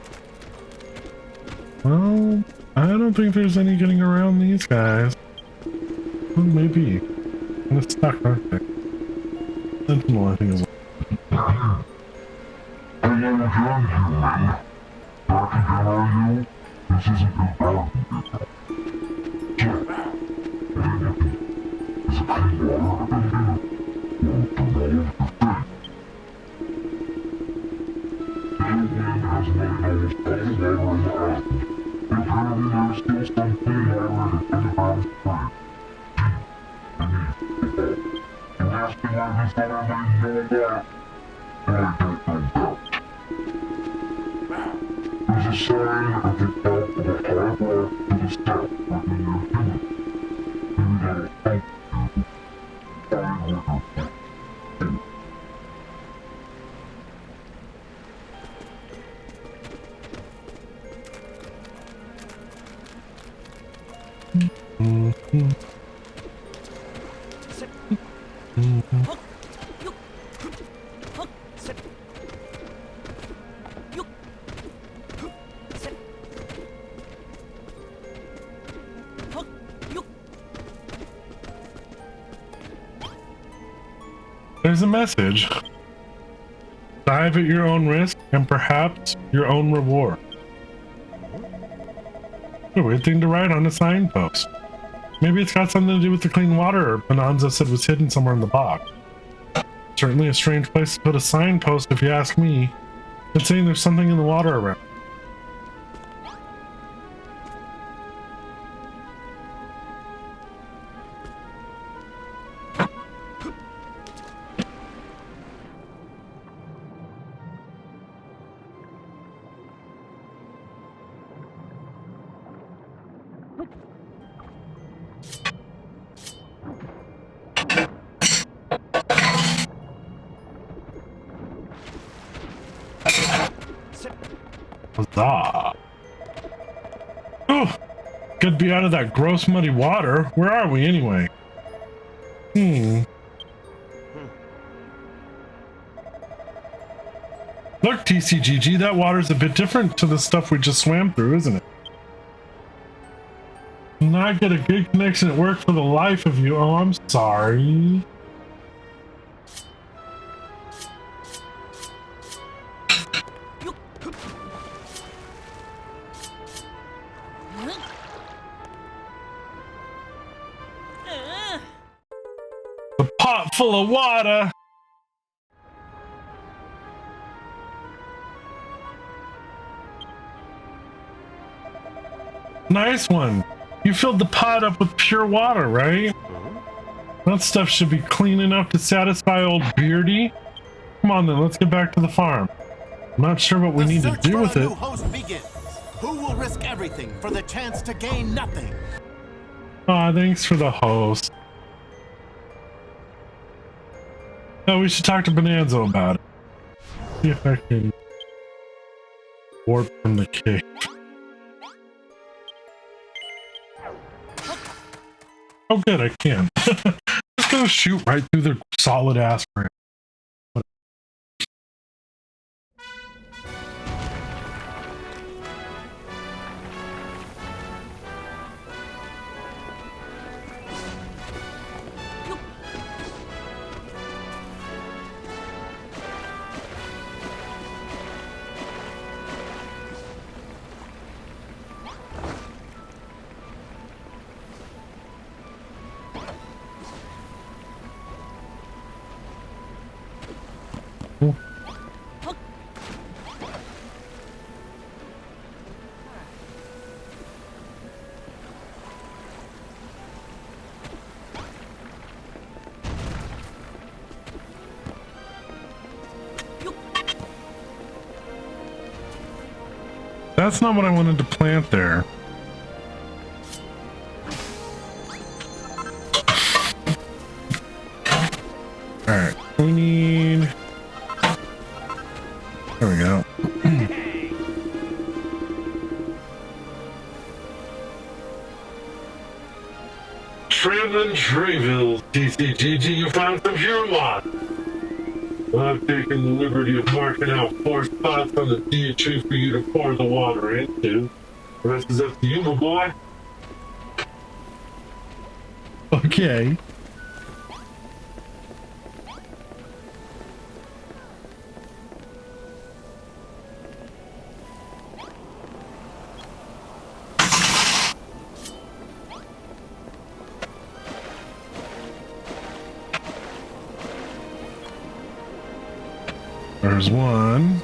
Well, I don't think there's any getting around these guys. Well, maybe. And it's stuck, aren't they? Sentinel, I think, is. Hello again, human. Back again, are you? This isn't your garden, is it? Check. What are you looking? Is it clean water in here? Well, turn all of your thing. Tailwind has made almost all the water in the island. Apparently there's still some clean water in the underground spring. You're asking why this other lady know that? But I don't know that. There's a sign at the top of the high block to the south written in human. Maybe that'll help you find where you're going. There's a message. Dive at your own risk and perhaps your own reward. A weird thing to write on a signpost. Maybe it's got something to do with the clean water Bonanza said was hidden somewhere in the box. Certainly a strange place to put a signpost if you ask me. It's saying there's something in the water around. Huzzah. Oh, good to be out of that gross muddy water. Where are we anyway? Look, TCGG, that water's a bit different to the stuff we just swam through, isn't it? Not get a good connection at work for the life of you. Oh, I'm sorry. The pot full of water. Nice one. You filled the pot up with pure water, right? That stuff should be clean enough to satisfy old Beardy. Come on then, let's get back to the farm. I'm not sure what we need to do with it. Host begins. Who will risk everything for the chance to gain nothing? Aw, thanks for the host. Oh, we should talk to Bonanza about it. See if I can warp from the cave. Oh good, I can. Just gonna shoot right through the solid ass ground. That's not what I wanted to plant there. Alright, we need... There we go. Trim and Treville, TCGG, you found some pure water. I've taken the liberty of marking out 4 spots on the deer tree for you to pour the water into. The rest is up to you, my boy. Okay. There's one.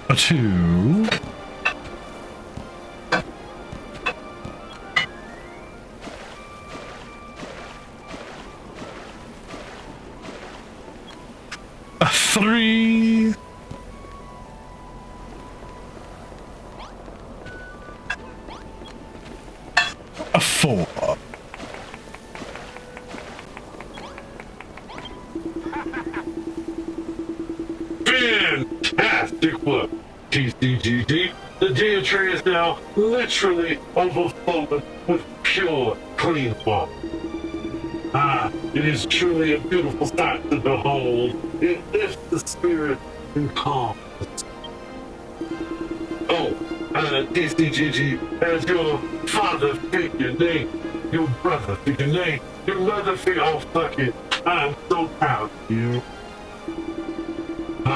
A 2. A 3. A 4. Fantastic work, TCGG. The deer tree is now literally overflowing with pure, clean water. Ah, it is truly a beautiful sight to behold. It lifts the spirit and calms. Oh, TCGG, as your father figure name, your brother figure name, your mother figure, oh fuck it, I'm so proud of you.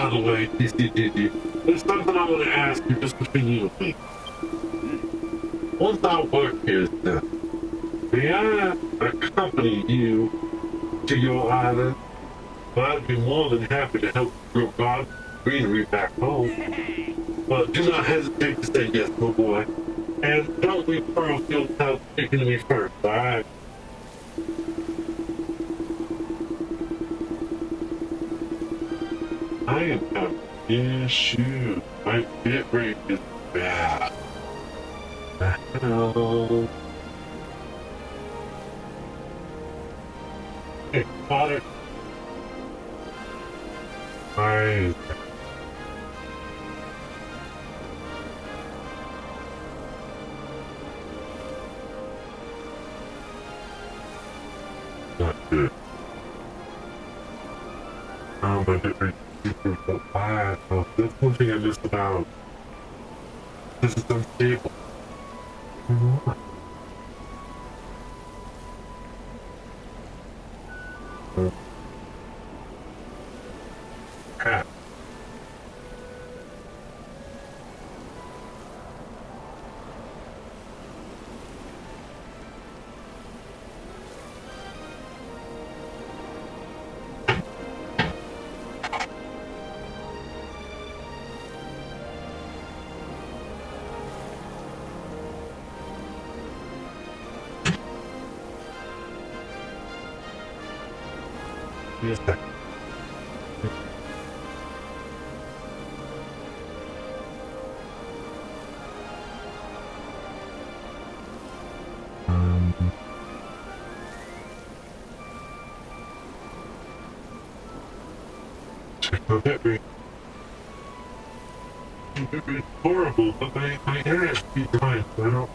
by the way, TCGG, there's something I want to ask you just between you and me. Once our work here is done, may I accompany you to your island? I'd be more than happy to help grow garden greenery back home. But do not hesitate to say yes, my boy. And don't leave Pearlfield without speaking to me first, alright? I am having issues. My bit rate is bad. The hell? Hey, Father. Why is that? Not good. Oh, my bit rate is super so bad. Oh, that's one thing I missed about. This is unstable. Crap. Yes, sir. Check my bit rate. My bit rate's horrible, but my internet speed's fine, so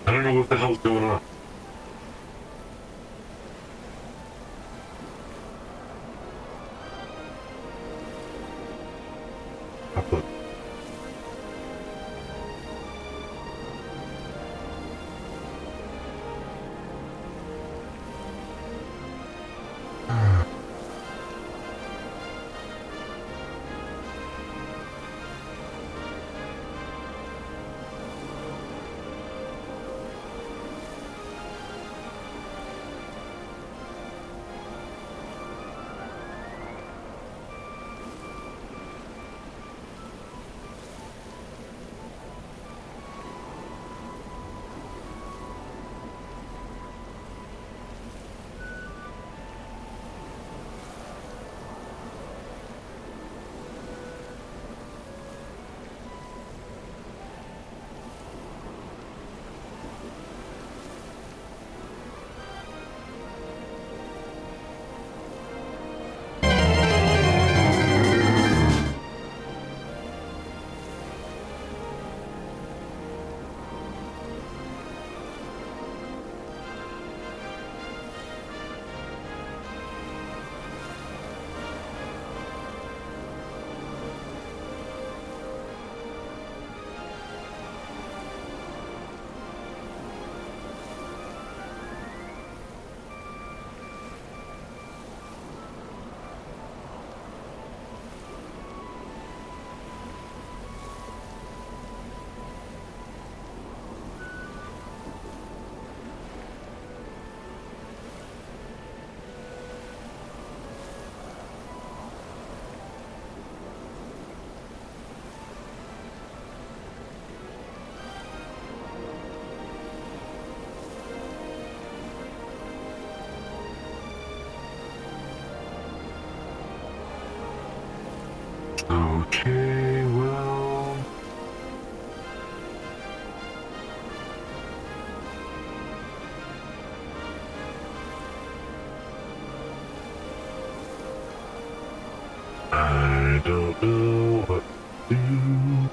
I don't know what the hell's going on. Upload. Okay, well... I don't know what to do.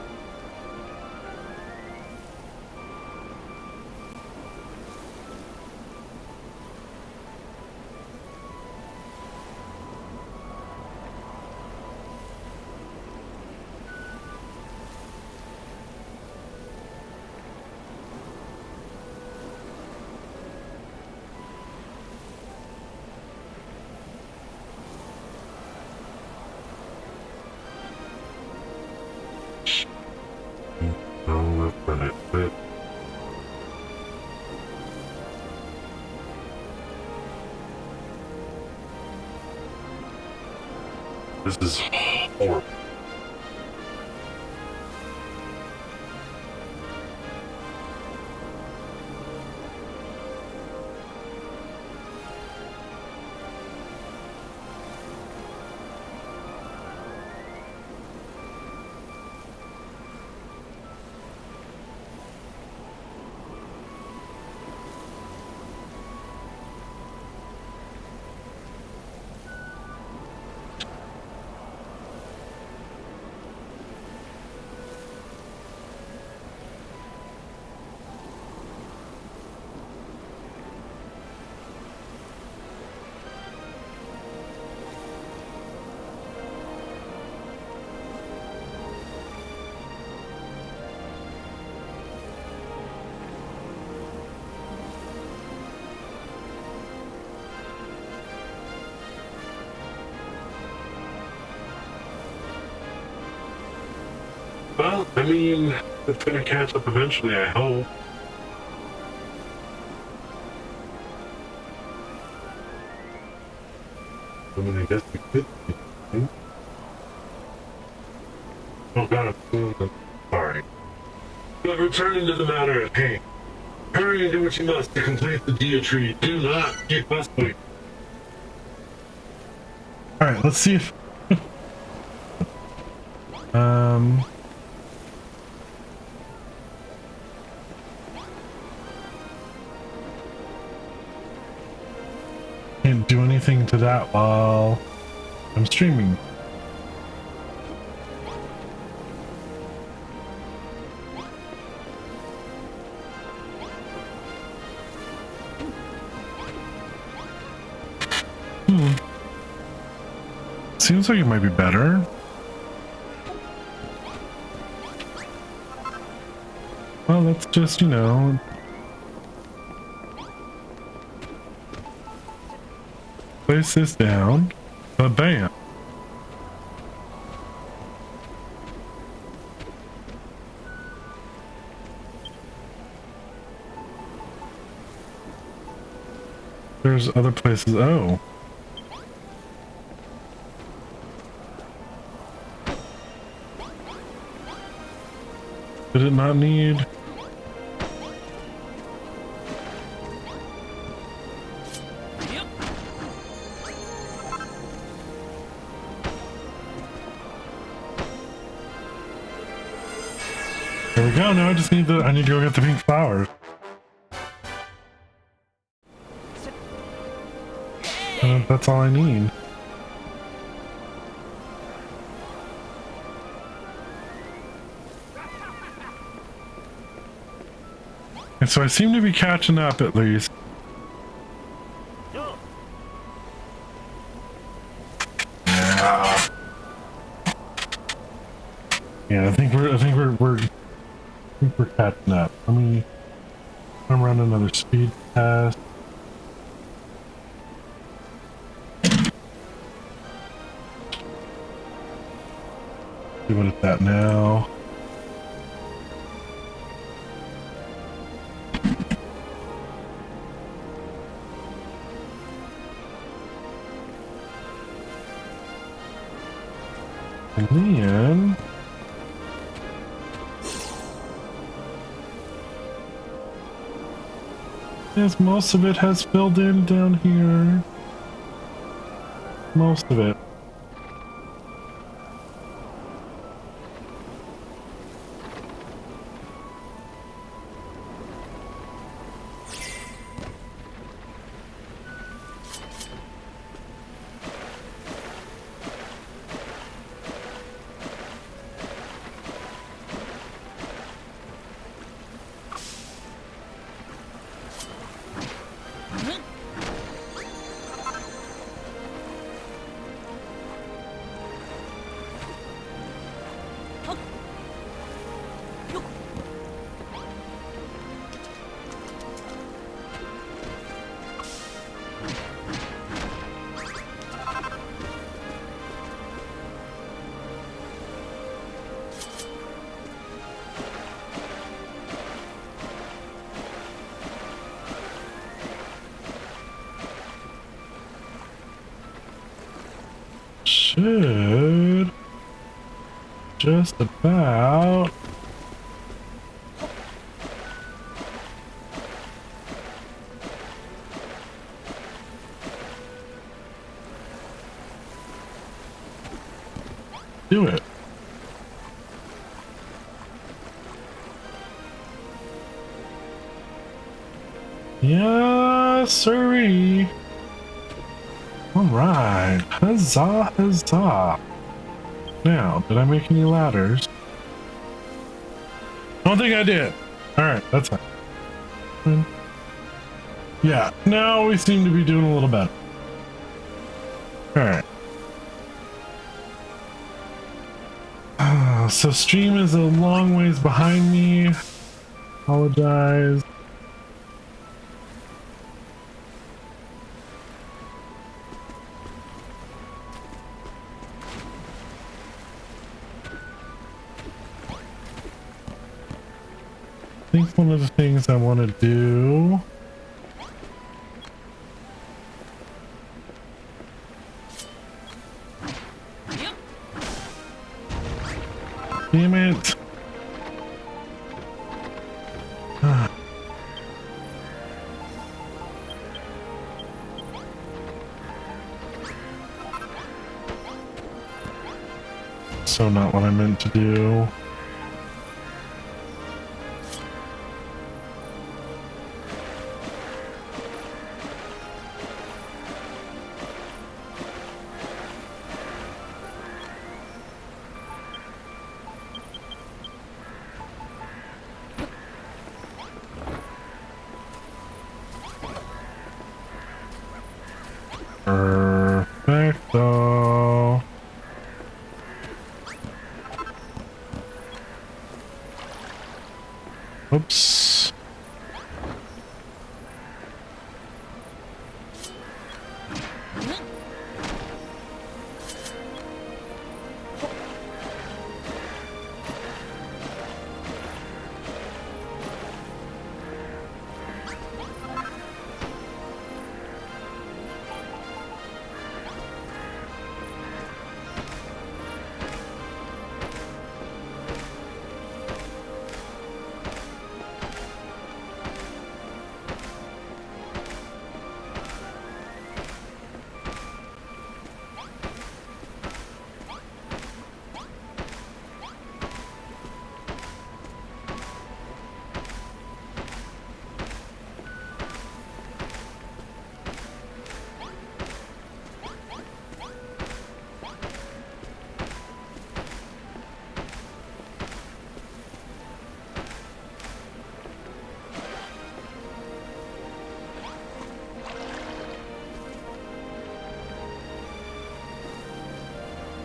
This is horrible. Well, I mean, it's gonna catch up eventually, I hope. I mean, I guess we could. Oh god, I'm sorry. But returning to the matter at hand. Hurry and do what you must to complete the dietary. Do not keep us waiting. Alright, let's see if... Can't do anything to that while I'm streaming. Seems like it might be better. Well, let's just, you know... place this down. Bam. There's other places. Oh. Did it not need? There we go. Now I just need I need to go get the pink flowers. That's all I need. And so I seem to be catching up at least. Yeah, I think we're catching up. Let me run another speed test. See what it's at now. And then yes, most of it has filled in down here. Most of it. should just about do it. Yes, sirree. All right, huzzah, huzzah. Now, did I make any ladders? I don't think I did. All right, that's fine. Yeah, now we seem to be doing a little better. All right. So stream is a long ways behind me. Apologize. I think one of the things I want to do damn it. So not what I meant to do. Perfecto. Oops.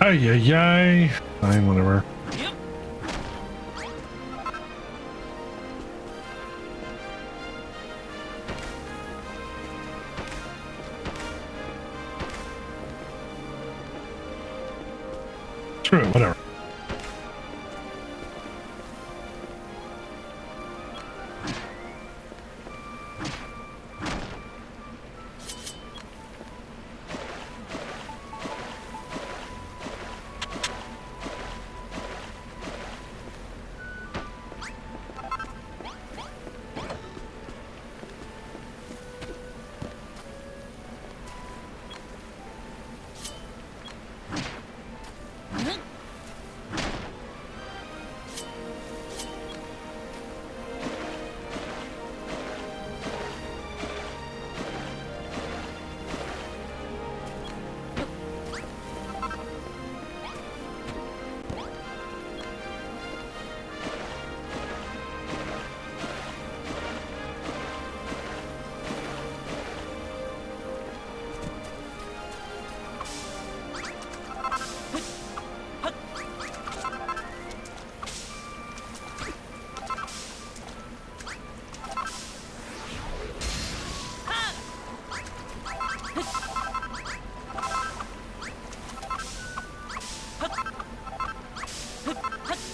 Ay, ay, ay. Fine, whatever. Screw it, whatever.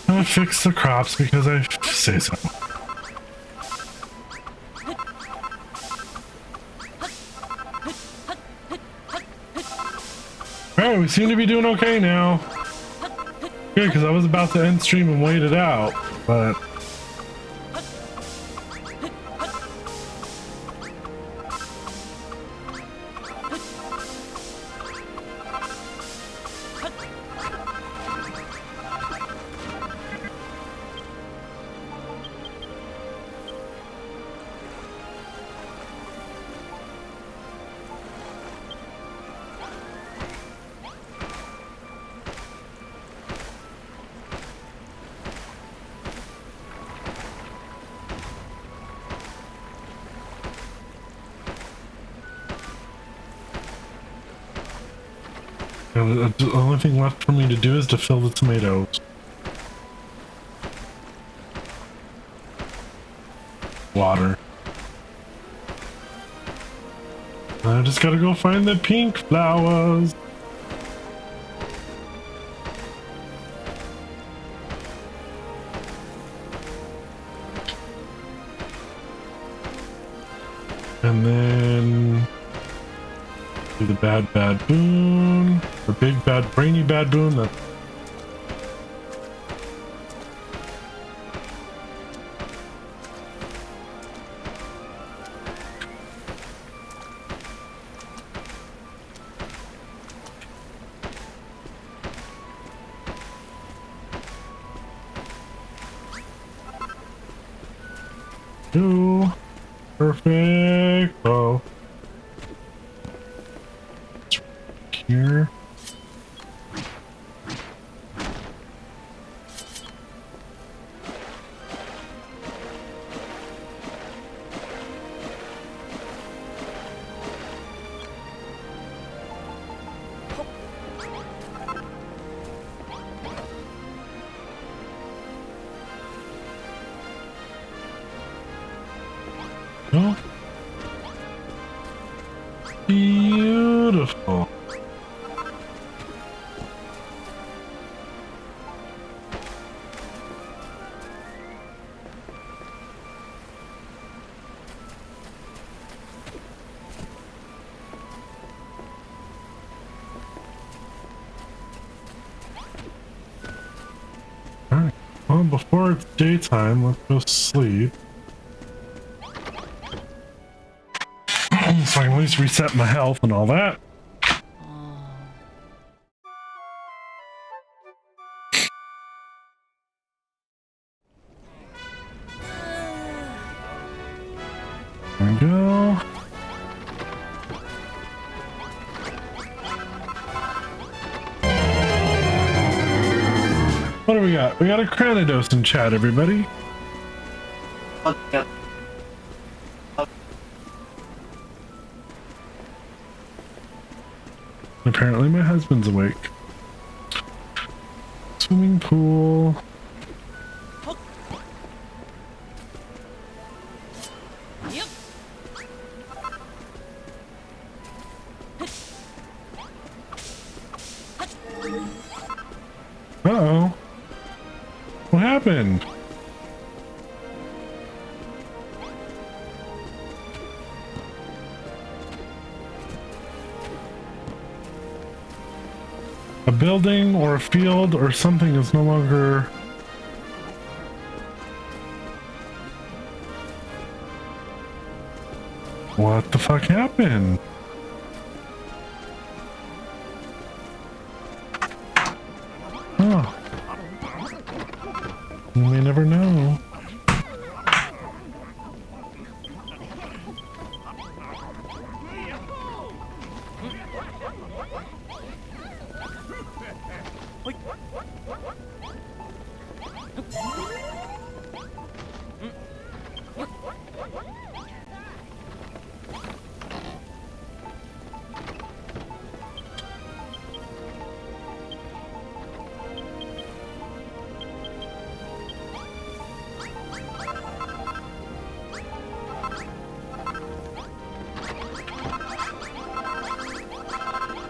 I'm gonna fix the crops because I say so. Alright, we seem to be doing okay now. Good, because I was about to end stream and wait it out, but... The only thing left for me to do is to fill the tomatoes. Water. I just gotta go find the pink flowers. And then do the bad baboon, the big bad brainy baboon. That do perfect. Oh. Here. Oh. Beautiful. Alright, well, before it's daytime, let's go sleep. So I can at least reset my health and all that. There we go. What do we got? We got a Cranidos in chat, everybody. Apparently my husband's awake. Swimming pool. Yep. Uh-oh. What happened? A building or a field or something is no longer... What the fuck happened? Oh. You may never know.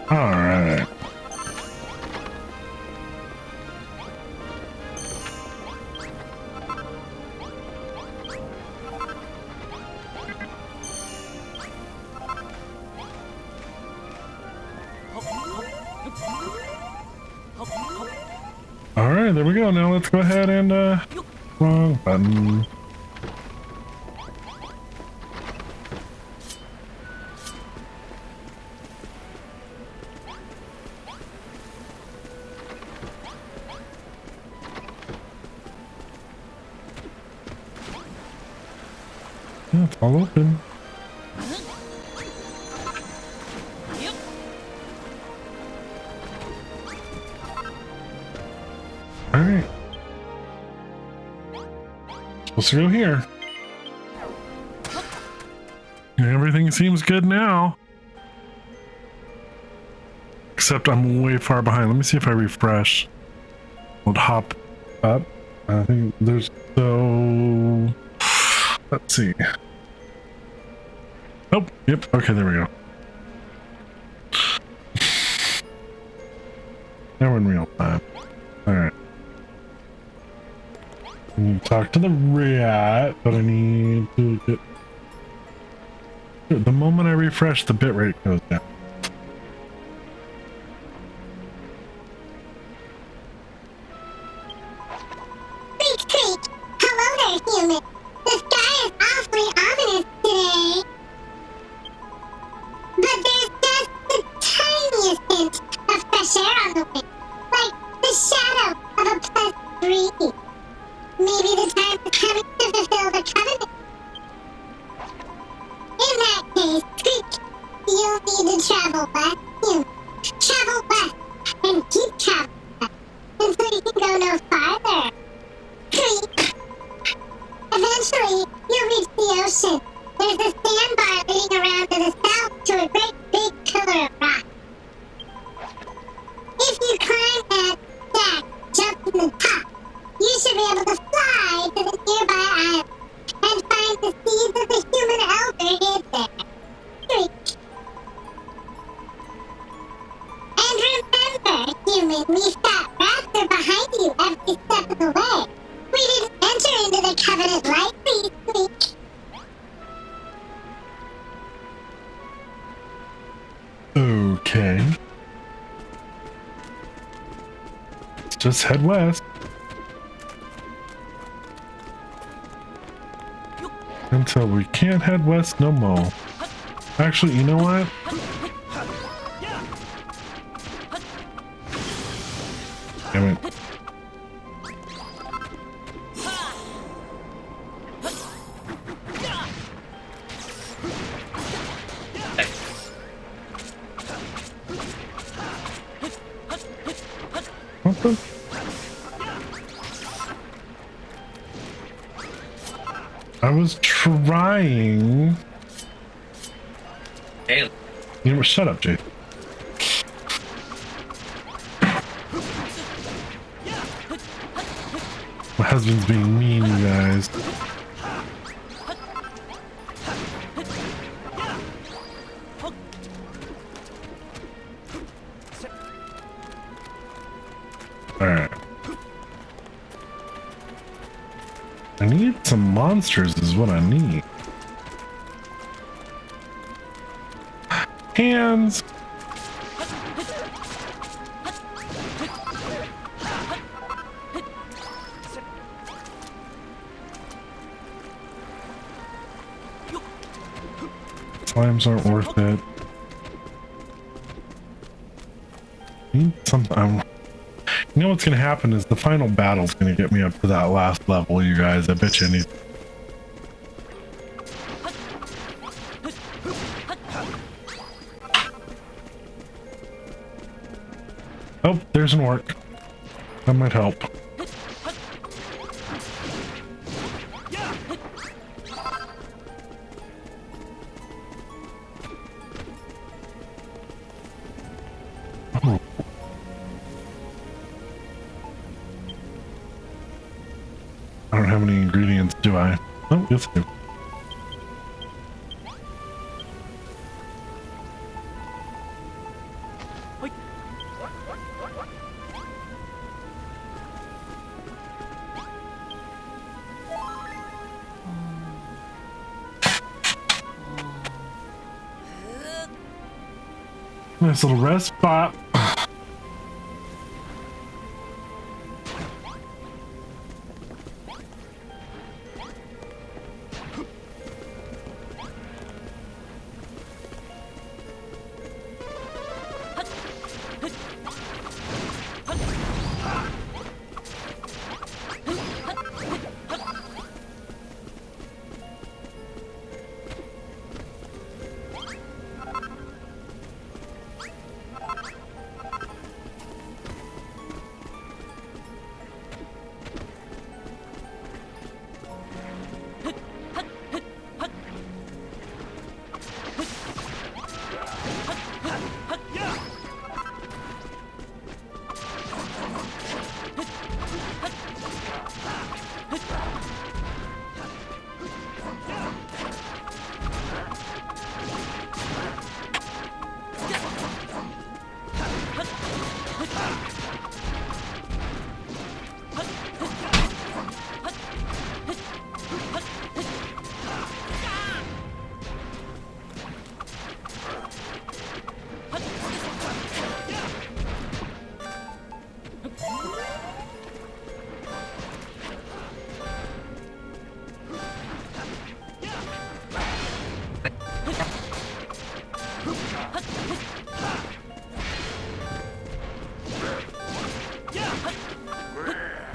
All right. Alright, there we go. Now let's go ahead and, wrong button. Yeah, it's all open. Alright. Supposed to go here. Everything seems good now. Except I'm way far behind. Let me see if I refresh. I'll hop up. I think there's so... Let's see. Oh, yep. Okay, there we go. Now we're in real time. Alright. I need to talk to the rat, but I need to get... The moment I refresh, the bitrate goes down. Hello there, human. The sky is awfully ominous today. But there's just the tiniest hint of fresh air on the wind. Like the shadow of a pleasant breeze. Maybe the time is coming to fulfill the covenant. In that case, Squeak, you'll need to travel west, human. Travel west and keep traveling west until you can go no farther. Squeak. Eventually, you'll reach the ocean. There's a sandbar leading around to the south to a great big pillar of rock. If you climb that stack, jump to the top, you should be able to fly to the nearby island and find the seeds of the human elder hid there. Creek. And remember, human, we fat rats are behind you every step of the way. We didn't enter into the covenant lightly, Squeak. Okay. Let's just head west. Until we can't head west no more. Actually, you know what? Damn it. What the? I was trying. Hey. You know what? Shut up, Jay. My husband's being mean, you guys. Alright. I need some monsters is what I need. Hands. Slimes aren't worth it. Need something. You know what's gonna happen is the final battle's gonna get me up to that last level, you guys. I bet you anything. Oh, there's an orc. That might help. Oh. I don't have any ingredients, do I? Oh, yes I do. Nice little rest spot.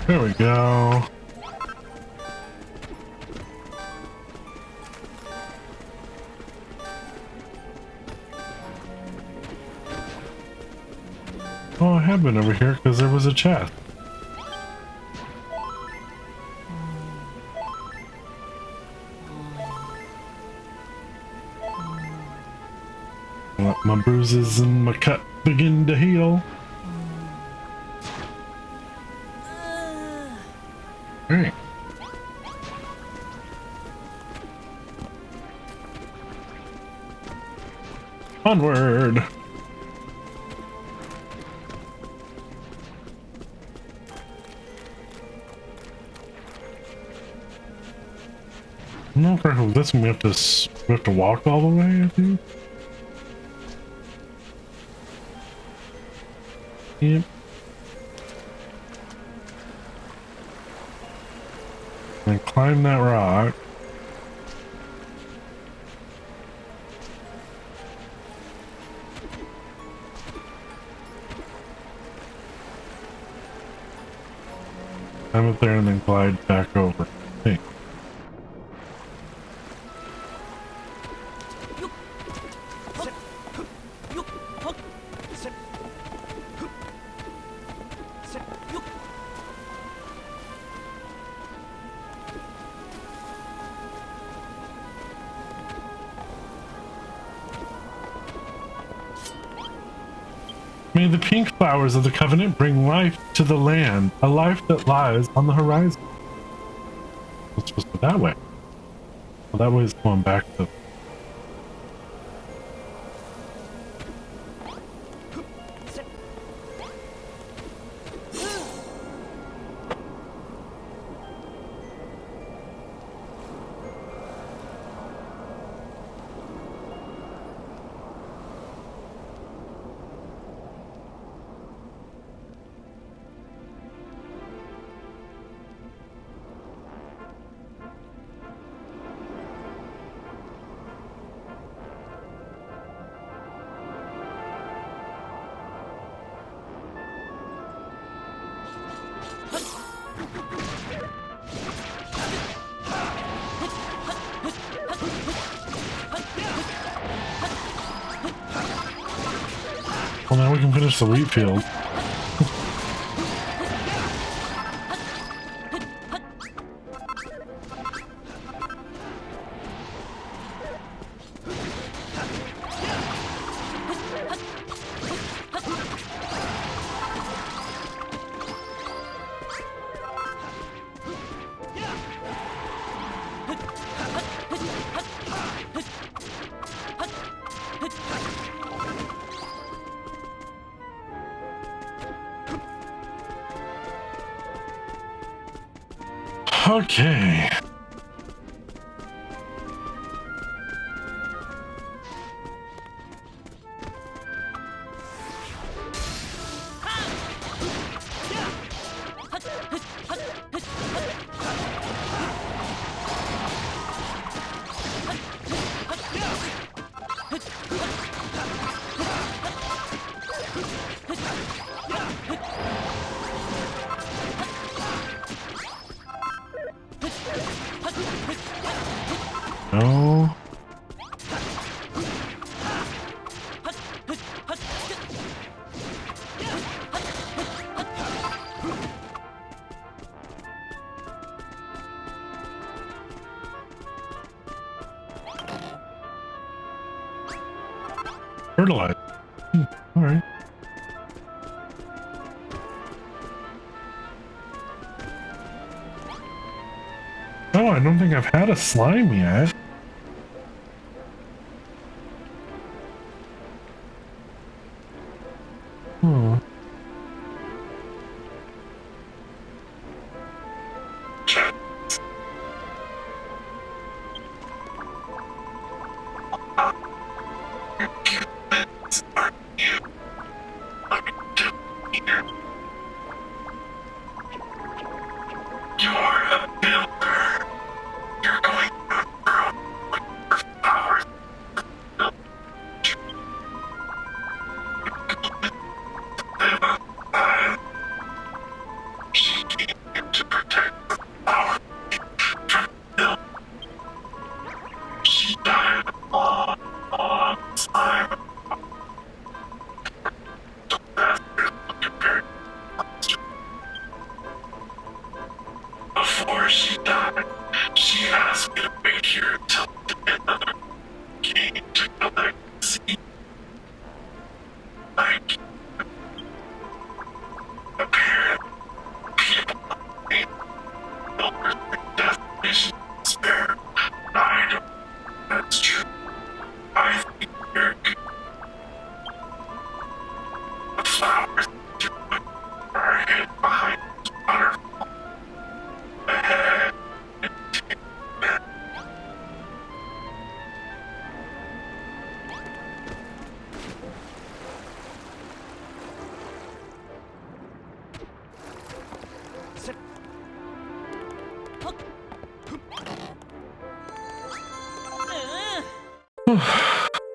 There we go. Oh, I have been over here because there was a chest. Let my bruises and my cut begin to heal. Alright. Onward! I'm not sure if this one we have to walk all the way, I think. Yep. And climb that rock. Climb up there and then glide back over. Hey. May the pink flowers of the covenant bring life to the land, a life that lies on the horizon. It's supposed to go that way. Well, that way is going back to... Well, now we can finish the wheat field. Okay. No. Fertilize. All right. Oh, I don't think I've had a slime yet. Hmm. That's true. I think you're the flowers are hid behind the waterfall. Ahead.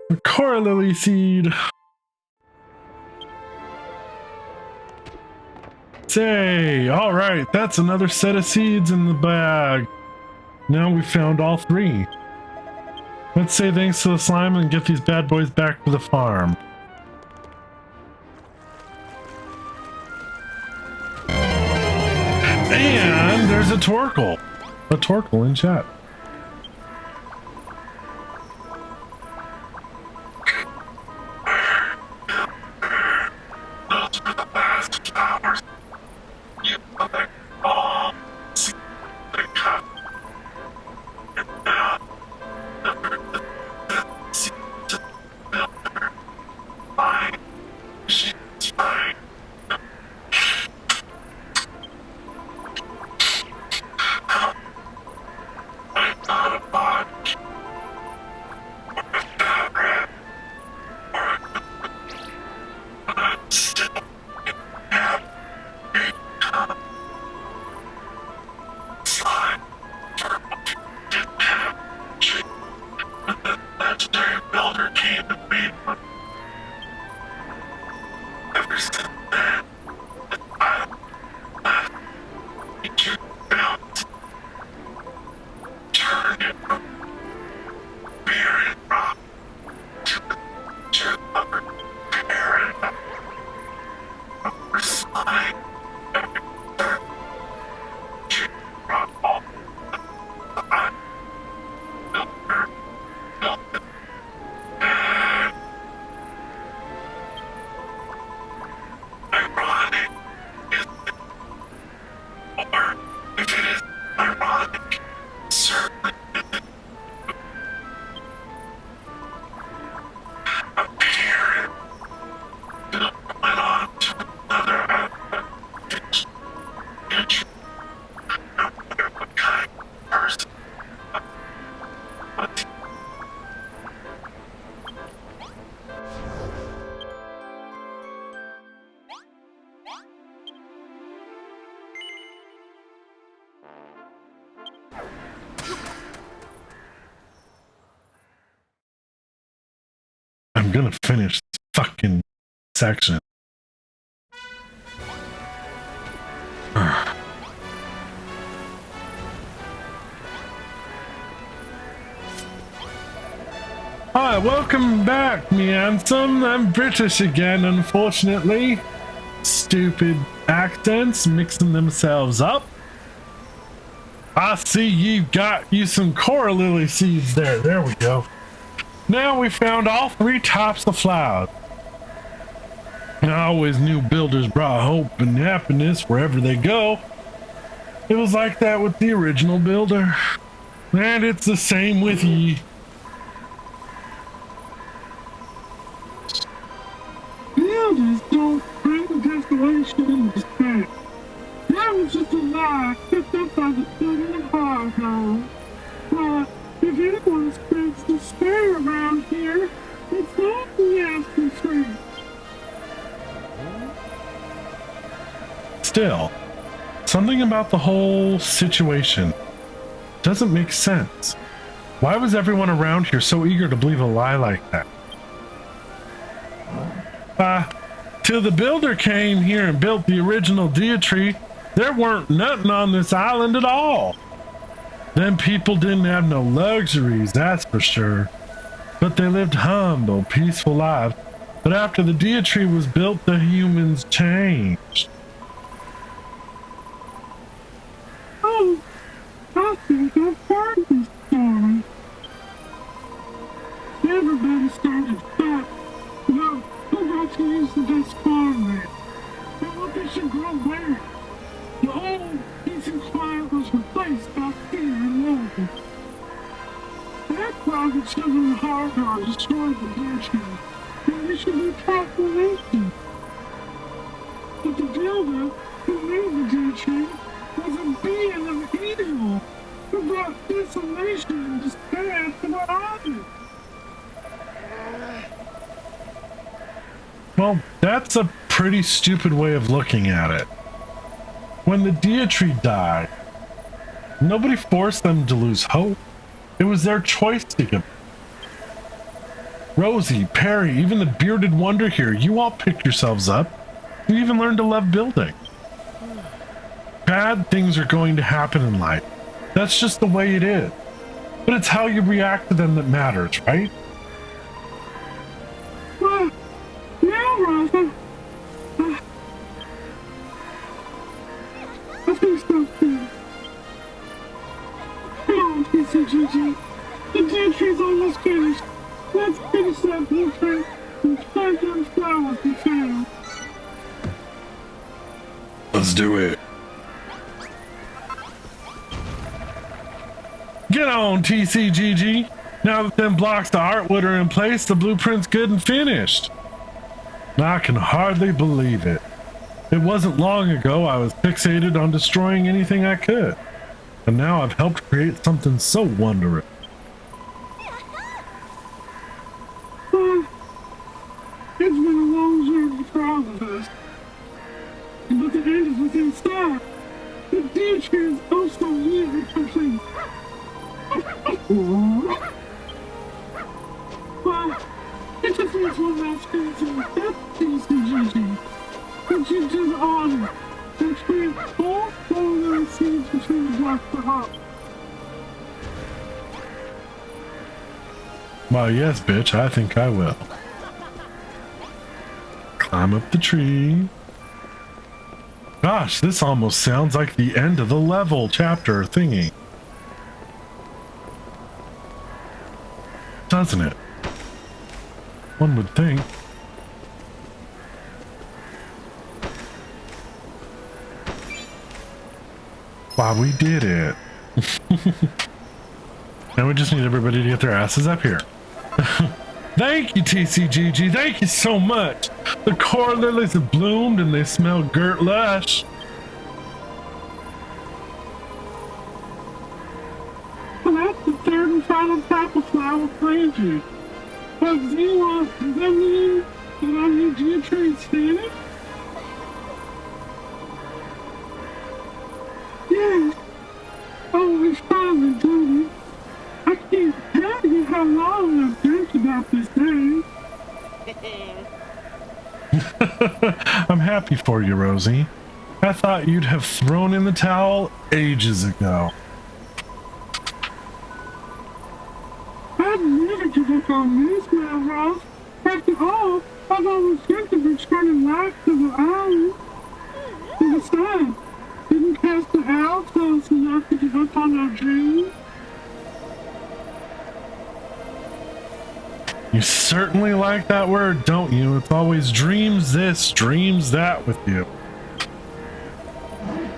The Cora Lily seed. Say, all right, that's another set of seeds in the bag. Now we found all three. Let's say thanks to the slime and get these bad boys back to the farm. And there's a Torkoal. A Torkoal in chat. Those were the last flowers. You collect all seeds the cup. And now the seeds of the builder. Fine. She's fine. I'm not a bot. Or a fat rat. Or a but I'm still have a cup. Slime for didn't have a tree. But the legendary builder came and made one. Ever since then, I left nature balance. Turned it from barren rock to a nature lover paradise. Over slime, every turn, tree brought all the slime. Builder, built it, and ironic, isn't it? Or if it is ironic, certainly isn't. A parent Bill went on to another adventure. No matter what kind of person was he. I'm gonna finish this fucking section. Hi, welcome back, me handsome. I'm British again, unfortunately. Stupid accents mixing themselves up. I see you got you some Cora Lily seeds there. There we go. Now we found all three types of flowers. I always knew builders brought hope and happiness wherever they go. It was like that with the original builder. And it's the same with ye. Builders don't bring desolation and despair. That was just a lie picked up by the children of Hargo. But if anyone spreads despair around here, it's not the asking tree. Still, something about the whole situation doesn't make sense. Why was everyone around here so eager to believe a lie like that? Till the builder came here and built the original Tree, there weren't nothing on this island at all. Them people didn't have no luxuries, that's for sure. But they lived humble, peaceful lives. But after the Tree was built, the humans changed. Oh, I think I've heard this story. Everybody started fat. Now, who got to use the best farmland? And what they should grow where? The old peace and quiet was replaced by fear and loathing. That's why the children of Hargar destroyed the deer tree. And we should be proclamation. But the builder who made the deer tree was a being of evil who brought desolation and despair to the island. Well, that's a pretty stupid way of looking at it. When the deer tree died, nobody forced them to lose hope. It was their choice to give. Rosie, Perry, even the bearded wonder here, you all picked yourselves up. You even learned to love building. Bad things are going to happen in life. That's just the way it is. But it's how you react to them that matters, right? Well, yeah, Rosa. I think so too. Come on, TCGG. The deer tree's almost finished. Let's finish that blueprint and plant them flowers we found. Let's do it. Get on, TCGG. Now that them blocks of artwood are in place, the blueprint's good and finished. I can hardly believe it. It wasn't long ago I was fixated on destroying anything I could. And now I've helped create something so wondrous. It's been a long journey for all of us. But the end is within sight. The deer tree is also nearly complete. Well, it just needs one last finishing. That's TCGG. But you did honor and plant all 4 little seeds between the blocks of hop. Well, yes, bitch, I think I will. Climb up the tree. Gosh, this almost sounds like the end of the level chapter thingy. Doesn't it? One would think. Wow, we did it. Now we just need everybody to get their asses up here. Thank you, TCGG. Thank you so much. The core lilies have bloomed and they smell girt lush. Well, that's the third and final type of flower planting. But Zero, does that mean that our new deer tree is finished? Yes. Oh, we finally did it. I can't tell you how long I've dreamt about this day. I'm happy for you, Rosie. I thought you'd have thrown in the towel ages ago. I'd never give up on this now, Ross. After all, I've always dreamt of returning life to the island. And besides, didn't Pastor Al tell us not to give up on our dreams? You certainly like that word, don't you? It's always dreams this, dreams that with you.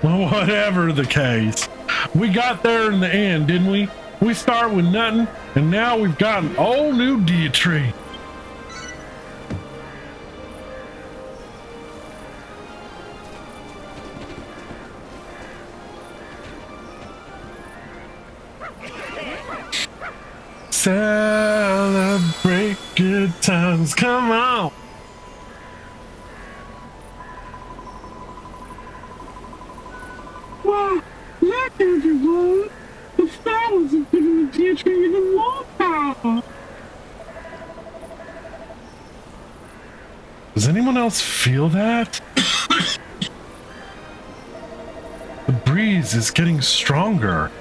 Well, whatever the case, we got there in the end, didn't we? We started with nothing, and now we've got an all new deer tree. Celebrate good times, come on! Wow, look everyone! The flowers have given the deer tree even more power! Does anyone else feel that? The breeze is getting stronger.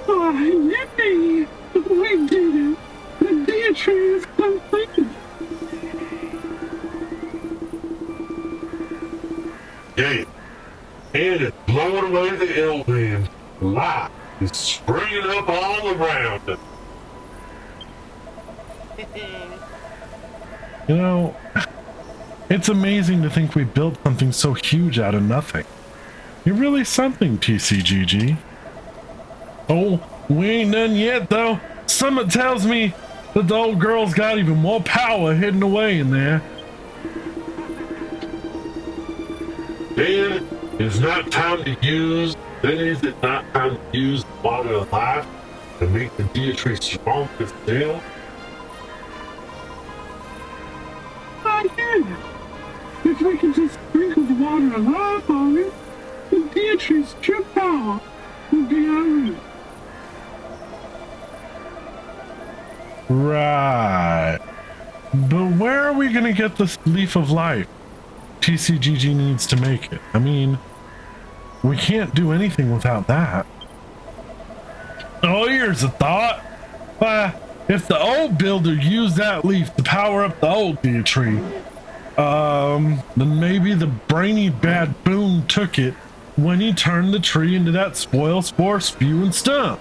Oh, yippee! the Elven, life is springing up all around us. You know, it's amazing to think we built something so huge out of nothing. You're really something, TCGG. Oh, we ain't done yet, though. Something tells me that the old girl's got even more power hidden away in there. Then it's not time to use. Then is it not time to use the water of life to make the deity stronger still? I get it. If we can just sprinkle the water of life on it, the deity's true power will be unleashed. Right. But where are we gonna get this leaf of life TCGG needs to make it? I mean, we can't do anything without that. Oh, here's a thought. If the old builder used that leaf to power up the old deity, then maybe the brainy baboon took it when he turned the tree into that spoil spore spewing stump.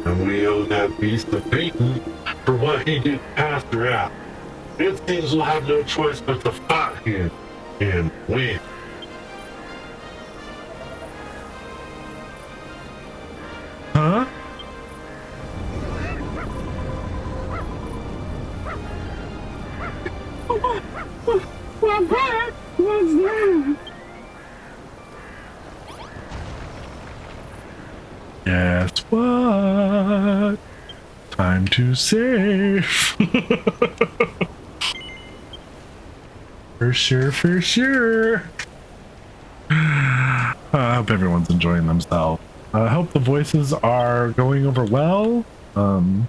And we owe that beast a beating for what he did past her out. It seems we'll have no choice but to fight him and win. Huh? What was that? Guess what? Time to save. For sure, for sure. I hope everyone's enjoying themselves. I hope the voices are going over well. And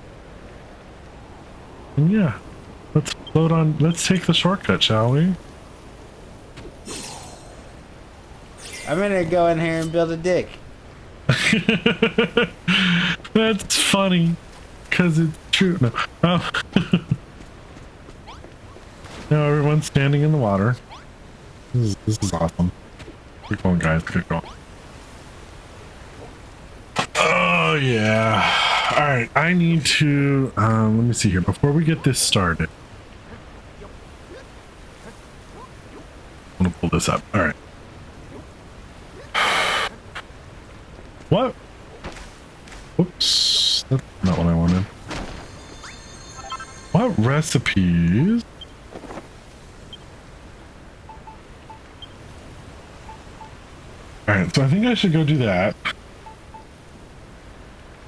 yeah, let's float on. Let's take the shortcut, shall we? I'm gonna go in here and build a dick. That's funny, cause it's true. No, now everyone's standing in the water. This is awesome. Keep going, guys. Keep going. Oh yeah. All right. I need to. Let me see here before we get this started. I'm gonna pull this up. All right. What? Whoops. That's not what I wanted. What recipes? Alright, so I think I should go do that.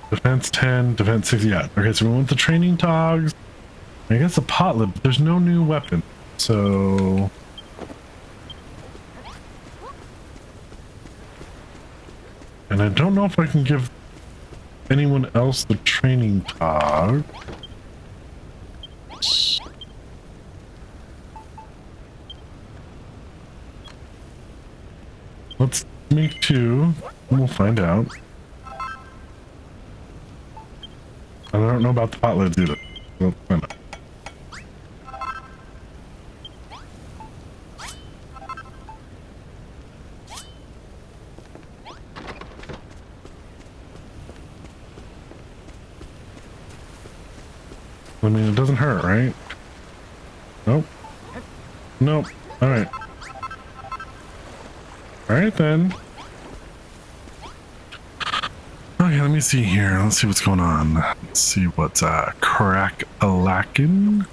Defense 10, defense 6, yeah. Okay, so we want the training togs. I guess a pot lid, but there's no new weapon. So... And I don't know if I can give anyone else the training tog. Let's make 2, and we'll find out. And I don't know about the pot lids either. We'll find out. I mean, it doesn't hurt, right? Nope. Nope. Alright. Alright then. Okay, let me see here. Let's see what's going on. Let's see what's crack-a-lackin'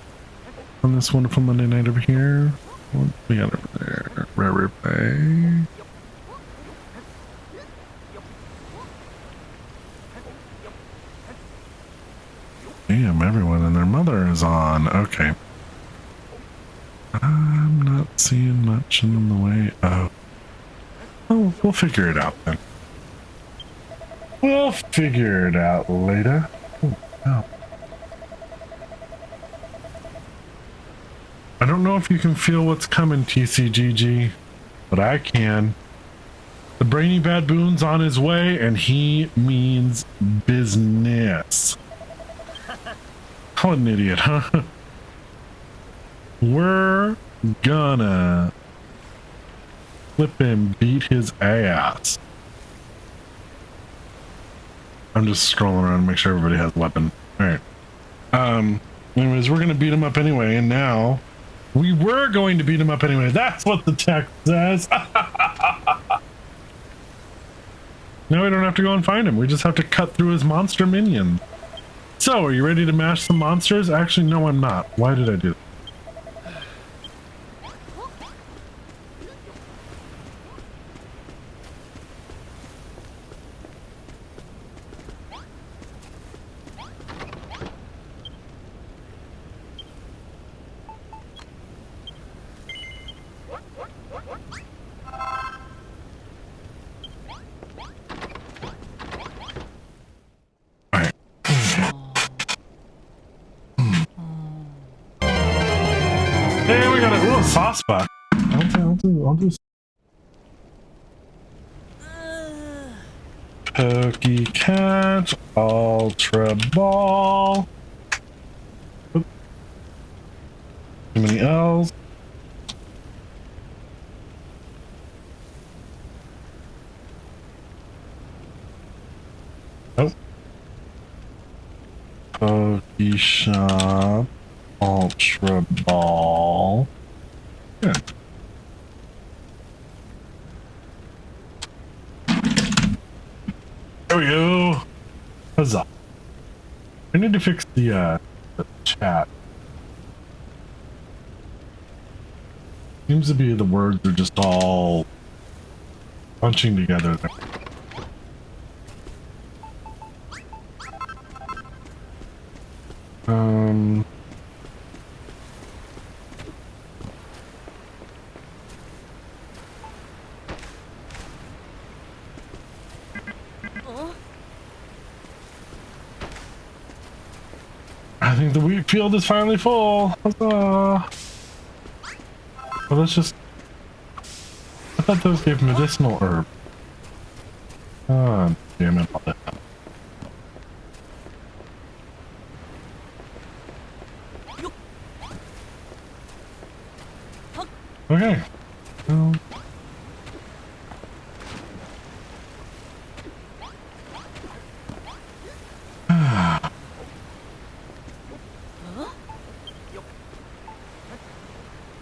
on this wonderful Monday night over here. What we got over there? Rare Bay. Damn, everyone and their mother is on. Okay. I'm not seeing much in the way of... Oh, we'll figure it out then. We'll figure it out later. Oh, no. I don't know if you can feel what's coming, TCGG, but I can. The brainy baboon's on his way, and he means business. What an idiot, huh? We're gonna flip him, beat his ass. I'm just scrolling around to make sure everybody has a weapon. Alright. Anyways, we're gonna beat him up anyway, and now we were going to beat him up anyway. That's what the text says. Now we don't have to go and find him. We just have to cut through his monster minion. So, are you ready to mash some monsters? Actually, no, I'm not. Why did I do that? Hey, we got a little sauce box. I'll do. Pokey Cat, Ultra Ball. Oop. Too many L's. Nope. Pokey Shop. Ultra Ball. Yeah. There we go. Huzzah. I need to fix the chat. Seems to be the words are just all bunching together there. I think the wheat field is finally full. Huzzah. Well, let's just... I thought those gave medicinal herb. Ah, damn it. Okay.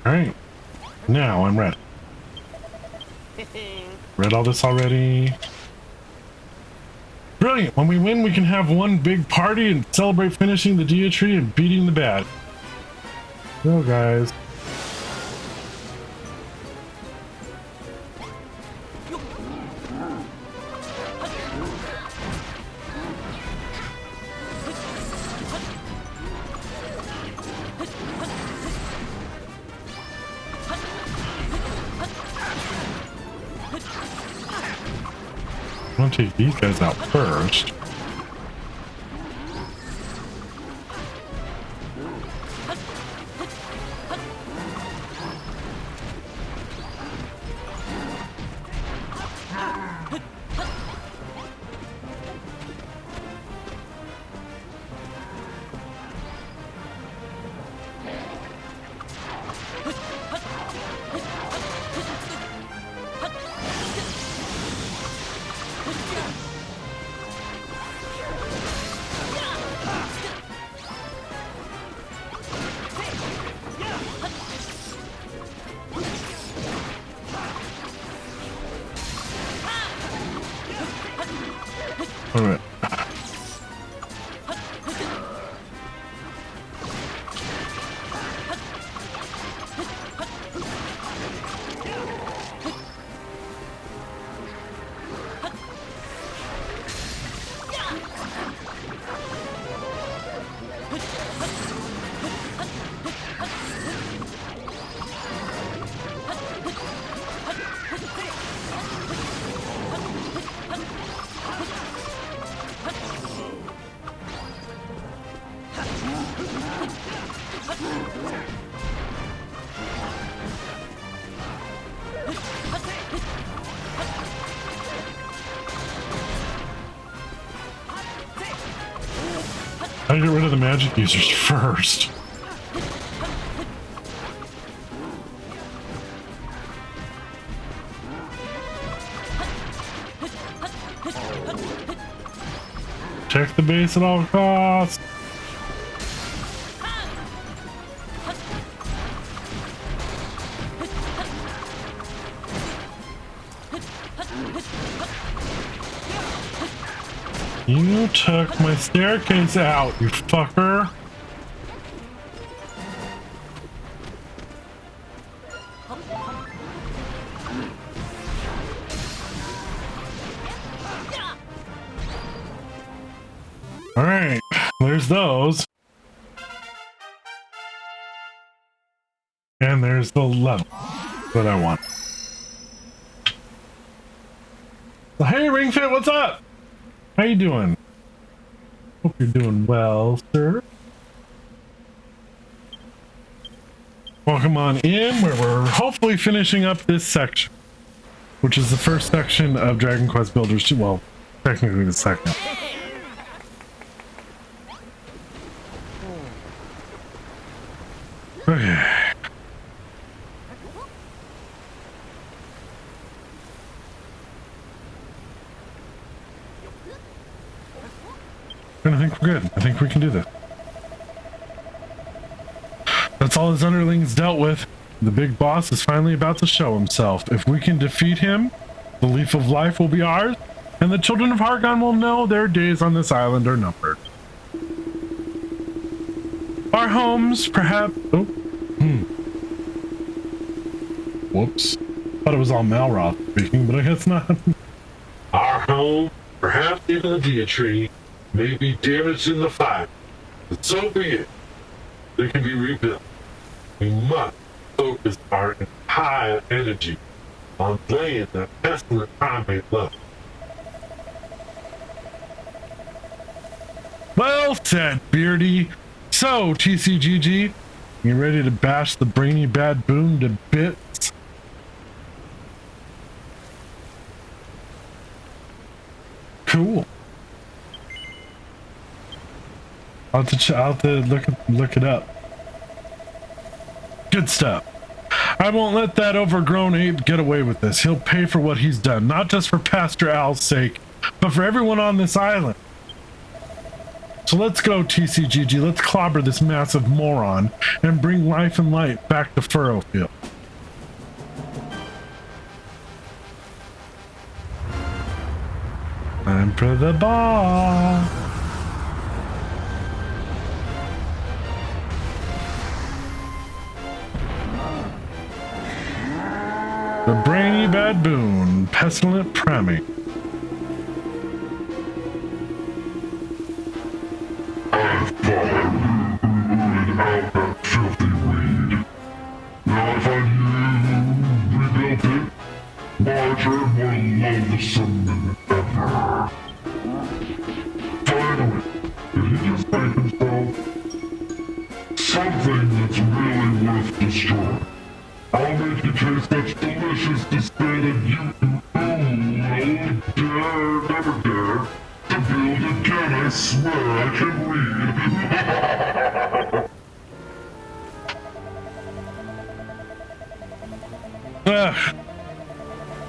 Alright. Now I'm ready. Read all this already. Brilliant! When we win, we can have one big party and celebrate finishing the Dia Tree and beating the bad. Go, guys. I'm gonna take these guys out first. Alright. How to get rid of the magic users first. Check the base at all costs. You took my staircase out, you fucker. Alright, there's those. And there's the level that I want. So, hey, Ring Fit, what's up? How you doing? Hope you're doing well, sir. Welcome on in, where we're hopefully finishing up this section, which is the first section of Dragon Quest Builders 2. Well, technically the second. Okay. And I think we're good. I think we can do this. That's all his underlings dealt with. The big boss is finally about to show himself. If we can defeat him, the leaf of life will be ours, and the children of Hargon will know their days on this island are numbered. Our homes, perhaps... Oh. Whoops. Thought it was all Malroth speaking, but I guess not. Our home, perhaps even the Dia tree, may be damaged in the fire, but so be it. They can be rebuilt. We must focus our entire energy on playing the pestilent primate level. Well said, Beardy. So, TCGG, you ready to bash the brainy bad boon to bits? Cool. I'll have to look it up. Good stuff. I won't let that overgrown ape get away with this. He'll pay for what he's done, not just for Pastor Al's sake, but for everyone on this island. So let's go, TCGG. Let's clobber this massive moron and bring life and light back to Furrowfield. Time for the ball. The brainy bad boon, pestilent primate. I thought I rooted out that filthy weed. Now I find you rebuilt it, larger and more loathsome than ever. Finally, did he just make himself something that's really worth destroying? I'll make you taste such delicious despair that you will dare, never dare, to build again. I swear I can read.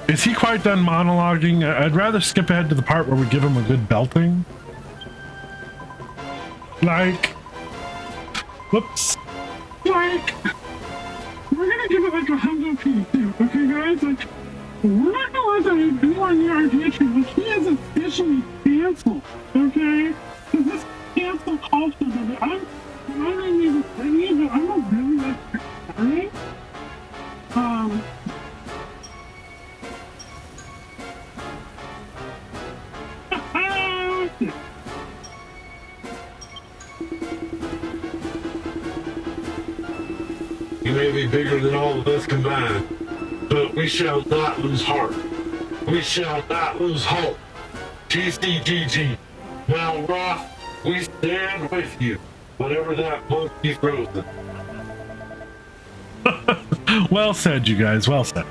Is he quite done monologuing? I'd rather skip ahead to the part where we give him a good belting. Like... Whoops. Like... We're gonna give it like a hundo piece too, okay guys? Like, we're not gonna let that anywhere near our dietary. Like, he is officially canceled, okay? Because this cancel culture, baby, I don't even say but I'm a really like sorry. You may be bigger than all of us combined, but we shall not lose heart. We shall not lose hope. TCGG. Now, Roth, we stand with you, whatever that monkey throws us. Well said, you guys. Well said.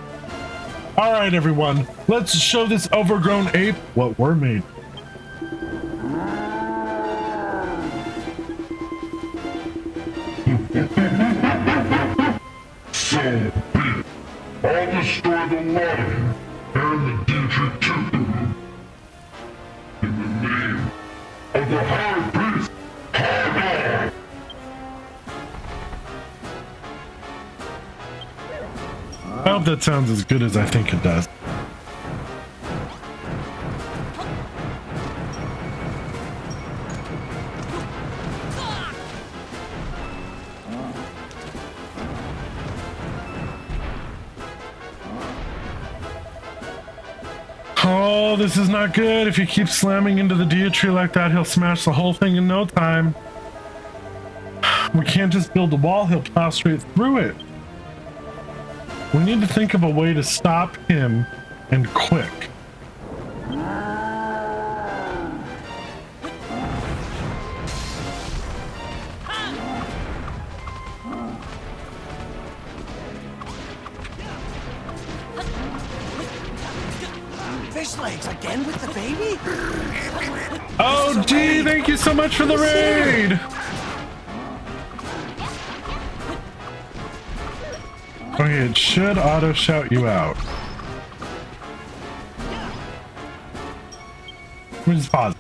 All right, everyone. Let's show this overgrown ape what we're made. So be it. I'll destroy the lot of you, and the Dietrich too. of the high priest, Hardball. I hope that sounds as good as I think it does. Oh, this is not good. If he keeps slamming into the Dia tree like that, he'll smash the whole thing in no time. We can't just build a wall, he'll plow straight through it. We need to think of a way to stop him, and quick. Fish legs again with the baby? Oh, gee, thank you so much for the raid! Okay, it should auto shout you out. Let me just pause.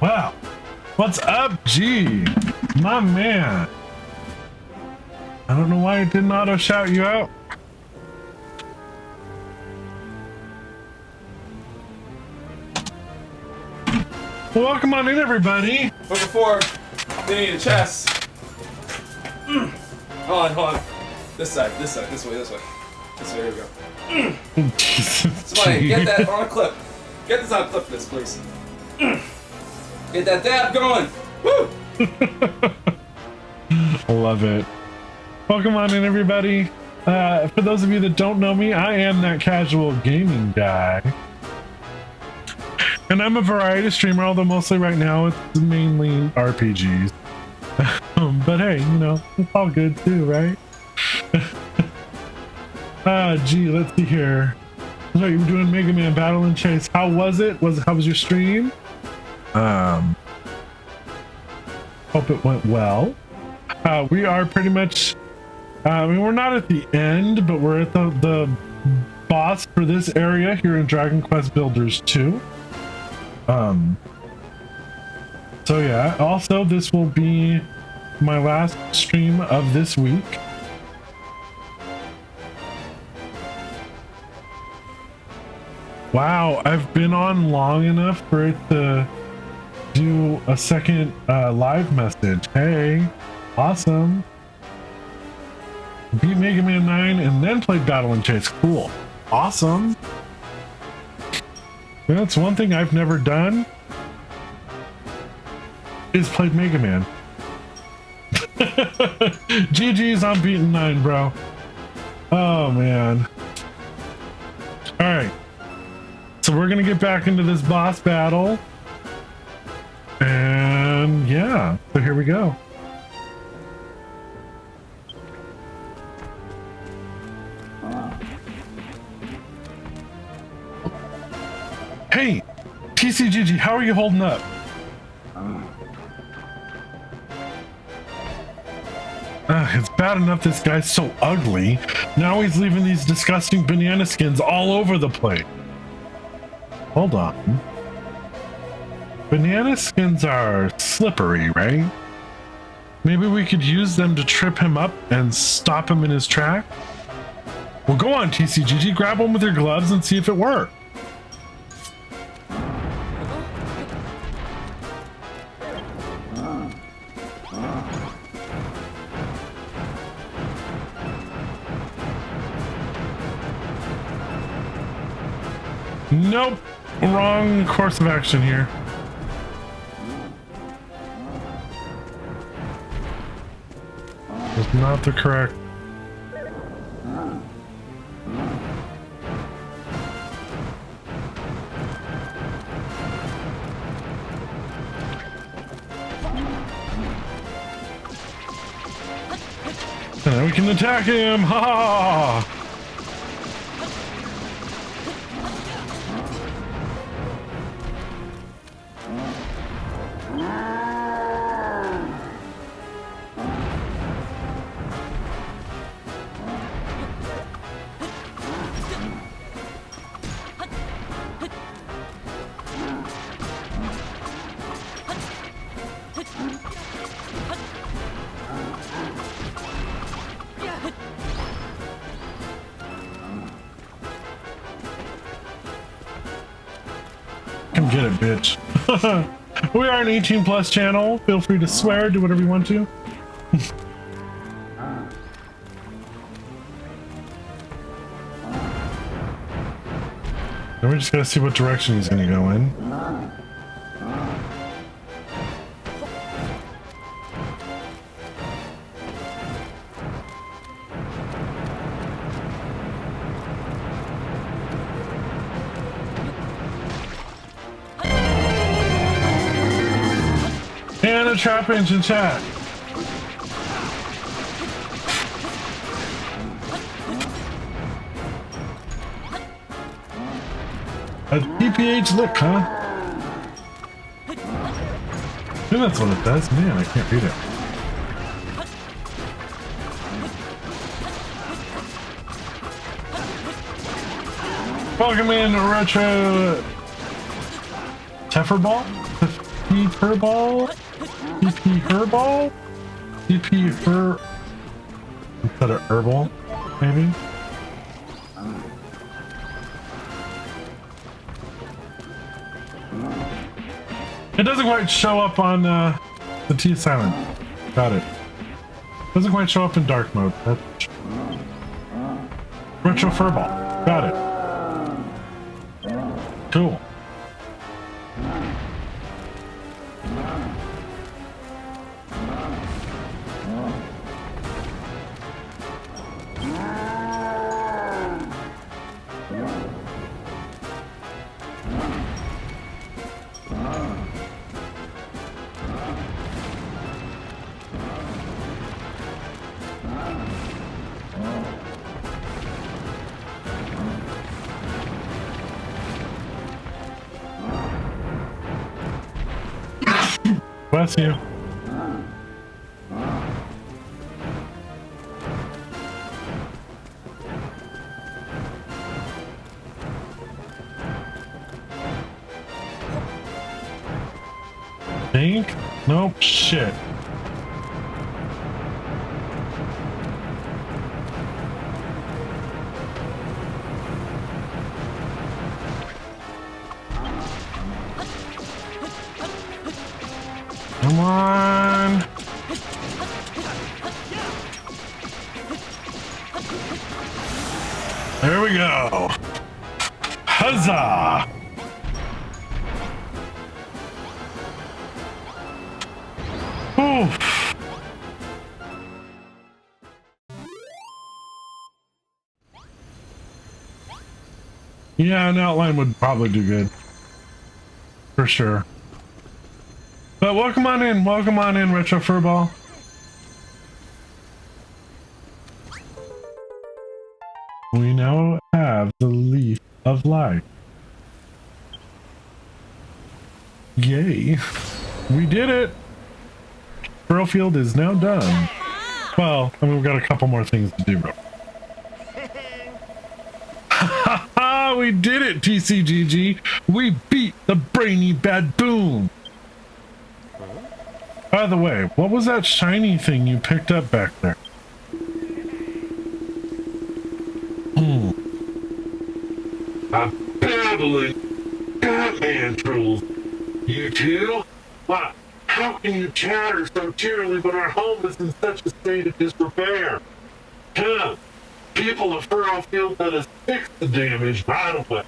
Wow. What's up, G? My man. I don't know why it didn't auto shout you out. Well, welcome on in, everybody. But before, they need a chest. Hold on. This side, this way. This way, here we go. Somebody, get that on a clip. Get this on a clip, please. Get that dab going. Woo! Love it. Welcome on in, everybody. For those of you that don't know me, I am that casual gaming guy. And I'm a variety streamer, although mostly right now it's mainly RPGs. But hey, you know, it's all good too, right? Gee, let's see here. So you were doing Mega Man Battle and Chase. How was it? How was your stream? Hope it went well. We are pretty much, I mean, we're not at the end, but we're at the boss for this area here in Dragon Quest Builders 2. So yeah, also this will be my last stream of this week. Wow, I've been on long enough for it to do a second live message. Hey, awesome. Beat Mega Man 9 and then played Battle and Chase. Cool. Awesome. That's one thing I've never done is played Mega Man. GG's on beating 9, bro. Oh man. Alright. So we're gonna get back into this boss battle. And yeah, so here we go. Hey, TCGG, how are you holding up? It's bad enough this guy's so ugly. Now he's leaving these disgusting banana skins all over the place. Hold on. Banana skins are slippery, right? Maybe we could use them to trip him up and stop him in his track? Well, go on, TCGG, grab one with your gloves and see if it works. Nope. Wrong course of action here. It's not the correct. Now we can attack him! Ha ha! Get it, bitch. We are an 18 plus channel. Feel free to swear, do whatever you want to. Then we just gotta see what direction he's gonna go in. And a trap engine chat. A DPH look, huh? I think that's what it does. Man, I can't read it. Welcome in, Retro Tefferball? Herball? DP Herbal? DP Her... Instead of Herbal, maybe? It doesn't quite show up on the T silent. Got it. Doesn't quite show up in dark mode. That's... Retro Furball. Got it. Cool. Bless you. Think? Nope. Shit. Come on. There we go. Huzzah! Oof. Yeah, an outline would probably do good. For sure. But welcome on in, Retro Furball. We now have the Leaf of Life. Yay. We did it! Burrowfield is now done. Well, I mean, we've got a couple more things to do. Ha ha! We did it, TCGG! We beat the brainy baboon! By the way, what was that shiny thing you picked up back there? A babbling Batman trolls. You too? What? How can you chatter so cheerily when our home is in such a state of disrepair? Come, people of Furrowfield, let us fix the damage right away.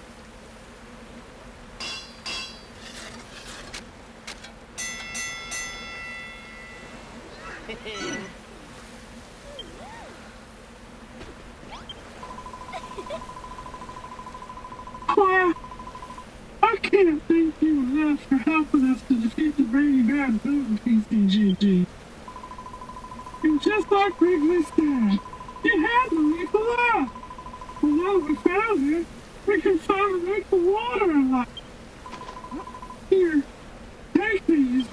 Well, I can't thank you enough for helping us to defeat the brainy baboon, PCGG. And just like Wrigley said, you had to leave the lab. Well, now that we found it, we can finally make the water alive. Here, take these.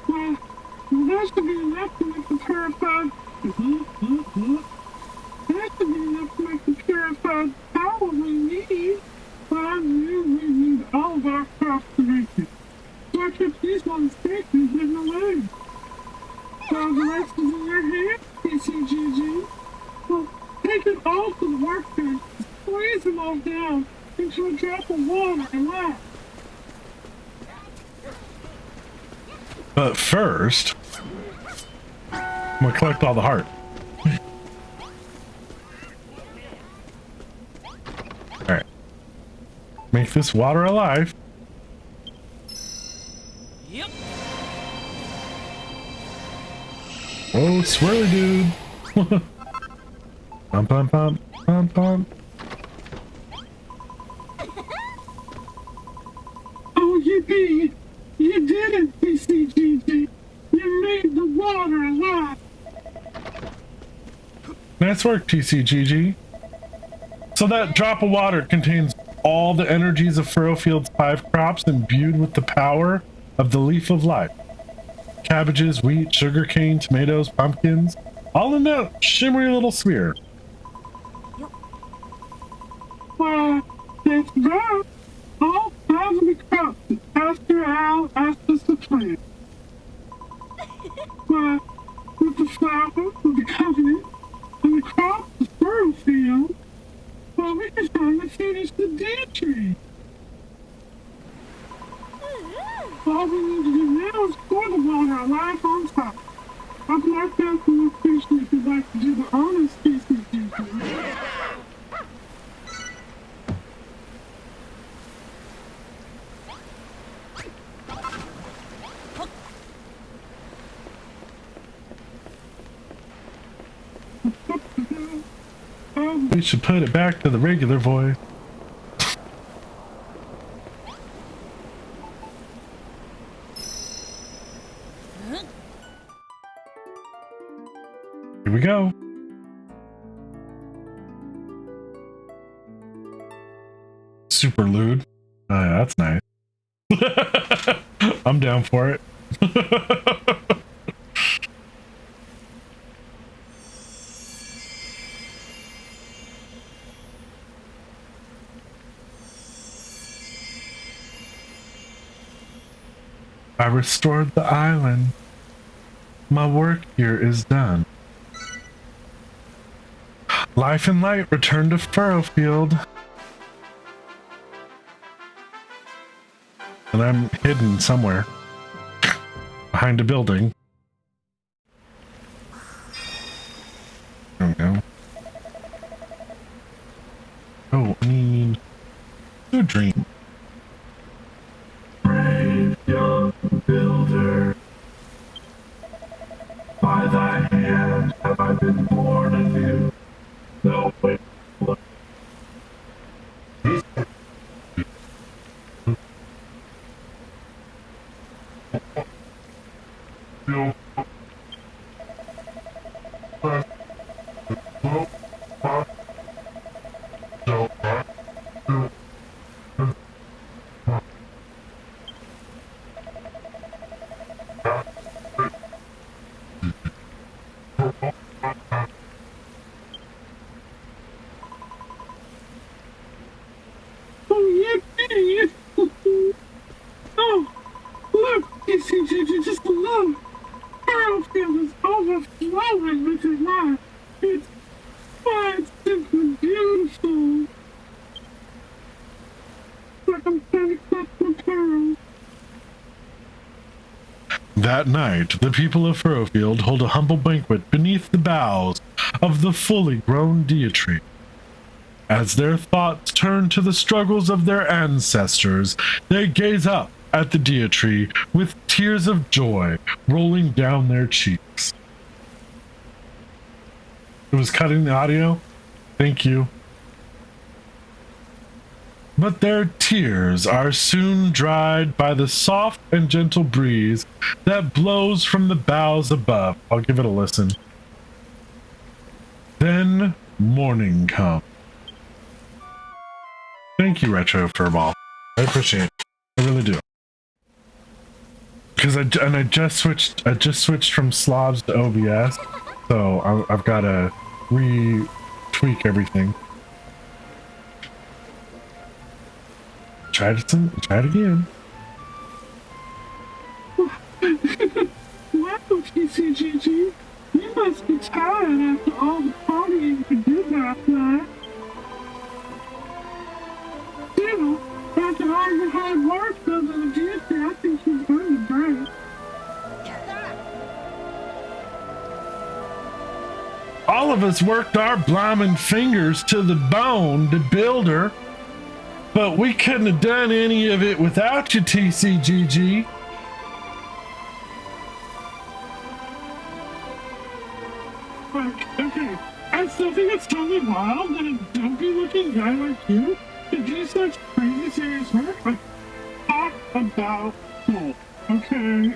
Well, that should be enough to make the purified... That should be enough to make the purified power we need. But I really need all of our stuff to make it. So I kept these ones safely hidden away. Well, the rest is in your hands, PCGG. Well, take it all to the workbench, squeeze them all down into a drop of water and laugh. But first, I'm gonna collect all the heart. Alright. Make this water alive. Yep. Oh, swirly dude. Pump, pump, pump, pump, pump. Oh, yippee! You did it, PCGG! You made the water alive! Nice work, TCGG. So that drop of water contains all the energies of Furrowfield's 5 crops imbued with the power of the leaf of life. Cabbages, wheat, sugarcane, tomatoes, pumpkins, all in that shimmery little sphere. Well, that's right. All 5 of the crops that Pastor Al asked us to plant. But with the flower of the covenant and the crop of Furrowfield, well, we can finally finish the deer tree. All we need to do now is pour the water alive on top. I'd like that for more question if you'd like to do the honors, PCGG. We should put it back to the regular voice. Here we go. Super lewd. Oh, yeah, that's nice. I'm down for it. I restored the island. My work here is done. Life and light return to Furrowfield. And I'm hidden somewhere. Behind a building. There we go. Oh, I need a dream. Brave young builder, by thy hand have I been born anew. No way. Oh, yippee! Oh, look, PCGG, just look! Furrowfield is overflowing with his life. It's simply beautiful. It's like I'm trying to clutch my pearls. That night, the people of Furrowfield hold a humble banquet beneath the boughs of the fully grown deer tree. As their thoughts turn to the struggles of their ancestors, they gaze up at the deer tree with tears of joy rolling down their cheeks. It was cutting the audio? Thank you. But their tears are soon dried by the soft and gentle breeze that blows from the boughs above. I'll give it a listen. Then morning comes. Thank you, Retro Furball. I appreciate it. I really do. Because I just switched from Slavs to OBS, so I've got to tweak everything. Try it again. Wow, TCGG, you must be tired after all the partying you did last night. Still, after all your hard work building the duty, I think you've earned a break. All of us worked our blimmin' fingers to the bone to build her, but we couldn't have done any of it without you, TCGG. Okay, I still think it's totally wild that a dopey-looking guy like you could do such crazy serious work. Like, talk about cool, okay?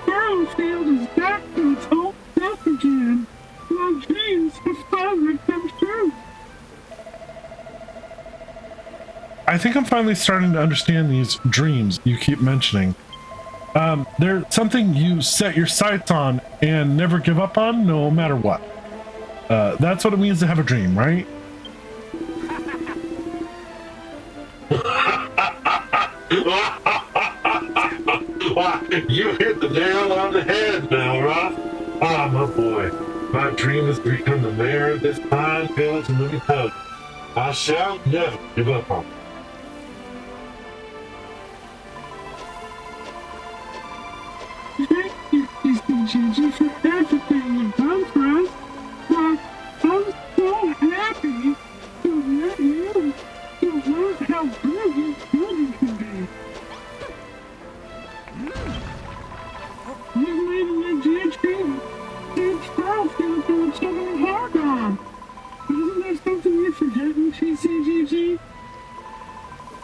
Burrowfield is back to its old self again. My dreams have finally come true. I think I'm finally starting to understand these dreams you keep mentioning. They're something you set your sights on and never give up on, no matter what. That's what it means to have a dream, right? You hit the nail on the head now, Roth. Ah, my boy. My dream is to become the mayor of this fine village in Looney Town. I shall never give up on it. Thank you, TCGG, for everything you've done for us. Like, I'm so happy to let you to learn how good this building can be. You made a new GHP. GH12 feel like you were totally hard on. But isn't there something you're forgetting, TCGG?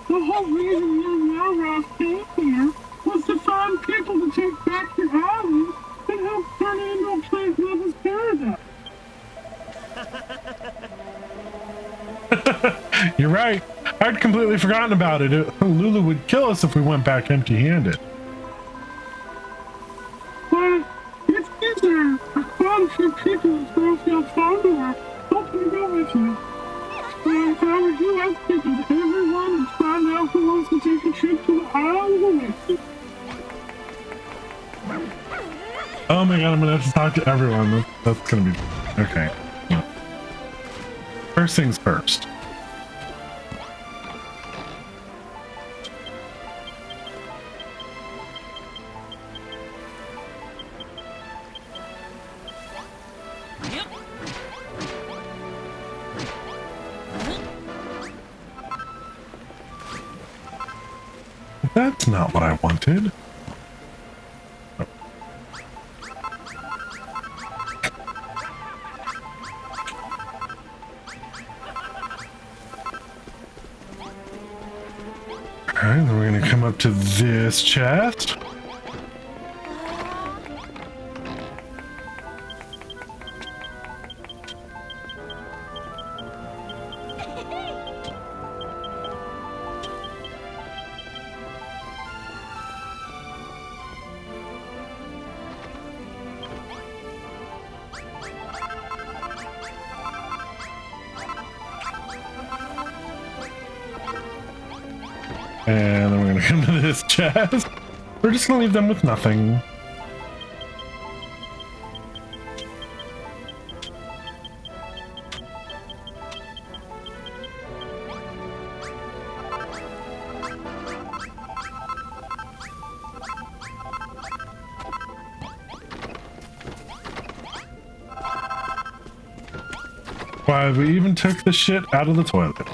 The whole reason you and Roth came here was to find people to take back your island and help turn it into a place that is paradise. You're right. I'd completely forgotten about it. Lulu would kill us if we went back empty-handed. But it's easier for quite a few people in Burrowfield Farm to work hoping to go with you. And if I were you, I'd speak with everyone and find out who wants to take a trip to the Isle of Oasis. Oh my god, I'm gonna have to talk to everyone. That's gonna be... Okay. First things first. That's not what I wanted. Alright, then we're gonna come up to this chest. And then we're gonna come to this chest. We're just gonna leave them with nothing. Why, we even took the shit out of the toilet.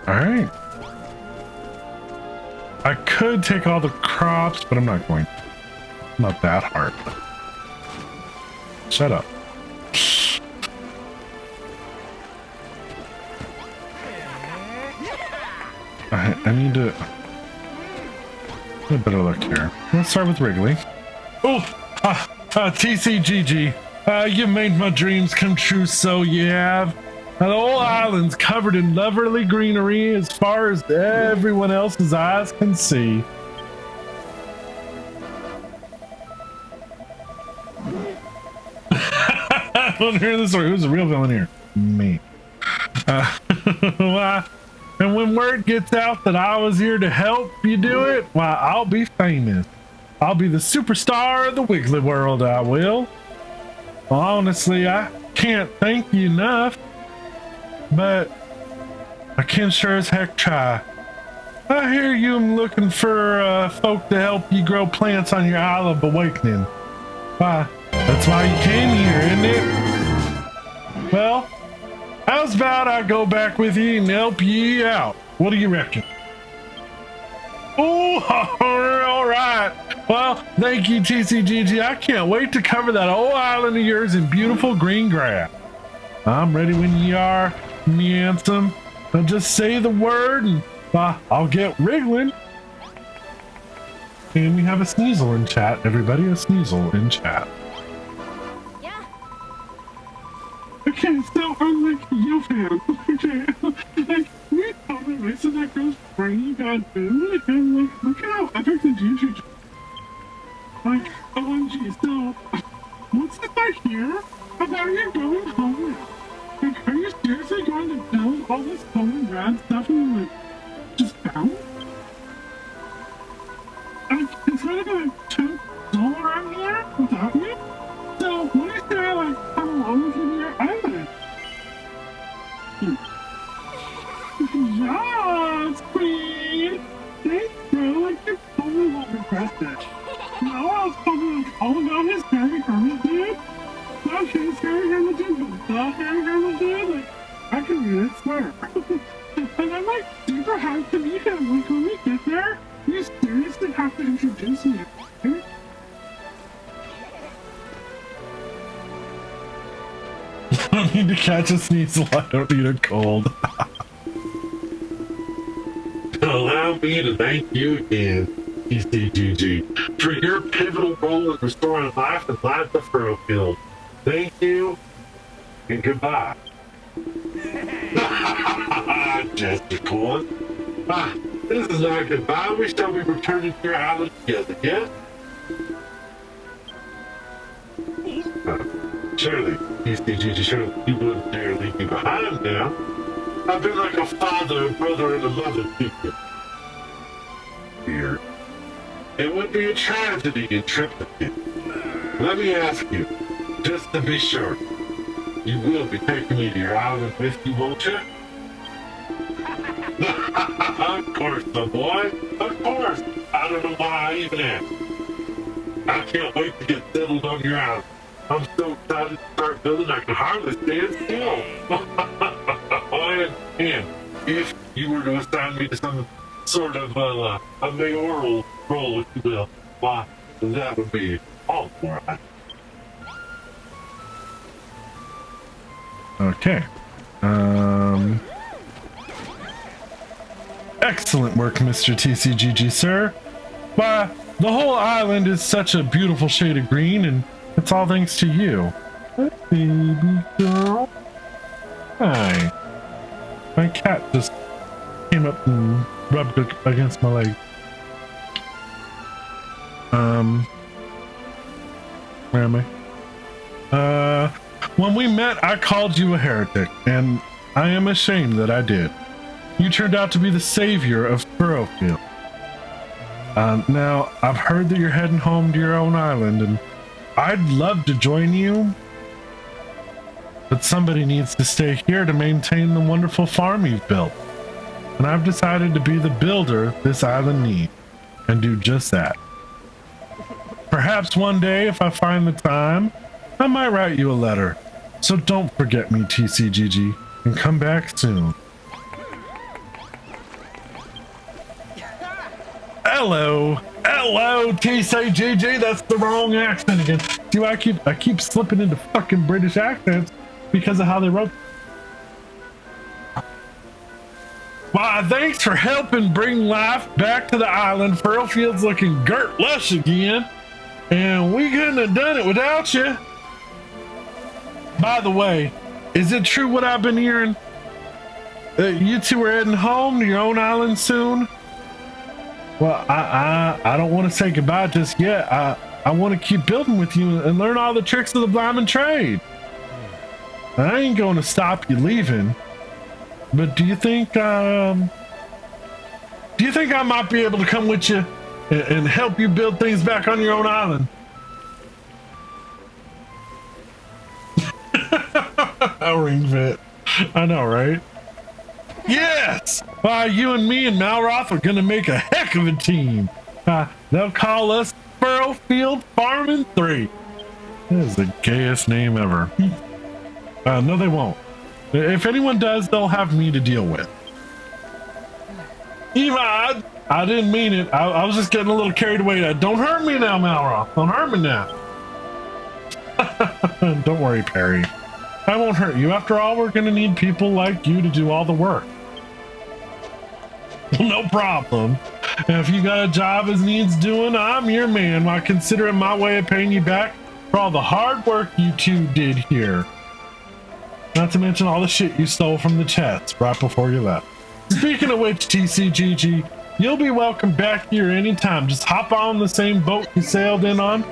Alright. I could take all the crops, but I'm not going to. Not that hard. Shut up. I need to... Get a better look here. Let's start with Wrigley. Oh! TCGG. You made my dreams come true, so you have. The whole island's covered in lovely greenery as far as everyone else's eyes can see. villain here in the story? Who's the real villain here? Me. And when word gets out that I was here to help you do it, why, I'll be famous. I'll be the superstar of the Wiggly world, I will. Well, honestly, I can't thank you enough, but I can sure as heck try. I hear you looking for folk to help you grow plants on your Isle of Awakening. Why, that's why you came here, isn't it? Well, how's about I go back with you and help you out? What do you reckon? Oh, all right. Well, thank you, TCGG. I can't wait to cover that whole island of yours in beautiful green grass. I'm ready when you are, me handsome. Now just say the word and I'll get wriggling. And we have a Sneasel in chat, everybody. A Sneasel in chat. Okay, so I'm like, yo fam, okay, like, we thought the race of that girl's brainy bad food, and like, look at how epic the juicy like, OMG, so, what's this I hear about you going home now? Like, are you seriously going to build all this home and rad stuff and like, just bounce? Like, it's not gonna tote soul around here without you? So, what is there, like, come along with you to your island? Yes, queen! Thanks, bro, like, you totally won't regret it. No, I was probably, like, all about his Harry Hermit dude. Not his Harry Hermit dude, but the Harry Hermit dude, like, I can really swear. And I'm, like, super hyped to meet him. Like, when we get there, you seriously have to introduce me, okay? I don't need to catch a sneasel. I don't need a cold. Allow me to thank you again, TCGG, for your pivotal role in restoring life and life the furrow field. Thank you, and goodbye. Just a cool. This is not goodbye. We shall be returning to your island together, yes? Surely, TCGG, surely you wouldn't dare leave me behind now. I've been like a father, a brother, and a mother to you. Here. It would be a tragedy in triplicate. Let me ask you, just to be sure, you will be taking me to your island with you, won't you? Of course, my boy. Of course. I don't know why I even asked. I can't wait to get settled on your island. I'm so excited to start building I can hardly stand still. And if you were to assign me to some sort of a mayoral role, if you will, why, that would be all right. Okay. Excellent work, Mr. TCGG, sir. Why, the whole island is such a beautiful shade of green, and it's all thanks to you. Baby girl. Hi. My cat just came up and rubbed against my leg. Where am I? When we met, I called you a heretic, and I am ashamed that I did. You turned out to be the savior of Furrowfield. Now, I've heard that you're heading home to your own island, and I'd love to join you, but somebody needs to stay here to maintain the wonderful farm you've built. And I've decided to be the builder this island needs, and do just that. Perhaps one day, if I find the time, I might write you a letter. So don't forget me, TCGG, and come back soon. Hello, TCGG. That's the wrong accent again. See, I keep slipping into fucking British accents because of how they wrote. Why, thanks for helping bring life back to the island. Furrowfield's looking girt lush again, and we couldn't have done it without you. By the way, is it true what I've been hearing? You two are heading home to your own island soon? Well, I don't want to say goodbye just yet. I want to keep building with you and learn all the tricks of the blimey trade. I ain't going to stop you leaving. But do you think I might be able to come with you and help you build things back on your own island? A ring fit. I know, right? Yes! Why, you and me and Malroth are gonna make a heck of a team. They'll call us Furrowfield Farming 3. That is the gayest name ever. No, they won't. If anyone does, they'll have me to deal with. Eva, I didn't mean it. I was just getting a little carried away. Don't hurt me now, Malroth. Don't hurt me now. Don't worry, Perry. I won't hurt you. After all, we're going to need people like you to do all the work. No problem. If you got a job as needs doing, I'm your man. I consider it my way of paying you back for all the hard work you two did here. Not to mention all the shit you stole from the chest right before you left. Speaking of which, TCGG, you'll be welcome back here anytime. Just hop on the same boat you sailed in on.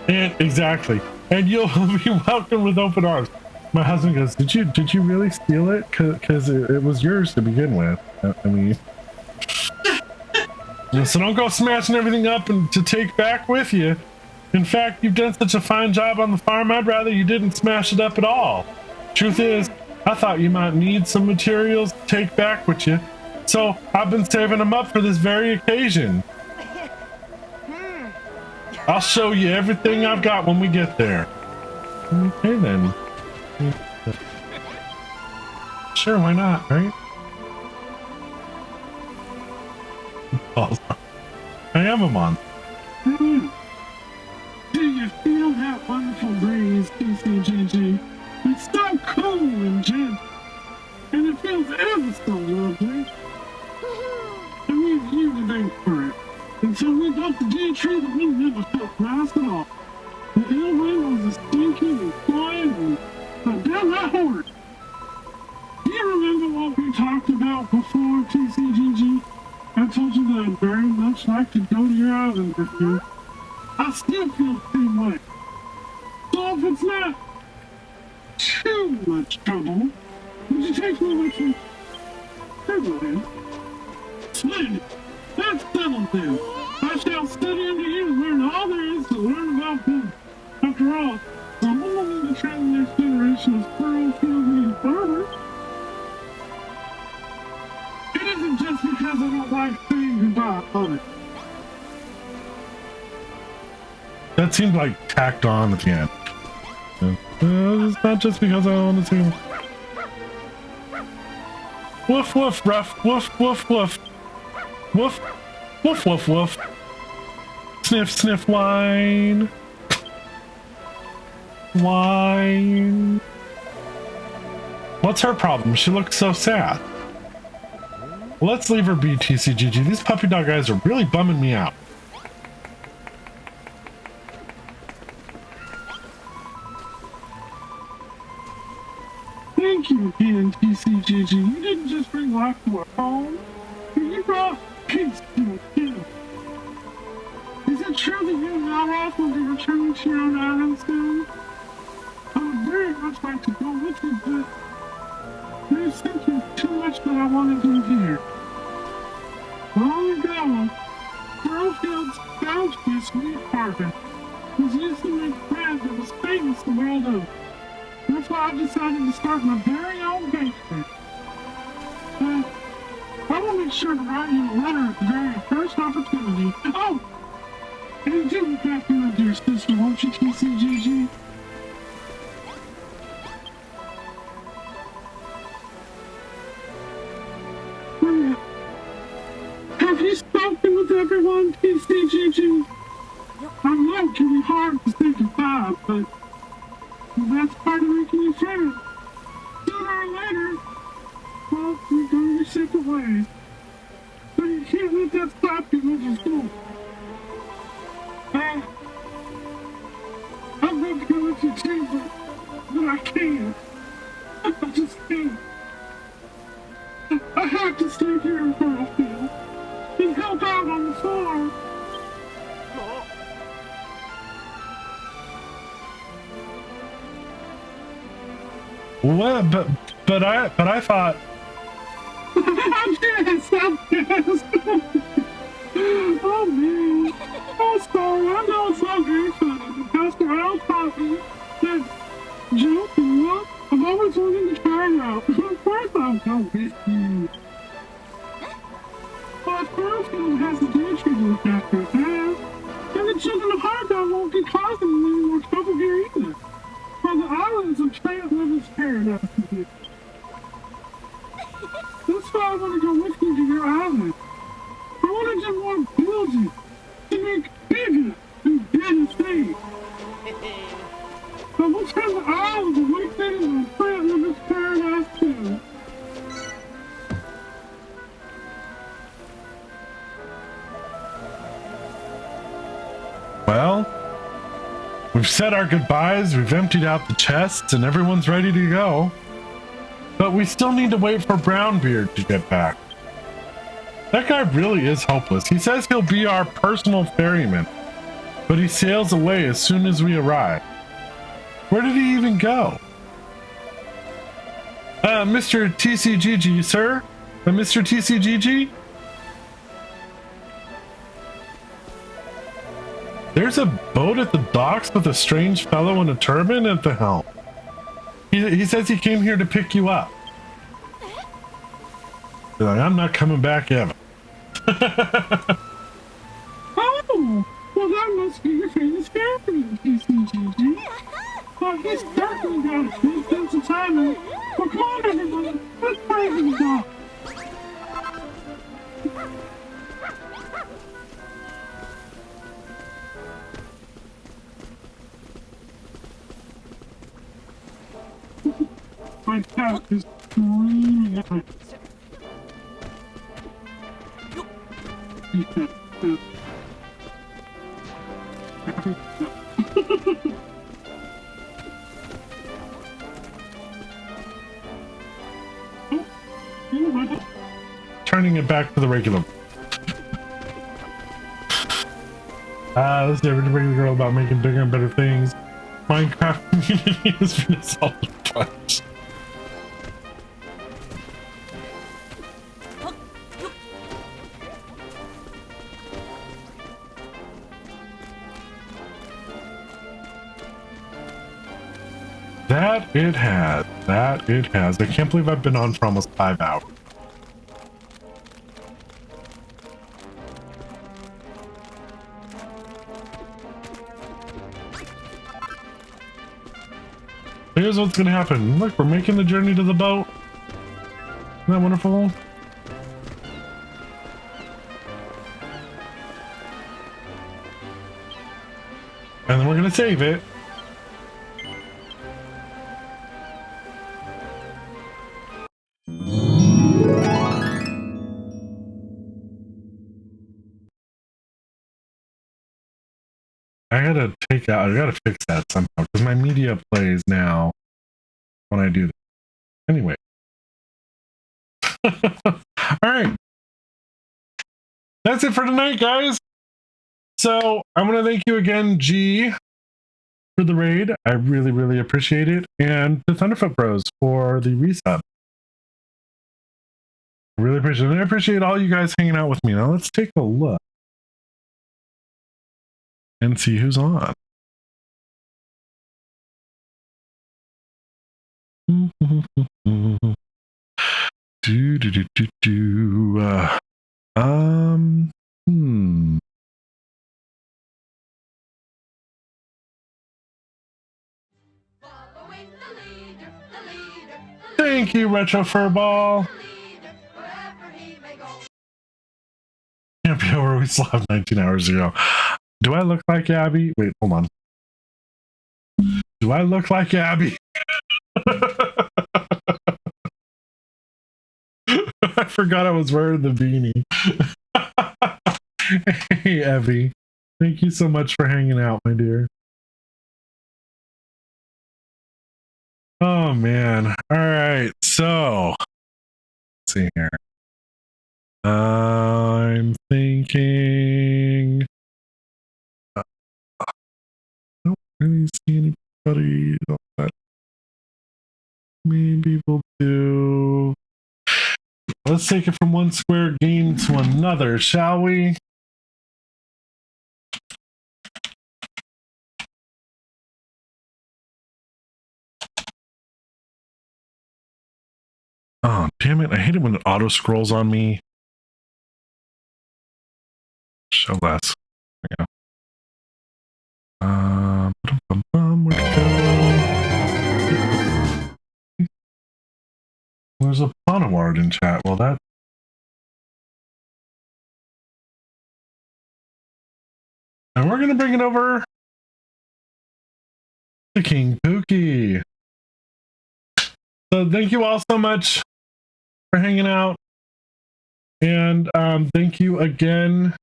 And exactly. And you'll be welcome with open arms. My husband goes, did you really steal it? Because it was yours to begin with. I mean, so don't go smashing everything up and to take back with you. In fact, you've done such a fine job on the farm, I'd rather you didn't smash it up at all. Truth is, I thought you might need some materials to take back with you, so I've been saving them up for this very occasion. I'll show you everything I've got when we get there. Okay then. Sure, why not, right? I am a monster. Do you feel that wonderful breeze, TCGG? It's so cool and gentle, and it feels ever so lovely. I mean, you to thank for it. Until we got the dead tree that we never felt nice at all. The ill wind was as stinky and flying and downright horrid. Do you remember what we talked about before, TCGG? I told you that I'd very much like to go to your island with you. I still feel the same way. So if it's not too much trouble, would you take me with you? Then. Splendid. That's settled then. I shall study under you and learn all there is to learn about them. After all, someone will need to train the next generation of Furrowfield farmers. It isn't just because I don't like saying goodbye on it. That seemed like tacked on at the end. It's not just because I want to see. Woof woof rough woof woof woof woof woof woof woof. Sniff sniff whine whine. What's her problem? She looks so sad. Let's leave her be, TCGG. These puppy dog guys are really bumming me out. Thank you again, TCGG. You didn't just bring life to our home, but you brought peace to it too. Is it true that you and Malroth will be returning to your own island soon? I would very much like to go with you, but there's simply too much that I want to do here. Long ago, Furrowfield's bounteous wheat harvest was used to make bread that was famous the world over. That's why I decided to start my very own bakery. I will make sure to write you a letter at the very first opportunity. Oh! And do look after my dear sister, won't you, TCGG? Have you spoken with everyone, TCGG? I know it can be hard to say goodbye, but that's part of making you friends. Sooner or later, well, we go your separate ways. But you can't let that stop you moving forward. I'd love to go with you too, but I can't. I just can't. I have to stay here in Furrowfield and help out on the farm. What? But I thought. I'm pissed. I'm pissed. Oh man. Oh, sorry. I know it's not very funny, but Pastor Al taught me that joke and look, I've always wanted to try it out. Of course I'll go with you. But Fairfield has a ditch to look after it has, and the children of Hargo won't get causing any more trouble here either. For the islands of Plant Livers Paradise to be. That's why I want to go with you to your island. I want to do more building to make bigger and better things. So we'll turn the island away from Plant Livers Paradise too. Well, we've said our goodbyes, we've emptied out the chests, and everyone's ready to go. But we still need to wait for Brownbeard to get back. That guy really is hopeless. He says he'll be our personal ferryman, but he sails away as soon as we arrive. Where did he even go? Mr. TCGG, sir? Mr. TCGG? There's a boat at the docks with a strange fellow in a turban at the helm. He says he came here to pick you up. You're like, I'm not coming back ever. Oh, well that must be your famous family, TCGG. Well, he's certainly got a good sense of timing. Well, come on everybody, let's pray for the dog. My cat is screaming at me. Turning it back to the regular. Let's see, every regular girl about making bigger and better things. Minecraft community has been a solid punch. That it has. That it has. I can't believe I've been on for almost 5 hours. Here's what's gonna happen. Look, we're making the journey to the boat. Isn't that wonderful? And then we're gonna save it. I gotta fix that somehow because my media plays now when I do that. Anyway. All right. That's it for tonight, guys. So I want to thank you again, G, for the raid. I really, really appreciate it. And to Thunderfoot Bros for the resub. I really appreciate it. And I appreciate all you guys hanging out with me. Now let's take a look and see who's on. Thank you, Retro Furball. Can't be over. We still have 19 hours to go. Do I look like Abby? Wait, hold on. Do I look like Abby? I forgot I was wearing the beanie. Hey, Abby. Thank you so much for hanging out, my dear. Oh, man. All right. So, let's see here. I'm thinking. I don't really see anybody. maybe we'll do... Let's take it from one square game to another, shall we? Oh, damn it. I hate it when it auto scrolls on me. Show less. There we go. Where'd it go? There's a Ponaward in chat. Well, that... And we're going to bring it over to King Pookie. So thank you all so much for hanging out. And thank you again,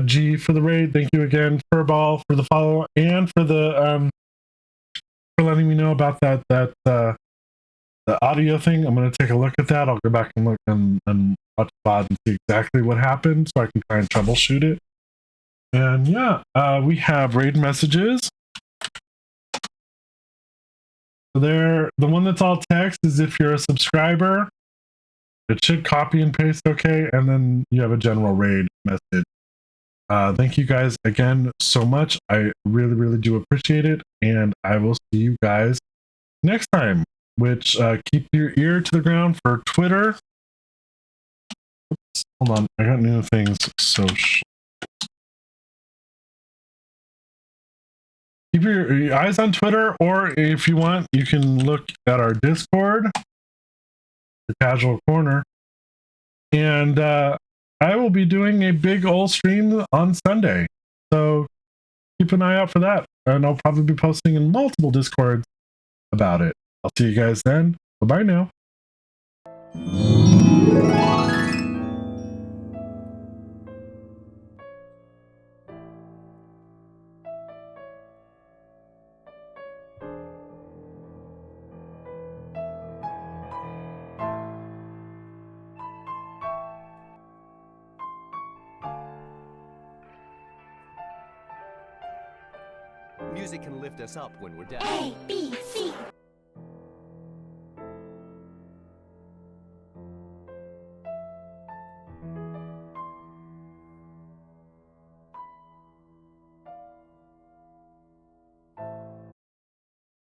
G, for the raid. Thank you again, Furball, for the follow, and for the for letting me know about that the audio thing. I'm gonna take a look at that. I'll go back and look and watch the VOD and see exactly what happened, so I can try and troubleshoot it. And yeah, we have raid messages. There, the one that's all text is if you're a subscriber. It should copy and paste okay, and then you have a general raid message. Thank you guys again so much. I really, really do appreciate it, and I will see you guys next time. Which keep your ear to the ground for Twitter. Oops, hold on, I got new things. Social. Keep your eyes on Twitter, or if you want, you can look at our Discord. The Casual Corner, and I will be doing a big old stream on Sunday, so keep an eye out for that, and I'll probably be posting in multiple Discords about it. I'll see you guys then. Bye now. Music can lift us up when we're down. A, B, C.